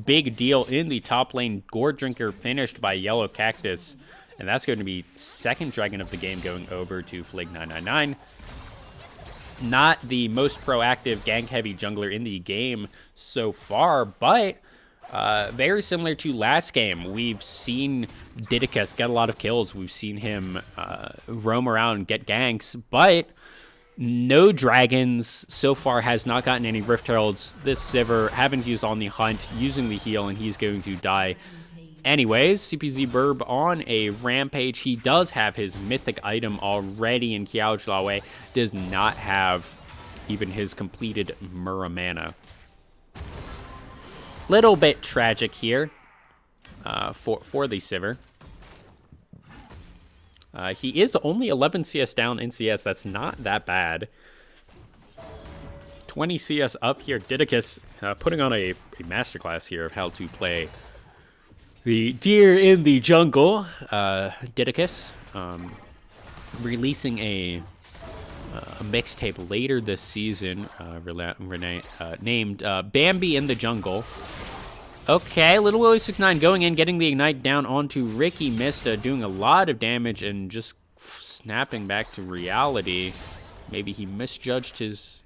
big deal in the top lane. Gourd Drinker finished by Yellow Cactus. And that's going to be second dragon of the game going over to Flag 999. Not the most proactive gank-heavy jungler in the game so far, but very similar to last game. We've seen Didicus get a lot of kills. We've seen him roam around and get ganks, but no dragons so far, has not gotten any Rift Heralds. This Sivir haven't used on the hunt, using the heal, and he's going to die anyways. CPZ Burb on a rampage. He does have his mythic item already, and Xiao Laowei does not have even his completed Muramana. Little bit tragic here for the Sivir. He is only 11 CS down in CS. That's not that bad. 20 CS up here. Didicus putting on a masterclass here of how to play the deer in the jungle. Didicus releasing a mixtape later this season, named Bambi in the Jungle. Okay, Little Willie 69 going in, getting the Ignite down onto Ricky Mista, doing a lot of damage and just snapping back to reality. Maybe he misjudged his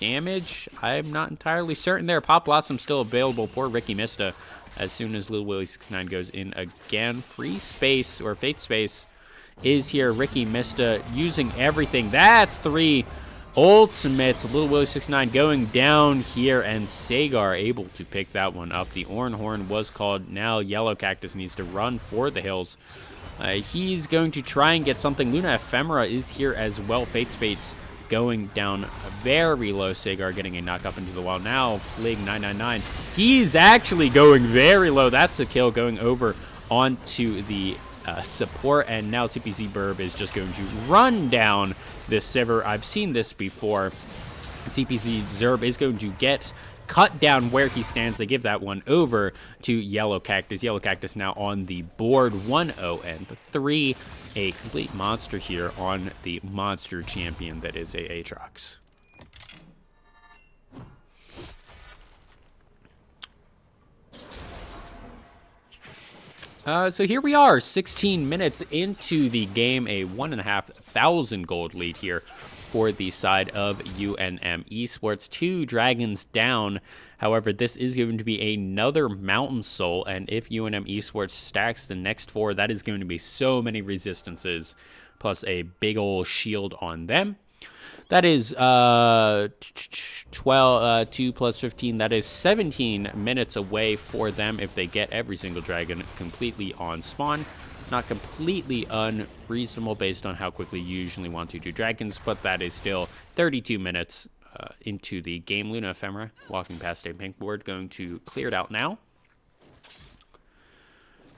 damage. I'm not entirely certain there. Pop Blossom still available for Ricky Mista as soon as Little Willie 69 goes in again. Free space, or Fate Space, is here. Ricky Mista using everything. That's 3 ultimates. Little Willie 69 going down here, and Sagar able to pick that one up. The Orn Horn was called. Now Yellow Cactus needs to run for the hills. He's going to try and get something. Luna Ephemera is here as well. Fate Spates going down very low. Sagar getting a knock up into the wall. Now Flig 999. He's actually going very low. That's a kill going over onto the support. And now CPC Burb is just going to run down this Sivir. I've seen this before. CPC Zerb is going to get cut down where he stands. They give that one over to Yellow Cactus. Yellow Cactus now on the board 1-0 and 3. A complete monster here on the monster champion that is Aatrox. So here we are, 16 minutes into the game, a 1,500 gold lead here for the side of UNM Esports. 2 dragons down. However, this is going to be another Mountain Soul, and if UNM Esports stacks the next 4, that is going to be so many resistances, plus a big ol' shield on them. That is 2 plus 15. That is 17 minutes away for them if they get every single dragon completely on spawn. Not completely unreasonable based on how quickly you usually want to do dragons, but that is still 32 minutes into the game. Luna Ephemera walking past a pink board, going to clear it out now.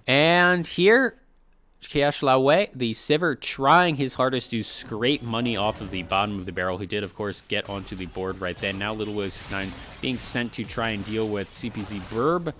And here, Kiash Lawe, the Sivir, trying his hardest to scrape money off of the bottom of the barrel. He did, of course, get onto the board right then. Now Little Wiz 9 being sent to try and deal with CPZ Burb.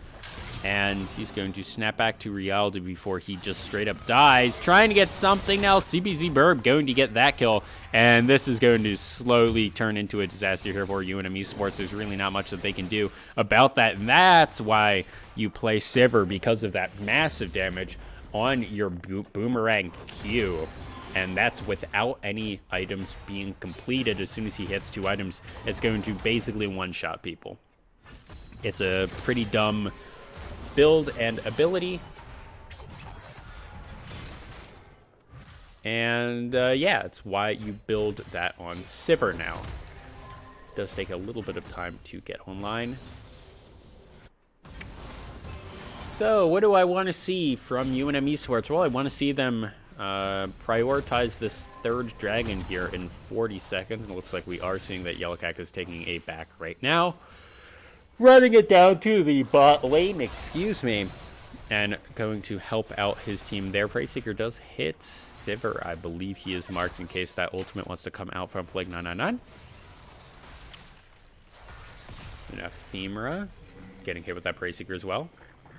And he's going to snap back to reality before he just straight up dies. Trying to get something now. CPZ Burb going to get that kill. And this is going to slowly turn into a disaster here for UNM Esports. There's really not much that they can do about that. And that's why you play Sivir, because of that massive damage on your boomerang Q. And that's without any items being completed. As soon as he hits 2 items, it's going to basically one-shot people. It's a pretty dumb build and ability. And yeah, it's why you build that on Sivir now. It does take a little bit of time to get online. So what do I want to see from UNM Esports? Well, I want to see them prioritize this 3rd dragon here in 40 seconds. It looks like we are seeing that Yellow Cactus taking a back right now. Running it down to the bot lane, excuse me, and going to help out his team there. Prey Seeker does hit Sivir. I believe he is marked in case that ultimate wants to come out from Flag 999. And Ephemera getting hit with that Prey Seeker as well.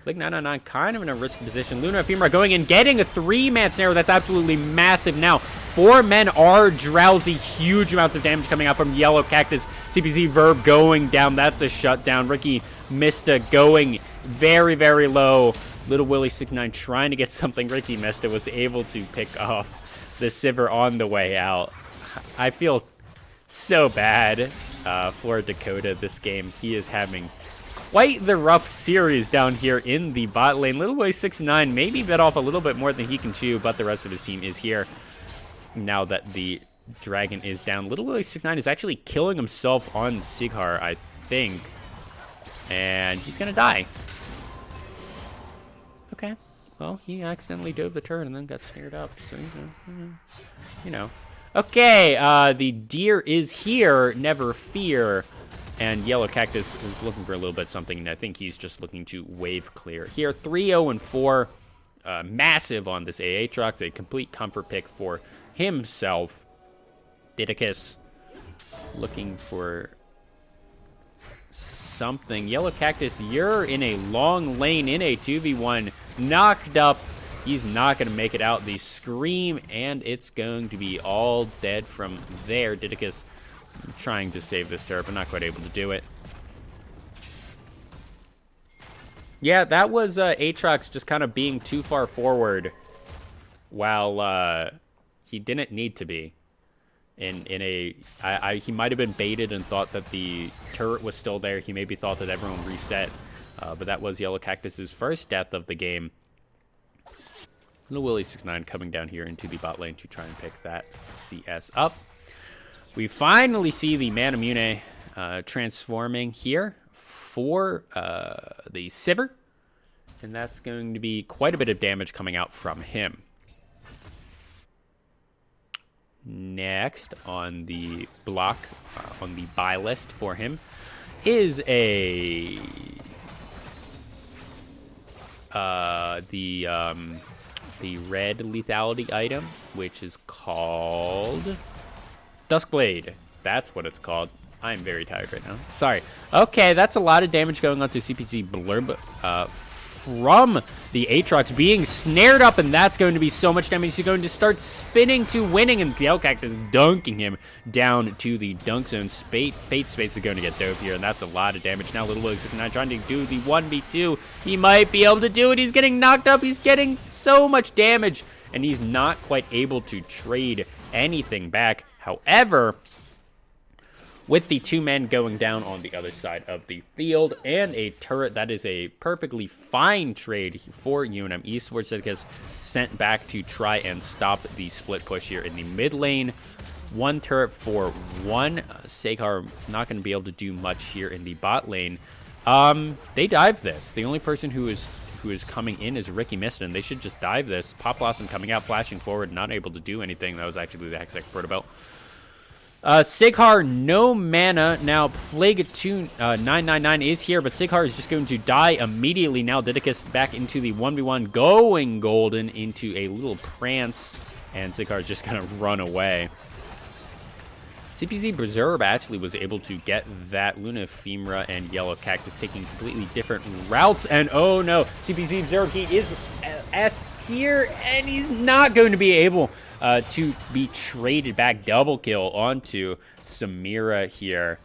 Flag 999 kind of in a risky position. Luna Ephemera going in, getting a 3-man snare. That's absolutely massive now. 4 men are drowsy. Huge amounts of damage coming out from Yellow Cactus. CPZ Verb going down. That's a shutdown. Ricky Mista going very, very low. Little Willie 69 trying to get something. Ricky Mista was able to pick off the Sivir on the way out. I feel so bad for Dakota this game. He is having quite the rough series down here in the bot lane. Little Willie 69 maybe bit off a little bit more than he can chew, but the rest of his team is here now that the dragon is down. Little Willie 69 is actually killing himself on Sighar, I think. And he's gonna die. Okay. Well, he accidentally dove the turn and then got snared up. So, you know. Okay, the deer is here. Never fear. And Yellow Cactus is looking for a little bit something, and I think he's just looking to wave clear. Here, 3-0-4. Massive on this Aatrox. A complete comfort pick for himself. Didicus looking for something. Yellow Cactus, you're in a long lane in a 2v1. Knocked up. He's not going to make it out. The scream, and it's going to be all dead from there. Didicus trying to save this turret, but not quite able to do it. Yeah, that was Aatrox just kind of being too far forward while he didn't need to be. He might have been baited and thought that the turret was still there. He maybe thought that everyone reset, but that was Yellow Cactus's first death of the game. Little Willie 69 coming down here into the bot lane to try and pick that CS up. We finally see the Manamune transforming here for the Sivir. And that's going to be quite a bit of damage coming out from him. Next on the block, on the buy list for him, is the red lethality item, which is called Duskblade. That's what it's called. I'm very tired right now. Sorry. Okay, that's a lot of damage going on to CPC Blurb from the Aatrox being snared up, and that's going to be so much damage. He's going to start spinning to winning, and Yellow Cactus dunking him down to the dunk zone. Fate Space is going to get dove here, and that's a lot of damage. Now Little Willie 69 trying to do the 1v2. He might be able to do it. He's getting knocked up. He's getting so much damage, and he's not quite able to trade anything back. However, with the 2 men going down on the other side of the field and a turret, that is a perfectly fine trade for UNM Esports that gets sent back to try and stop the split push here in the mid lane. 1 turret for 1. Seghar not going to be able to do much here in the bot lane. They dive this. The only person who is coming in is Ricky Miston. They should just dive this. Pop Blossom coming out, flashing forward, not able to do anything. That was actually the Hextech Protobelt. Seghar, no mana. Now, Plague 999 is here, but Seghar is just going to die immediately. Now, Didicus back into the 1v1, going golden into a little prance, and Seghar is just going to run away. CPZ Berserb actually was able to get that Luna Ephemera and Yellow Cactus taking completely different routes, and oh no, CPZ Berserb, he is S tier, and he's not going to be able to be traded back. Double kill onto Samira here.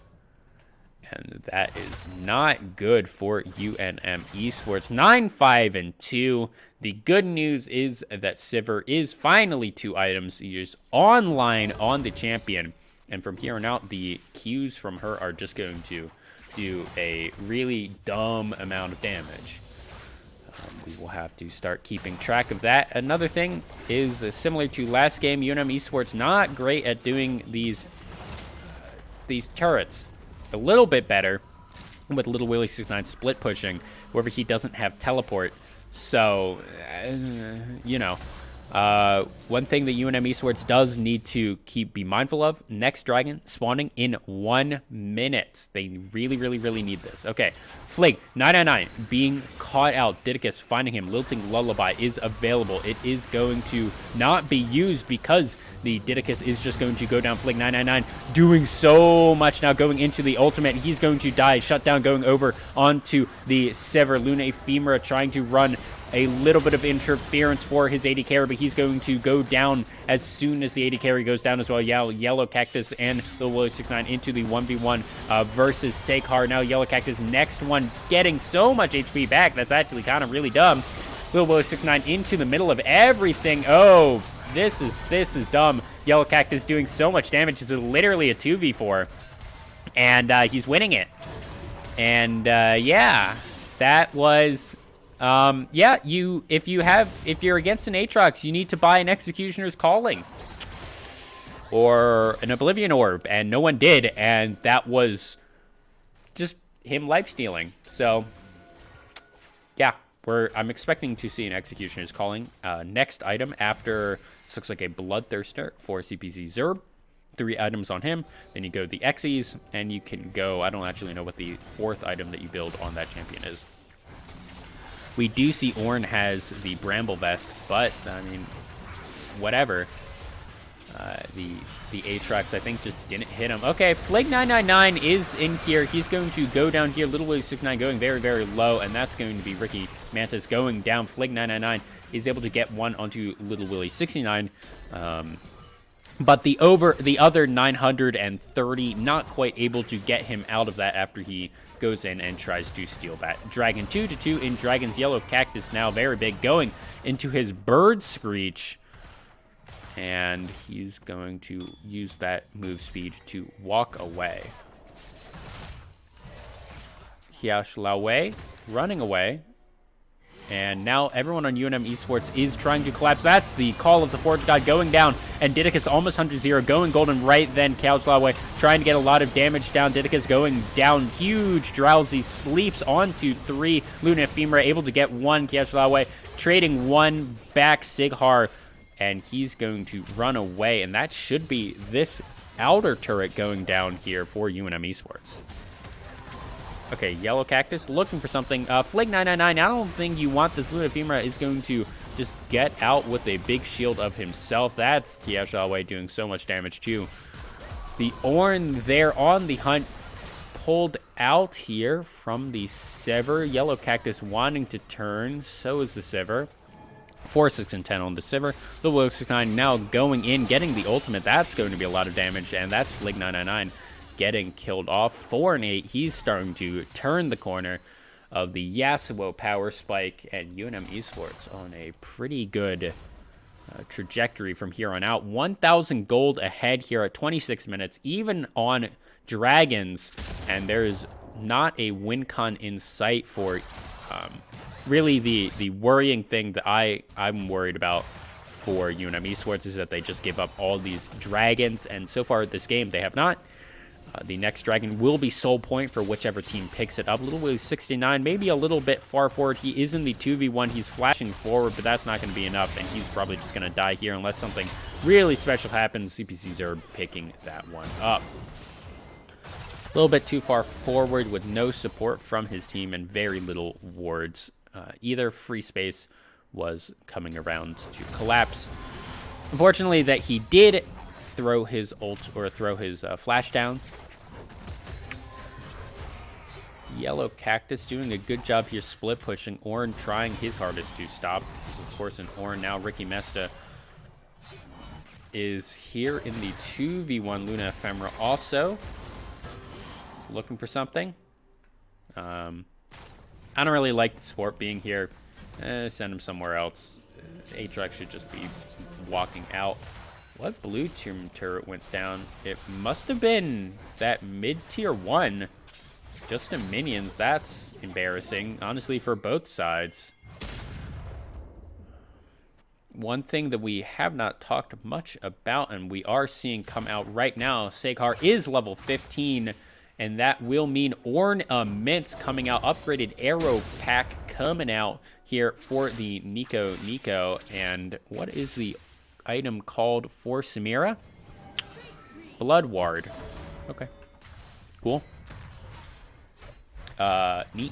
And that is not good for UNM Esports. 9-5-2. The good news is that Sivir is finally 2 items. He is online on the champion. And from here on out, the Qs from her are just going to do a really dumb amount of damage. We will have to start keeping track of that. Another thing is similar to last game, UNM Esports not great at doing these turrets. A little bit better with Little Willie 69 split pushing. However, he doesn't have teleport. So, you know. One thing that UNM Esports does need to be mindful of, next dragon spawning in 1 minute. They really need this. Okay, Flig 999 being caught out. Didicus finding him. Lilting Lullaby is available. It is going to not be used because the Didicus is just going to go down. Flig 999 doing so much now, going into the ultimate. He's going to die. Shutdown going over onto the Sever. Luna Ephemera trying to run a little bit of interference for his AD carry, but he's going to go down as soon as the AD carry goes down as well. Yellow Cactus and the Willow 69 into the 1v1 versus Seghar. Now Yellow Cactus, next one, getting so much HP back. That's actually kind of really dumb. Willow 69 into the middle of everything. Oh, this is dumb. Yellow Cactus doing so much damage. It's literally a 2v4. And he's winning it. And yeah, that was... yeah, if you're against an Aatrox, you need to buy an Executioner's Calling or an Oblivion Orb, and no one did, and that was just him lifestealing. So, yeah, I'm expecting to see an Executioner's Calling. Next item after this looks like a Bloodthirster for CPC Zerb. 3 items on him. Then you go the Xyz, and you can go. I don't actually know what the 4th item that you build on that champion is. We do see Ornn has the Bramble Vest, but, I mean, whatever. The Aatrox, I think, just didn't hit him. Okay, Flag 999 is in here. He's going to go down here. Little Willie 69 going very low, and that's going to be Ricky Mantis going down. Flag 999 is able to get one onto Little Willie 69. But the other 930, not quite able to get him out of that after he goes in and tries to steal that. Dragon 2-2 in Dragon's Yellow Cactus now very big, going into his Bird Screech. And he's going to use that move speed to walk away. Hiash Laowei running away. And now everyone on UNM Esports is trying to collapse. That's the Call of the Forge God going down. And Didicus almost 100-0, going golden right then. Hiash Laowei trying to get a lot of damage down. Didicus going down huge. Drowsy sleeps onto 3. Luna Ephemera able to get 1. Hiash Laowei trading 1 back. Seghar and he's going to run away, and that should be this outer turret going down here for UNM Esports. Okay, Yellow Cactus looking for something. Flig999, I don't think you want this. Luna Femra is going to just get out with a big shield of himself. That's Kiashawe doing so much damage too. The Ornn there on the hunt, pulled out here from the Sivir. Yellow Cactus wanting to turn, so is the Sivir. 4, 6, and 10 on the Sivir. The Will 69 now going in, getting the ultimate. That's going to be a lot of damage, and that's Flig999 getting killed off. 4 and 8. He's starting to turn the corner of the Yasuo power spike, and UNM Esports on a pretty good trajectory from here on out. 1,000 gold ahead here at 26 minutes, even on Dragons, and there's not a win con in sight for really the worrying thing that I'm worried about for UNM Esports is that they just give up all these dragons, and so far this game they have not. The next dragon will be soul point for whichever team picks it up. Little Willie 69, maybe a little bit far forward. He is in the 2v1. He's flashing forward, but that's not going to be enough, and he's probably just going to die here unless something really special happens. CPCs are picking that one up. A little bit too far forward with no support from his team and very little wards. Either free space was coming around to collapse. Unfortunately, that he did throw his ult or throw his flash down. Yellow Cactus doing a good job here split pushing. Ornn trying his hardest to stop. Of course, an Ornn now. Ricky Mesta is here in the 2v1. Luna Ephemera also looking for something. I don't really like the support being here. Send him somewhere else. Aatrox should just be walking out. What blue team turret went down? It must have been that mid-tier 1. Just in minions. That's embarrassing, honestly, for both sides. One thing that we have not talked much about, and we are seeing come out right now, Seghar is level 15, and that will mean Ornn Immense coming out. Upgraded arrow pack coming out here for the Nico. And what is the item called for Samira? Blood Ward. Okay. Cool. Neat.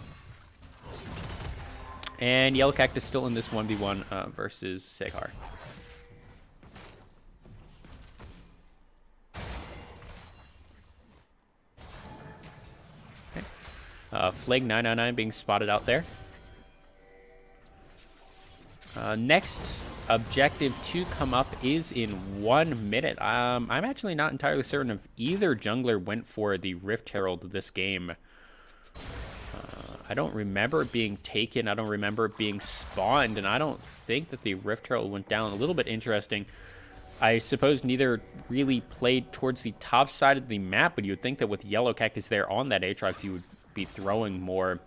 And Yellow Cactus still in this 1v1 versus Seghar. Okay. Flig999 being spotted out there. Next objective to come up is in 1 minute. I'm actually not entirely certain if either jungler went for the Rift Herald this game. I don't remember it being taken. I don't remember it being spawned, and I don't think that the Rift Herald went down. A little bit interesting. I suppose neither really played towards the top side of the map, but you would think that with Yellow Cactus there on that Aatrox, you would be throwing more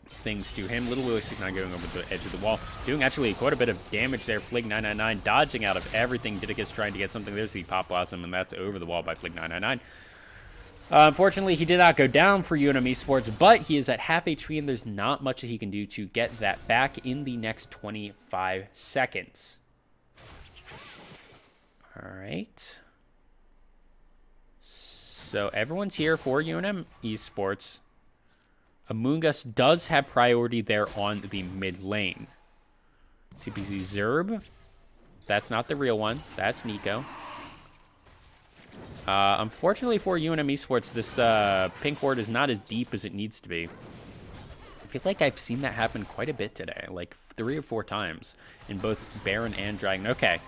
things to him. Little Willie 69 going over the edge of the wall, doing actually quite a bit of damage there. Flig999 dodging out of everything. Didicus trying to get something. There's the Pop Blossom, and that's over the wall by Flig999. Unfortunately, he did not go down for UNM Esports, but he is at half HP, and there's not much that he can do to get that back in the next 25 seconds. All right. So everyone's here for UNM Esports. Amoongus does have priority there on the mid lane. CPC Zerb. That's not the real one. That's Nico. Unfortunately for UNM Esports, this pink ward is not as deep as it needs to be. I feel like I've seen that happen quite a bit today, like 3 or 4 times in both Baron and Dragon. Okay,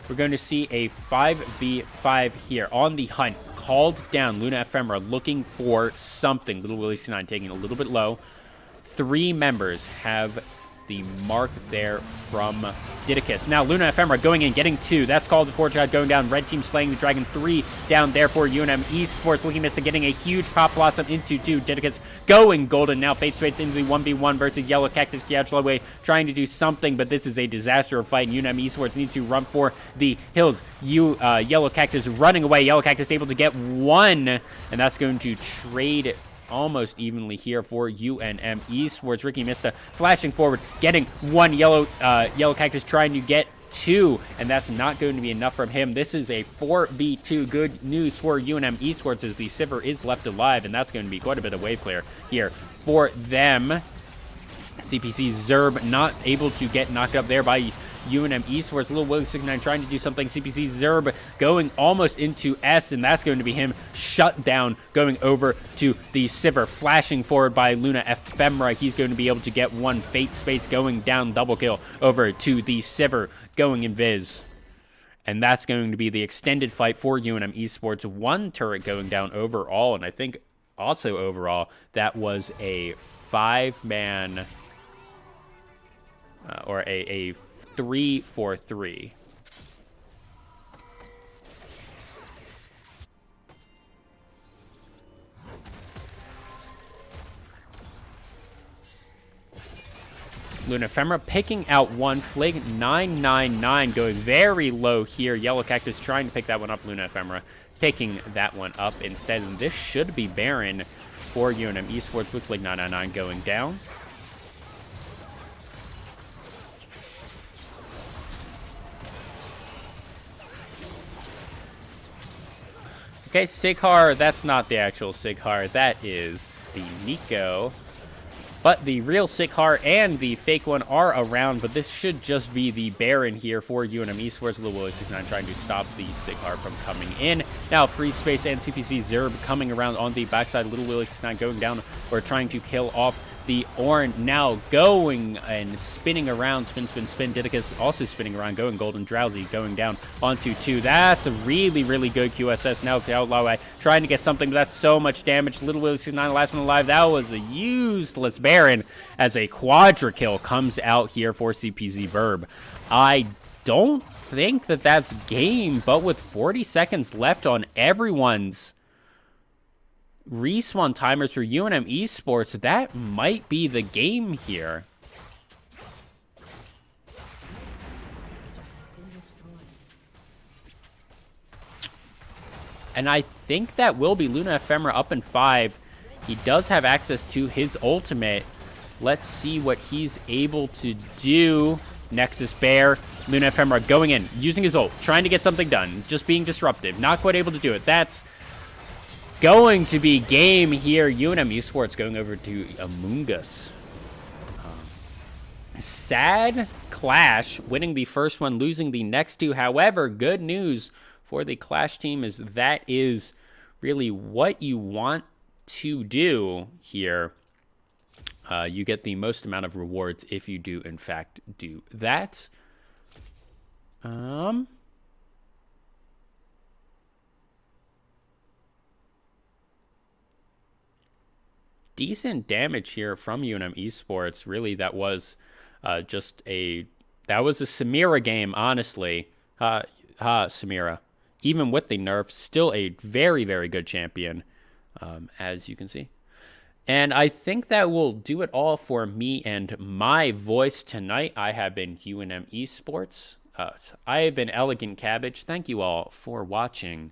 we're going to see a 5v5 here on the hunt. Called down, Luna Ephemera looking for something. Little Willie C9 taking it a little bit low. 3 members have the mark there from Didicus. Now Luna Ephemera going in, getting 2. That's called the Forge God going down. Red team slaying the Dragon. 3 down there for UNM Esports. Looking Mista getting a huge Pop Blossom into 2. Didicus going golden now. Fate Spades into the 1v1 versus Yellow Cactus. Kiachlowe trying to do something, but this is a disaster of fight. UNM Esports needs to run for the hills. Yellow Cactus running away. Yellow Cactus able to get 1, and that's going to trade almost evenly here for UNM Esports. Ricky Mista flashing forward, getting 1. Yellow Cactus trying to get 2, and that's not going to be enough from him. This is a 4v2. Good news for UNM Esports as the Sivir is left alive, and that's going to be quite a bit of wave clear here for them. CPC Zerb not able to get knocked up there by UNM Esports. Little Willie 69 trying to do something. CPC Zerb going almost into S, and that's going to be him shut down, going over to the Sivir. Flashing forward by Luna Ephemera. He's going to be able to get one Fate Space, going down double kill over to the Sivir, going invis. And that's going to be the extended fight for UNM Esports. One turret going down overall, and I think also overall that was a 5-man or a 3-4-3. Luna Ephemera picking out one. Flig 999 going very low here. Yellow Cactus trying to pick that one up. Luna Ephemera picking that one up instead. And this should be Baron for UNM Esports with Flig 999 going down. Okay, Sighar, that's not the actual Sighar. That is the Nico. But the real Sighar and the fake one are around, but this should just be the Baron here for UNM Esports. Little Willie 69 trying to stop the Sighar from coming in. Now, Free Space and CPC Zerb coming around on the backside. Little Willie 69 going down or trying to kill off the Ornn. Now going and spinning around. Spin, spin, spin. Didicus also spinning around, going Golden Drowsy, going down onto 2. That's a really, really good QSS. Now Outlaw trying to get something, but that's so much damage. Little Willie 69, the last one alive. That was a useless Baron as a quadra kill comes out here for CPZ Verb. I don't think that that's game, but with 40 seconds left on everyone's respawn timers for UNM Esports, that might be the game here. And I think that will be Luna Ephemera up in 5. He does have access to his ultimate. Let's see what he's able to do. Nexus Bear, Luna Ephemera going in, using his ult, trying to get something done, just being disruptive, not quite able to do it. That's going to be game here. UNM Esports going over to Among Us. Sad Clash, winning the first one, losing the next 2. However, good news for the Clash team is that is really what you want to do here. You get the most amount of rewards if you do, in fact, do that. Decent damage here from UNM Esports. Really, that was just a Samira game, honestly. Samira. Even with the nerfs, still a very, very good champion, as you can see. And I think that will do it all for me and my voice tonight. I have been UNM Esports. I have been Elegant Cabbage. Thank you all for watching.